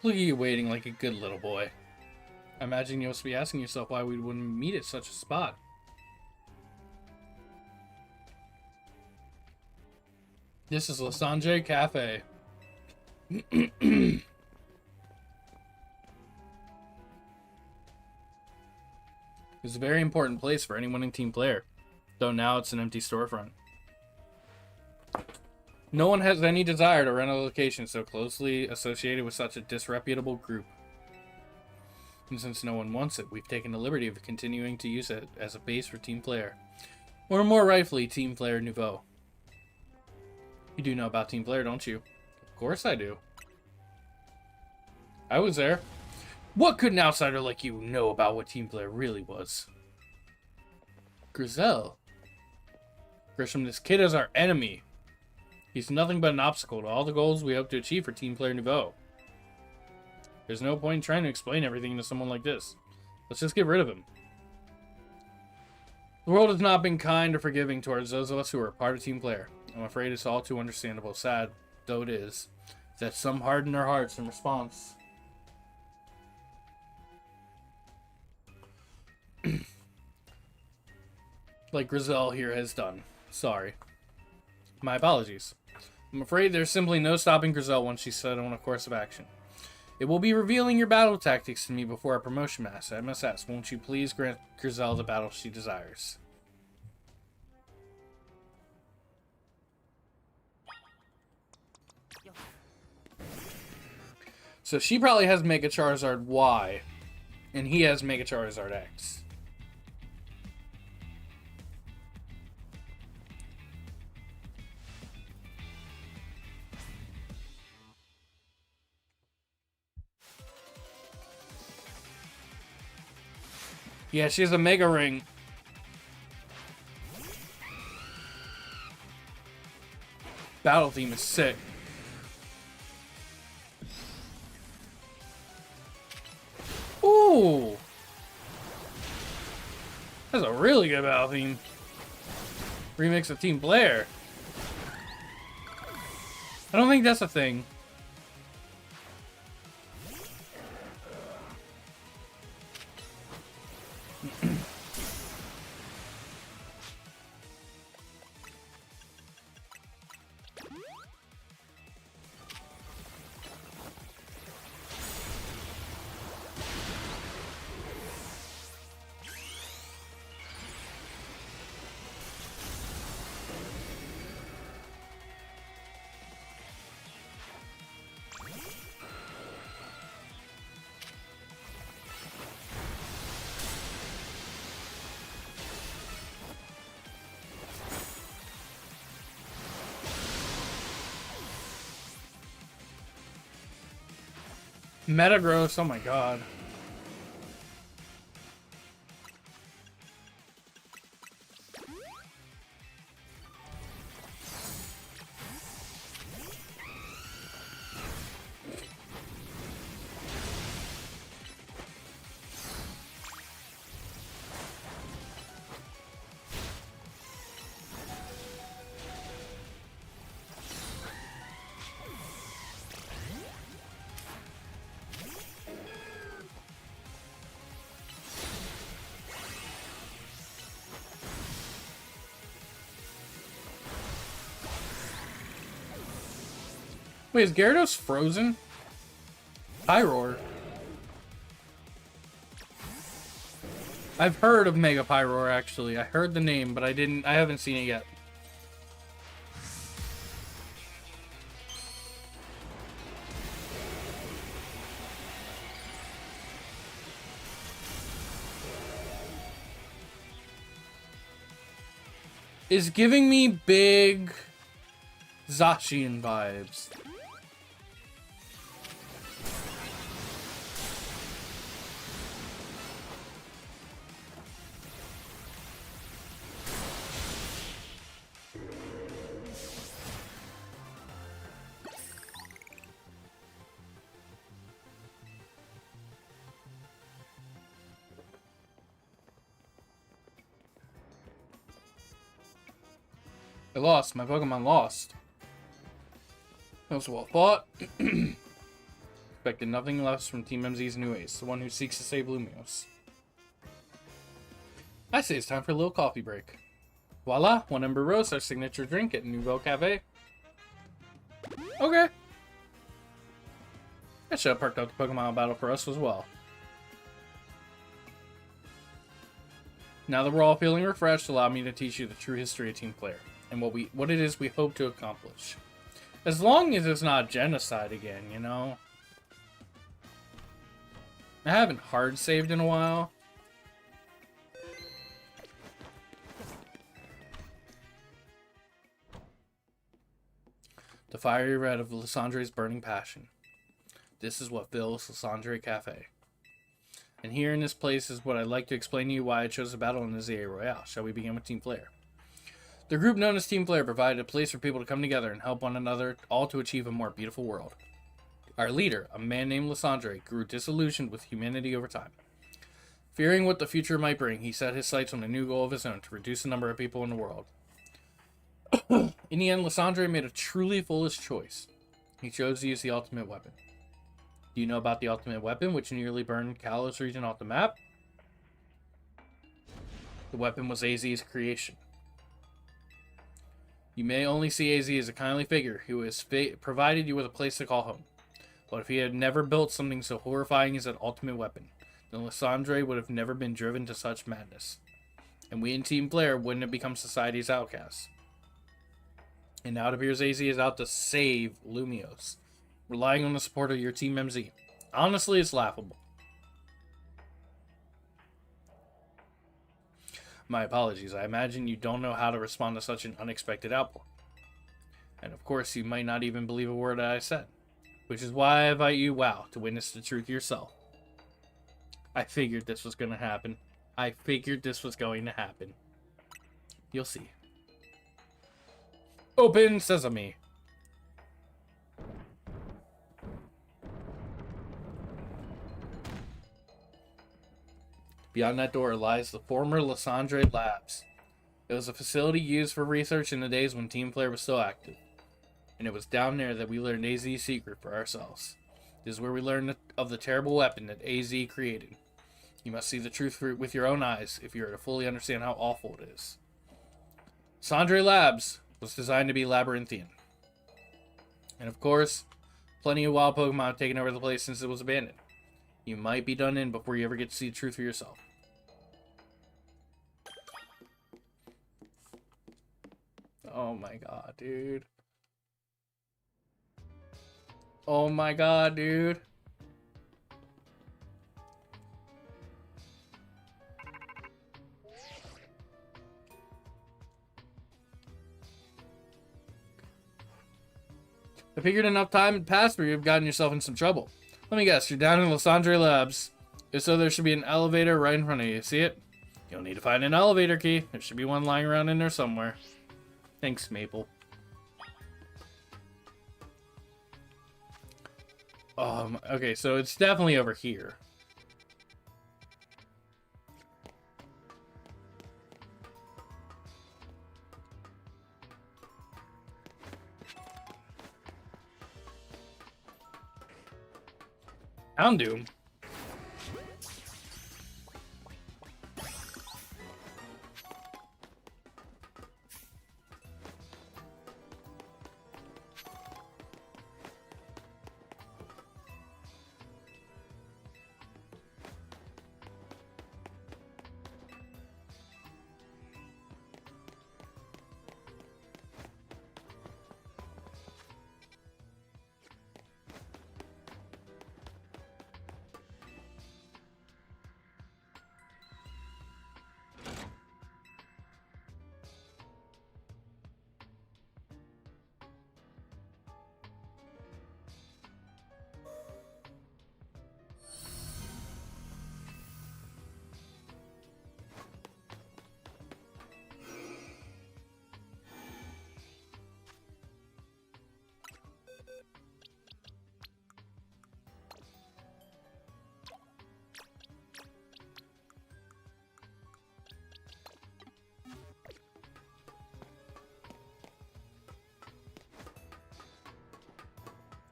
Look at you waiting like a good little boy. I imagine you must be asking yourself why we wouldn't meet at such a spot. This is Lasange Cafe. It's a very important place for anyone in Team Player, though now it's an empty storefront. No one has any desire to rent a location so closely associated with such a disreputable group. And since no one wants it, we've taken the liberty of continuing to use it as a base for Team Player. Or more rightfully, Team Player Nouveau. You do know about Team Player, don't you? Of course I do. I was there. What could an outsider like you know about what Team Player really was? Grizel. Grisham, this kid is our enemy. He's nothing but an obstacle to all the goals we hope to achieve for Team Player Nouveau. There's no point in trying to explain everything to someone like this. Let's just get rid of him. The world has not been kind or forgiving towards those of us who are part of Team Player. I'm afraid it's all too understandable. Sad though it is, that some harden their hearts in response. Like Grizel here has done. Sorry. My apologies. I'm afraid there's simply no stopping Grizel once she's set on a course of action. It will be revealing your battle tactics to me before our promotion match. I must ask, won't you please grant Grizel the battle she desires? So she probably has Mega Charizard Y, and he has Mega Charizard X. Yeah, she has a Mega Ring. Battle theme is sick. Ooh! That's a really good battle theme. Remix of Team Blair. I don't think that's a thing. Metagross, oh my god. Wait, is Gyarados frozen? Pyroar. I've heard of Mega Pyroar actually. I heard the name, but I haven't seen it yet. Is giving me big Zacian vibes. I lost. My Pokemon lost. That was well fought. Expected nothing less from Team MZ's new ace, the one who seeks to save Lumiose. I say it's time for a little coffee break. Voila, one Ember Rose, our signature drink at Nouveau Cafe. Okay. That should have perked up the Pokemon battle for us as well. Now that we're all feeling refreshed, allow me to teach you the true history of Team Player and what it is we hope to accomplish. As long as it's not genocide again, you know? I haven't hard saved in a while. The fiery red of Lysandre's burning passion. This is what fills Lysandre Cafe. And here in this place is what I'd like to explain to you why I chose the battle in the ZA Royale. Shall we begin with Team Player? The group known as Team Flare provided a place for people to come together and help one another, all to achieve a more beautiful world. Our leader, a man named Lysandre, grew disillusioned with humanity over time. Fearing what the future might bring, he set his sights on a new goal of his own to reduce the number of people in the world. In the end, Lysandre made a truly foolish choice. He chose to use the ultimate weapon. Do you know about the ultimate weapon, which nearly burned Kalos region off the map? The weapon was AZ's creation. You may only see AZ as a kindly figure who has provided you with a place to call home. But if he had never built something so horrifying as that ultimate weapon, then Lysandre would have never been driven to such madness. And we in Team Flare wouldn't have become society's outcasts. And now it appears AZ is out to save Lumiose, relying on the support of your Team MZ. Honestly, it's laughable. My apologies, I imagine you don't know how to respond to such an unexpected outpour. And of course, you might not even believe a word that I said. Which is why I invite you, WoW, to witness the truth yourself. I figured this was going to happen. I figured this was going to happen. You'll see. Open sesame. Beyond that door lies the former Lysandre Labs. It was a facility used for research in the days when Team Flare was still active. And it was down there that we learned AZ's secret for ourselves. This is where we learned of the terrible weapon that AZ created. You must see the truth with your own eyes if you are to fully understand how awful it is. Lysandre Labs was designed to be labyrinthian. And of course, plenty of wild Pokemon have taken over the place since it was abandoned. You might be done in before you ever get to see the truth for yourself. Oh my god, dude. Oh my god, dude. I figured enough time had passed where you've gotten yourself in some trouble. Let me guess, you're down in Lysandre Labs. If so, there should be an elevator right in front of you. See it? You'll need to find an elevator key. There should be one lying around in there somewhere. Thanks, Maple. Okay, so it's definitely over here. Houndoom?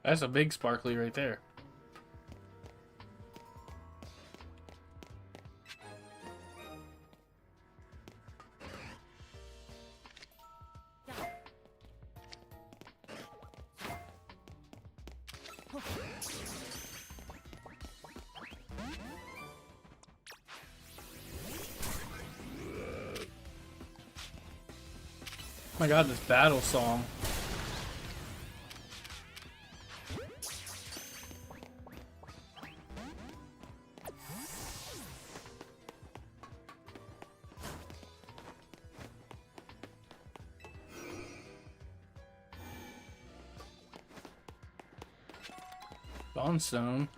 That's a big sparkly right there. Oh my god, this battle song. Dawnstone.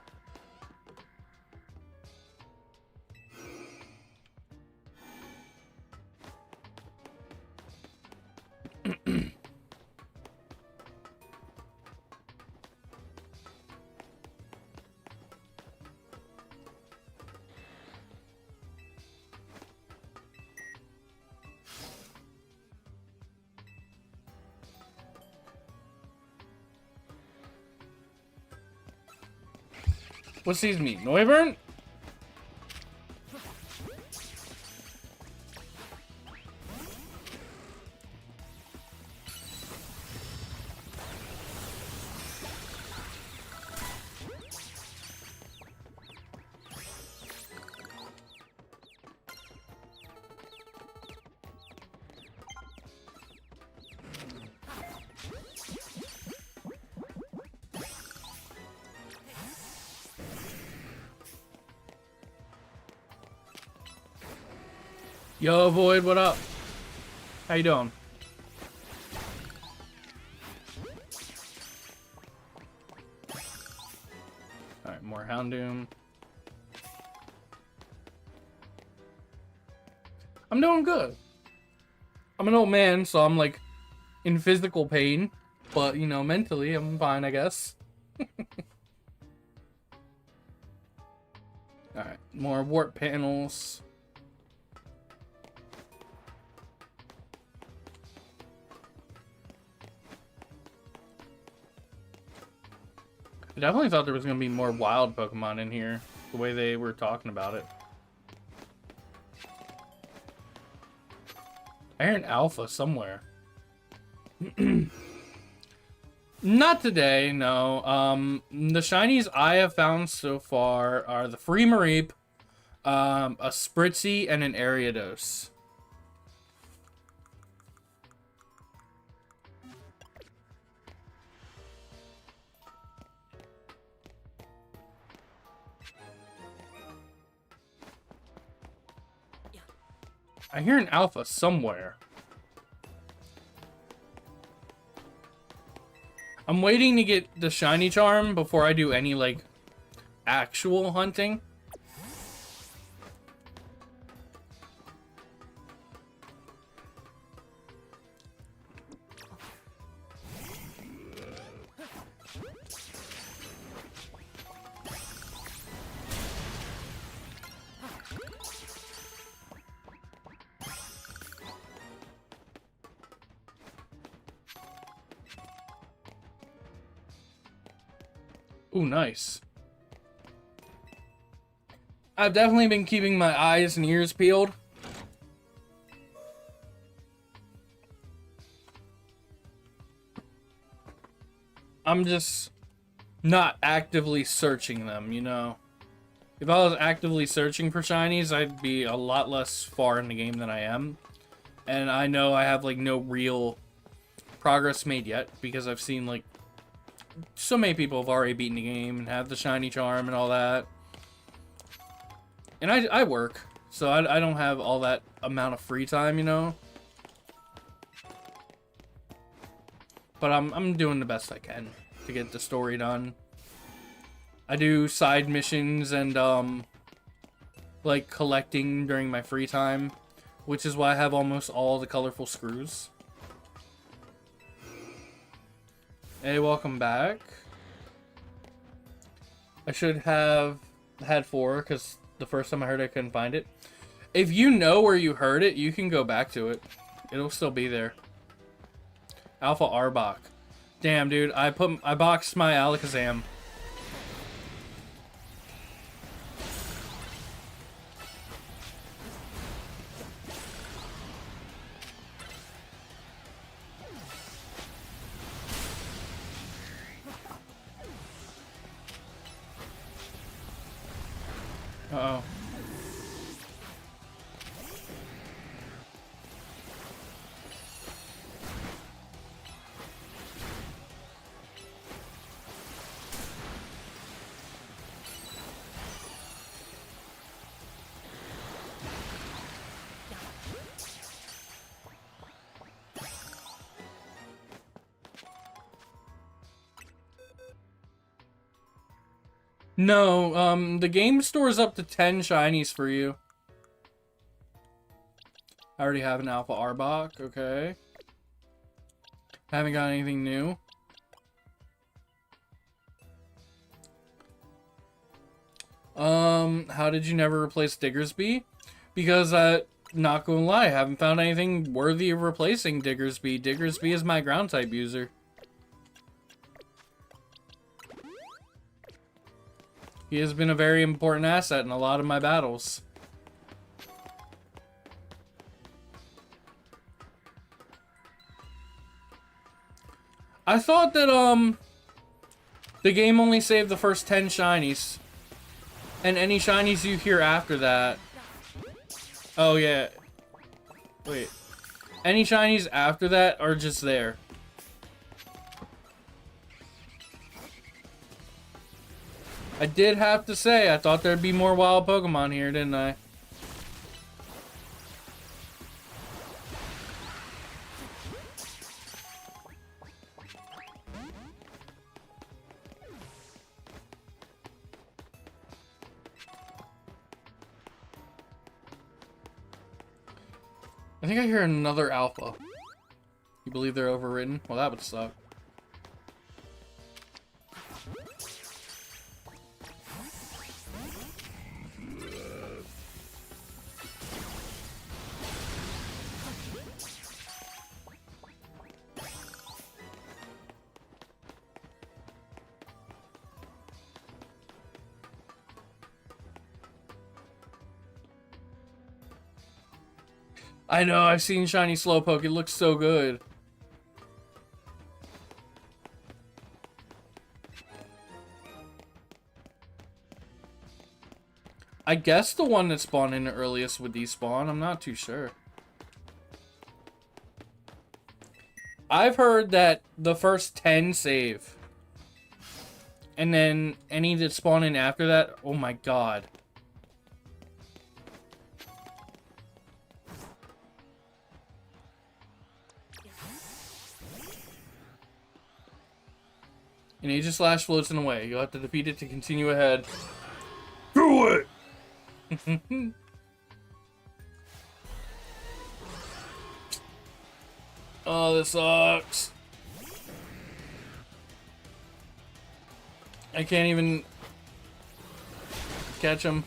What's these mean? Noivern? Yo, Void, what up? How you doing? Alright, more Houndoom. I'm doing good. I'm an old man, so I'm like in physical pain. But, you know, mentally, I'm fine, I guess. Alright, more warp panels. I definitely thought there was going to be more wild Pokemon in here, the way they were talking about it. I hear an alpha somewhere. Not today, no. The shinies I have found so far are the Free Mareep, a Spritzy, and an Ariados. I hear an alpha somewhere. I'm waiting to get the shiny charm before I do any, like, actual hunting. Ooh, nice. I've definitely been keeping my eyes and ears peeled. I'm just not actively searching them, you know? If I was actively searching for shinies, I'd be a lot less far in the game than I am. And I know I have, like, no real progress made yet, because I've seen, like, so many people have already beaten the game and have the shiny charm and all that. And I work, so I don't have all that amount of free time, you know? But I'm doing the best I can to get the story done. I do side missions and, like, collecting during my free time, which is why I have almost all the colorful screws. Hey, welcome back. I should have had 4, because the first time I heard it, I couldn't find it. If you know where you heard it, you can go back to it. It'll still be there. Alpha Arbok. Damn, dude, I boxed my Alakazam. Uh-oh. No, the game stores up to 10 shinies for you. I already have an Alpha Arbok, okay. Haven't got anything new. How did you never replace Diggersby? Because, not gonna lie, I haven't found anything worthy of replacing Diggersby. Diggersby is my ground type user. He has been a very important asset in a lot of my battles. I thought that, the game only saved the first 10 shinies. And any shinies you hear after that... Oh, yeah. Wait. Any shinies after that are just there. I did have to say, I thought there'd be more wild Pokemon here, didn't I? I think I hear another alpha. You believe they're overridden? Well, that would suck. I know, I've seen Shiny Slowpoke. It looks so good. I guess the one that spawned in the earliest would despawn. I'm not too sure. I've heard that the first 10 save. And then any that spawn in after that, oh my god. An Aegislash floats in the way. You'll have to defeat it to continue ahead. Do it! Oh, this sucks. I can't even catch him.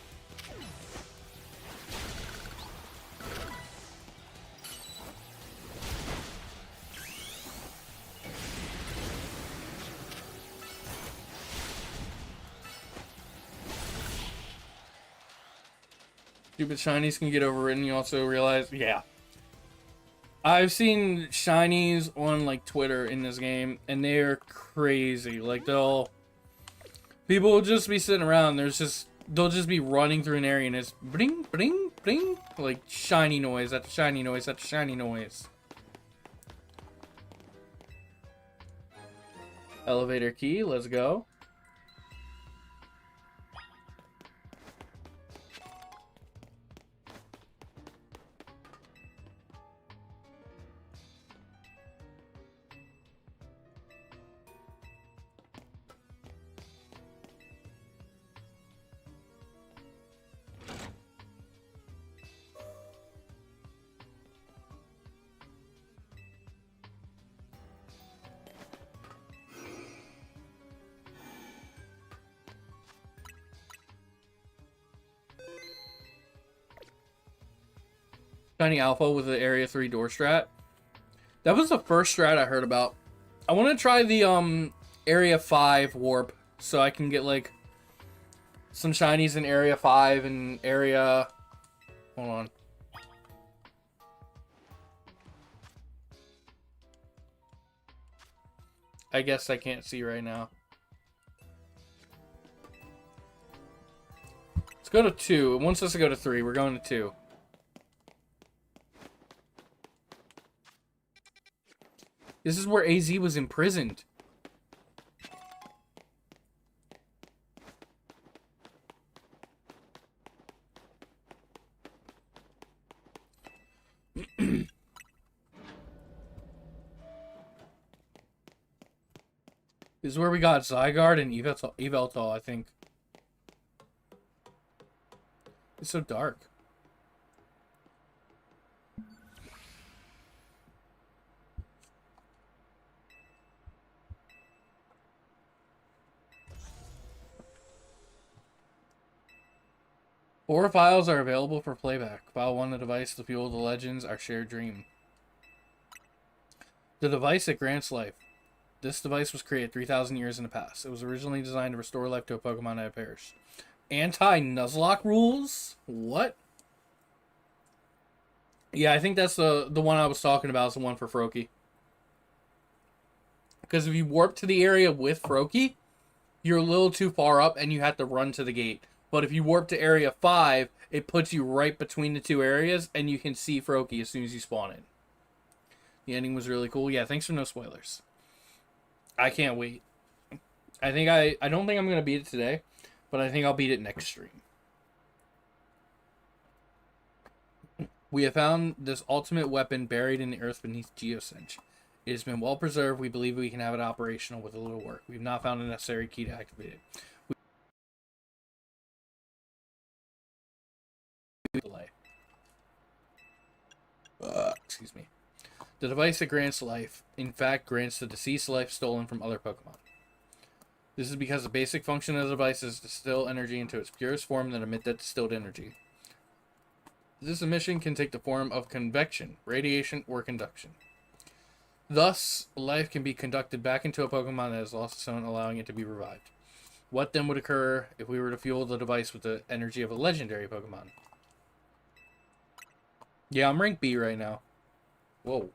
Stupid shinies can get overridden. You also realize, yeah. I've seen shinies on like Twitter in this game, and they're crazy. Like people will just be sitting around. They'll just be running through an area, and it's bling, bling, bling, like shiny noise after shiny noise after shiny noise. Elevator key. Let's go. Shiny Alpha with the Area 3 door strat. That was the first strat I heard about. I want to try the Area 5 warp so I can get like some shinies in Area 5 and Area... Hold on. I guess I can't see right now. Let's go to 2. It wants us to go to 3. We're going to 2. This is where AZ was imprisoned. This is where we got Zygarde and Yveltal, I think. It's so dark. Four files are available for playback. File 1, the device to fuel the legends, our shared dream. The device that grants life. This device was created 3,000 years in the past. It was originally designed to restore life to a Pokemon that had perished. Anti-Nuzlocke rules? What? Yeah, I think that's the one I was talking about. Is the one for Froakie. Because if you warp to the area with Froakie, you're a little too far up and you have to run to the gate. But if you warp to area 5, it puts you right between the two areas and you can see Froakie as soon as you spawn in. The ending was really cool. Yeah, thanks for no spoilers. I can't wait. I don't think I'm going to beat it today, but I think I'll beat it next stream. We have found this ultimate weapon buried in the earth beneath Geosench. It has been well preserved. We believe we can have it operational with a little work. We've not found the necessary key to activate it. Excuse me. The device that grants life, in fact, grants the deceased life stolen from other Pokemon. This is because the basic function of the device is to distill energy into its purest form, then emit that distilled energy. This emission can take the form of convection, radiation, or conduction. Thus, life can be conducted back into a Pokemon that has lost its own, allowing it to be revived. What then would occur if we were to fuel the device with the energy of a legendary Pokemon? Yeah, I'm rank B right now. Whoa.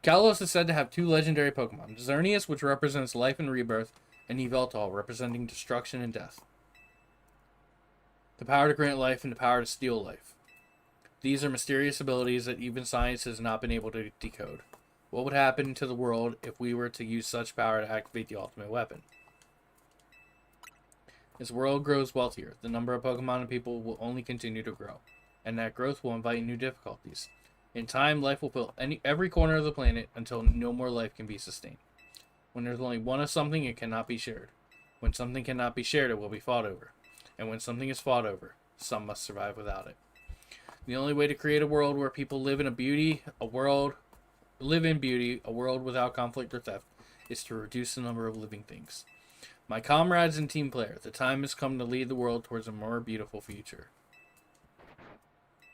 Kalos is said to have 2 legendary Pokemon. Xerneas, which represents life and rebirth, and Yveltal, representing destruction and death. The power to grant life and the power to steal life. These are mysterious abilities that even science has not been able to decode. What would happen to the world if we were to use such power to activate the ultimate weapon? As the world grows wealthier, the number of Pokemon and people will only continue to grow, and that growth will invite new difficulties. In time, life will fill every corner of the planet until no more life can be sustained. When there's only one of something, it cannot be shared. When something cannot be shared, it will be fought over. And when something is fought over, some must survive without it. The only way to create a world where people live in beauty, a world without conflict or theft, is to reduce the number of living things. My comrades and team player, the time has come to lead the world towards a more beautiful future.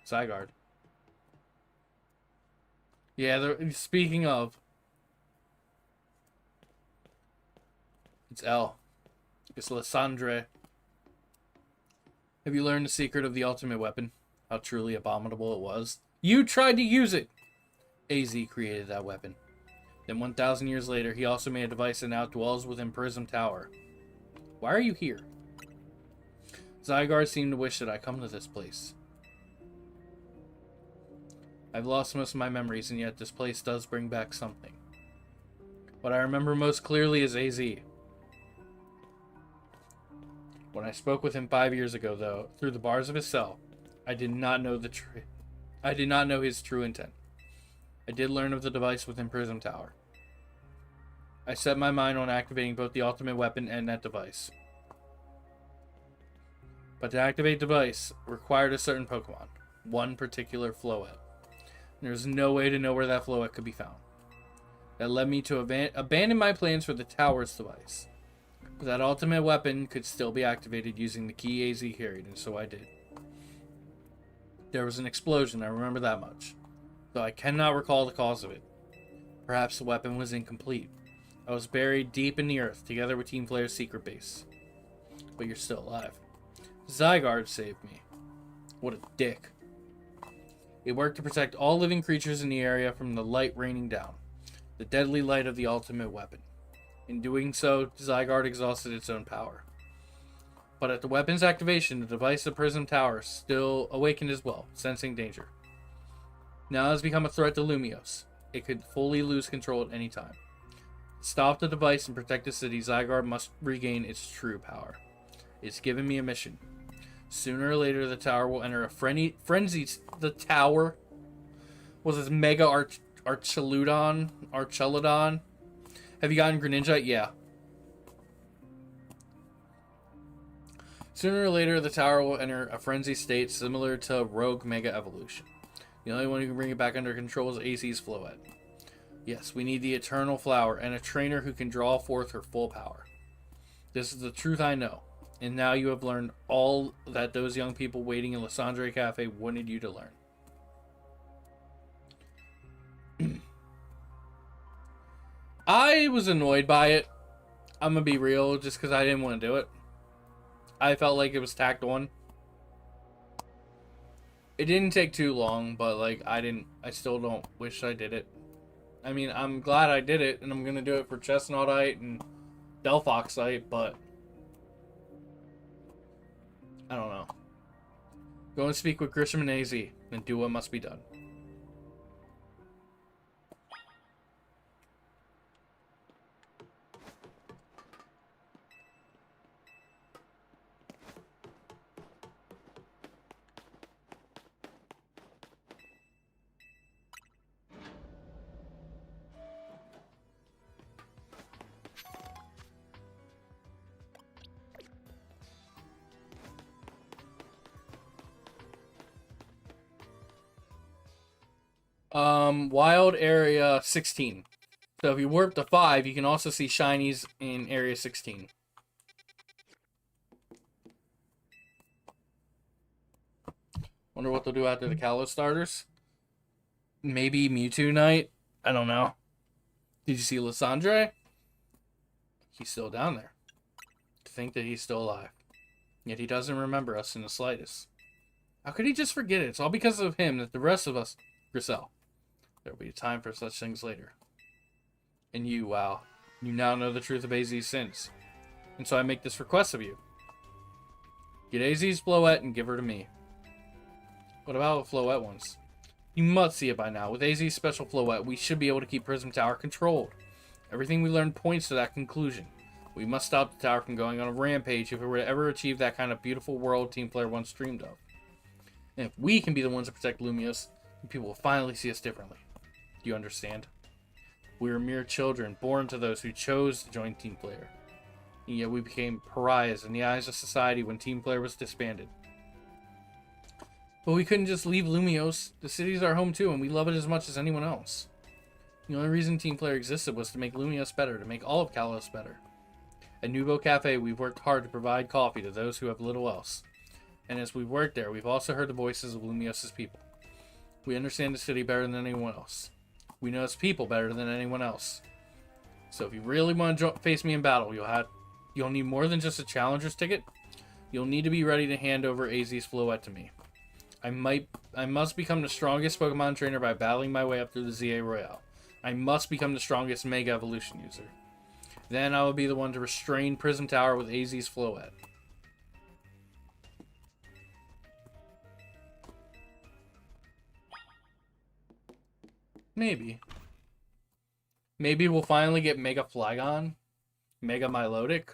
Zygarde. Yeah, speaking of, it's L. It's Lysandre. Have you learned the secret of the ultimate weapon? How truly abominable it was? You tried to use it! AZ created that weapon. Then 1,000 years later, he also made a device that now dwells within Prism Tower. Why are you here? Zygarde seemed to wish that I come to this place. I've lost most of my memories, and yet this place does bring back something. What I remember most clearly is AZ. When I spoke with him 5 years ago, though, through the bars of his cell, I did not know his true intent. I did learn of the device within Prism Tower. I set my mind on activating both the ultimate weapon and that device. But to activate the device required a certain Pokemon, one particular Floette. There was no way to know where that Floette could be found. That led me to abandon my plans for the tower's device. But that ultimate weapon could still be activated using the key AZ carried, and so I did. There was an explosion, I remember that much, though I cannot recall the cause of it. Perhaps the weapon was incomplete. I was buried deep in the earth, together with Team Player's secret base. But you're still alive. Zygarde saved me. What a dick. It worked to protect all living creatures in the area from the light raining down. The deadly light of the ultimate weapon. In doing so, Zygarde exhausted its own power. But at the weapon's activation, the device of Prism Tower still awakened as well, sensing danger. Now it has become a threat to Lumiose. It could fully lose control at any time. To stop the device and protect the city, Zygarde must regain its true power. It's given me a mission. Sooner or later, the tower will enter a frenzy. The tower was this Mega Archeludon. Have you gotten Greninja? Yeah. Sooner or later, the tower will enter a frenzy state similar to Rogue Mega Evolution. The only one who can bring it back under control is AZ's Floette. Yes, we need the Eternal Flower and a trainer who can draw forth her full power. This is the truth I know, and now you have learned all that those young people waiting in Lysandre Cafe wanted you to learn. I was annoyed by it. I'm gonna be real, just because I didn't want to do it. I felt like it was tacked on. It didn't take too long, but like I still don't wish I did it. I mean, I'm glad I did it, and I'm gonna do it for Chestnutite and Delphoxite, but I don't know. Go and speak with Grisham and AZ, and do what must be done. Wild area 16. So if you warp to 5, you can also see shinies in area 16. Wonder what they'll do after the Kalos starters. Maybe Mewtwo Night? I don't know. Did you see Lysandre? He's still down there. To think that he's still alive. Yet he doesn't remember us in the slightest. How could he just forget it? It's all because of him that the rest of us... Grisel. There will be a time for such things later. And you, WoW. You now know the truth of AZ's sins. And so I make this request of you. Get AZ's Floette and give her to me. What about Floette ones? You must see it by now. With AZ's special Floette, we should be able to keep Prism Tower controlled. Everything we learned points to that conclusion. We must stop the tower from going on a rampage if it were to ever achieve that kind of beautiful world Team Player once dreamed of. And if we can be the ones to protect Lumiose, then people will finally see us differently. Do you understand? We were mere children, born to those who chose to join Team Player. And yet we became pariahs in the eyes of society when Team Player was disbanded. But we couldn't just leave Lumiose. The city's our home too, and we love it as much as anyone else. The only reason Team Player existed was to make Lumiose better, to make all of Kalos better. At Nouveau Cafe, we've worked hard to provide coffee to those who have little else. And as we've worked there, we've also heard the voices of Lumiose's people. We understand the city better than anyone else. We know its people better than anyone else. So if you really want to face me in battle, you'll need more than just a challenger's ticket. You'll need to be ready to hand over AZ's Floette to me. I must become the strongest Pokemon trainer by battling my way up through the ZA Royale. I must become the strongest Mega Evolution user. Then I will be the one to restrain Prism Tower with AZ's Floette. Maybe. Maybe we'll finally get Mega Flygon. Mega Milotic.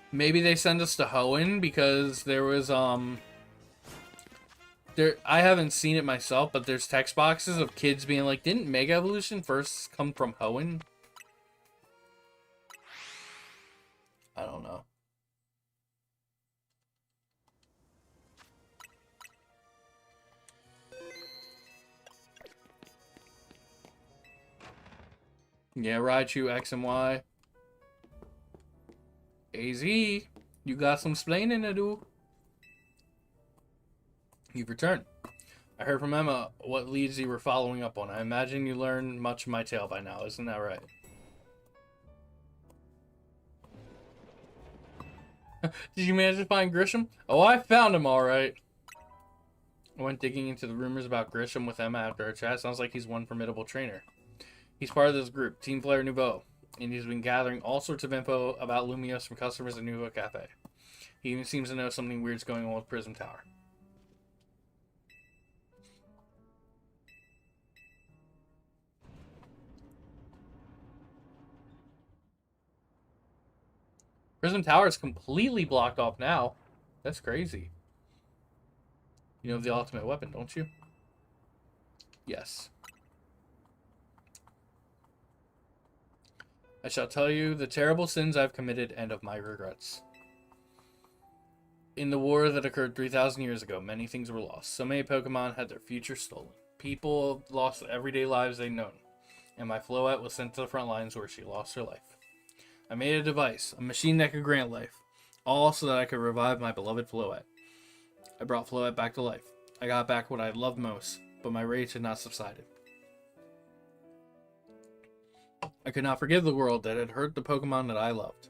Maybe they send us to Hoenn because there was, I haven't seen it myself, but there's text boxes of kids being like, didn't Mega Evolution first come from Hoenn? I don't know. Yeah, Raichu, X and Y. AZ, you got some splaining to do. You've returned. I heard from Emma what leads you were following up on. I imagine you learned much of my tale by now, isn't that right? Did you manage to find Grisham? Oh, I found him alright. I went digging into the rumors about Grisham with Emma after our chat. Sounds like he's one formidable trainer. He's part of this group, Team Player Nouveau, and he's been gathering all sorts of info about Lumiose from customers at Nouveau Cafe. He even seems to know something weird's going on with Prism Tower. Prism Tower is completely blocked off now. That's crazy. You know the ultimate weapon, don't you? Yes. I shall tell you the terrible sins I've committed and of my regrets. In the war that occurred 3,000 years ago, many things were lost. So many Pokemon had their future stolen. People lost the everyday lives they'd known. And my Floette was sent to the front lines where she lost her life. I made a device, a machine that could grant life. All so that I could revive my beloved Floette. I brought Floette back to life. I got back what I loved most, but my rage had not subsided. I could not forgive the world that had hurt the Pokemon that I loved.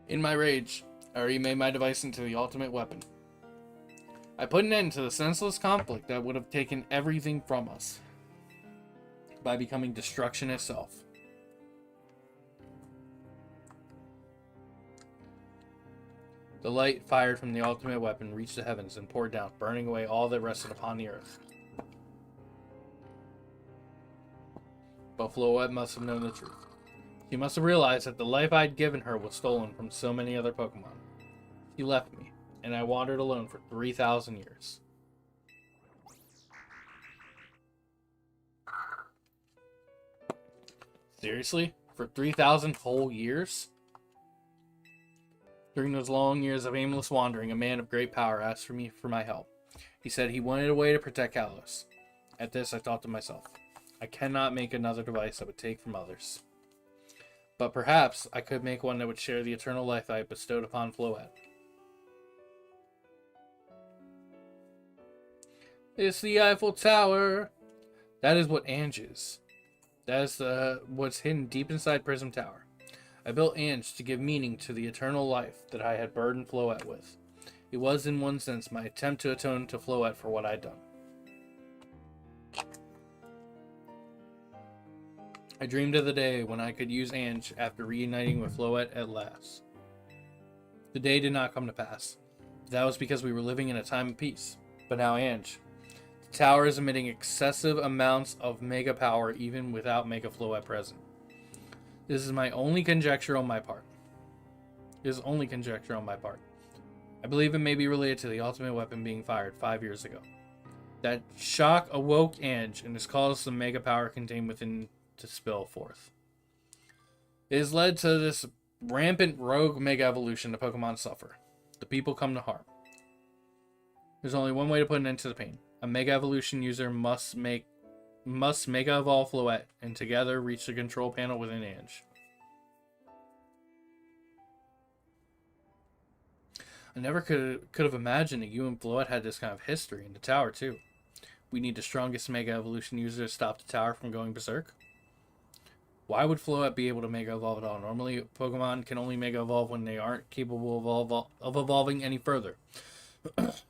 In my rage, I remade my device into the ultimate weapon. I put an end to the senseless conflict that would have taken everything from us by becoming destruction itself. The light fired from the ultimate weapon reached the heavens and poured down, burning away all that rested upon the earth. But Floette must have known the truth. She must have realized that the life I'd given her was stolen from so many other Pokemon. She left me, and I wandered alone for 3,000 years. Seriously? For 3,000 whole years? During those long years of aimless wandering, a man of great power asked for me for my help. He said he wanted a way to protect Kalos. At this, I thought to myself, I cannot make another device that would take from others. But perhaps I could make one that would share the eternal life I had bestowed upon Floette. It's the Eiffel Tower. That is what Ange is. That is what's hidden deep inside Prism Tower. I built Ange to give meaning to the eternal life that I had burdened Floette with. It was, in one sense, my attempt to atone to Floette for what I'd done. I dreamed of the day when I could use Ange after reuniting with Floette at last. The day did not come to pass. That was because we were living in a time of peace. But now Ange. The tower is emitting excessive amounts of Mega power even without Mega Floette present. This is my only conjecture on my part. I believe it may be related to the ultimate weapon being fired 5 years ago. That shock awoke Ange and has caused the Mega power contained within to spill forth. It has led to this rampant rogue Mega evolution the Pokemon suffer. The people come to harm. There's only one way to put an end to the pain. A Mega evolution user must Mega evolve Floette and together reach the control panel within Ange. I never could have imagined that you and Floette had this kind of history in the tower too. We need the strongest Mega evolution user to stop the tower from going berserk. Why would Floette be able to Mega evolve at all? Normally, Pokemon can only Mega evolve when they aren't capable of evolving any further.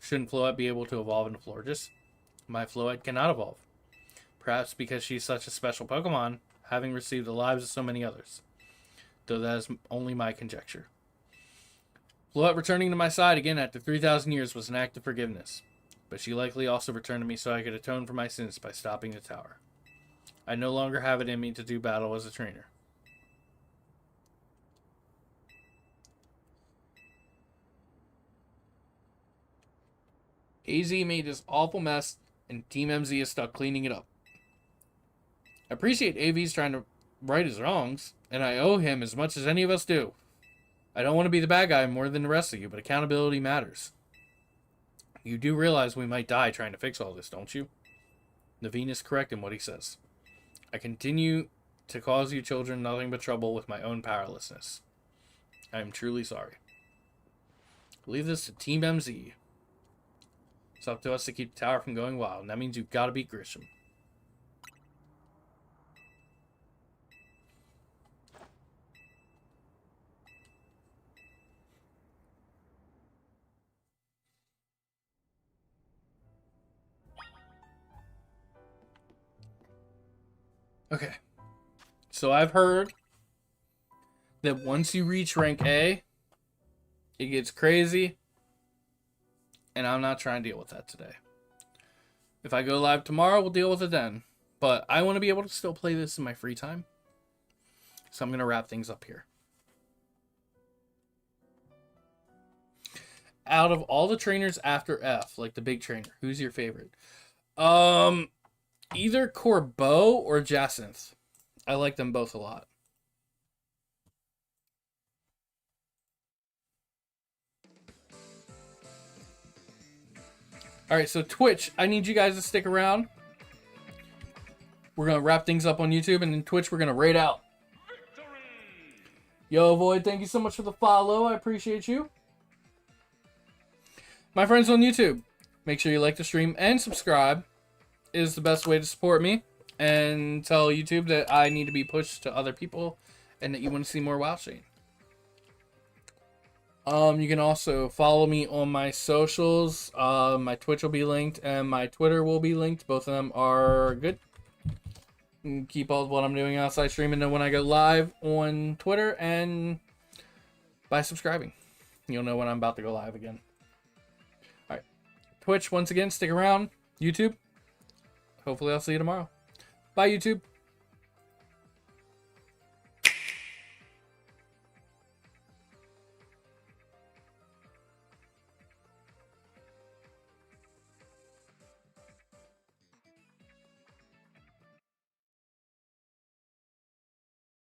Shouldn't Floette be able to evolve into Florges? My Floette cannot evolve. Perhaps because she's such a special Pokemon, having received the lives of so many others. Though that is only my conjecture. Floette returning to my side again after 3,000 years was an act of forgiveness. But she likely also returned to me so I could atone for my sins by stopping the tower. I no longer have it in me to do battle as a trainer. AZ made this awful mess, and Team MZ is stuck cleaning it up. I appreciate AV's trying to right his wrongs, and I owe him as much as any of us do. I don't want to be the bad guy more than the rest of you, but accountability matters. You do realize we might die trying to fix all this, don't you? Naveen is correct in what he says. I continue to cause you children nothing but trouble with my own powerlessness. I am truly sorry. Leave this to Team MZ. It's up to us to keep the tower from going wild, and that means you've got to beat Grisham. Okay. So I've heard that once you reach rank A, it gets crazy. And I'm not trying to deal with that today. If I go live tomorrow, we'll deal with it then. But I want to be able to still play this in my free time. So I'm going to wrap things up here. Out of all the trainers after F, like the big trainer, who's your favorite? Either Corbeau or Jacinth. I like them both a lot. Alright, so Twitch, I need you guys to stick around. We're going to wrap things up on YouTube, and then Twitch, we're going to raid out. Yo, Void, thank you so much for the follow. I appreciate you. My friends on YouTube, make sure you like the stream and subscribe. It is the best way to support me and tell YouTube that I need to be pushed to other people and that you want to see more WowShane. You can also follow me on my socials. My Twitch will be linked and my Twitter will be linked. Both of them are good. And keep all of what I'm doing outside streaming when I go live on Twitter, and by subscribing, you'll know when I'm about to go live again. Alright. Twitch, once again, stick around. YouTube, hopefully I'll see you tomorrow. Bye, YouTube.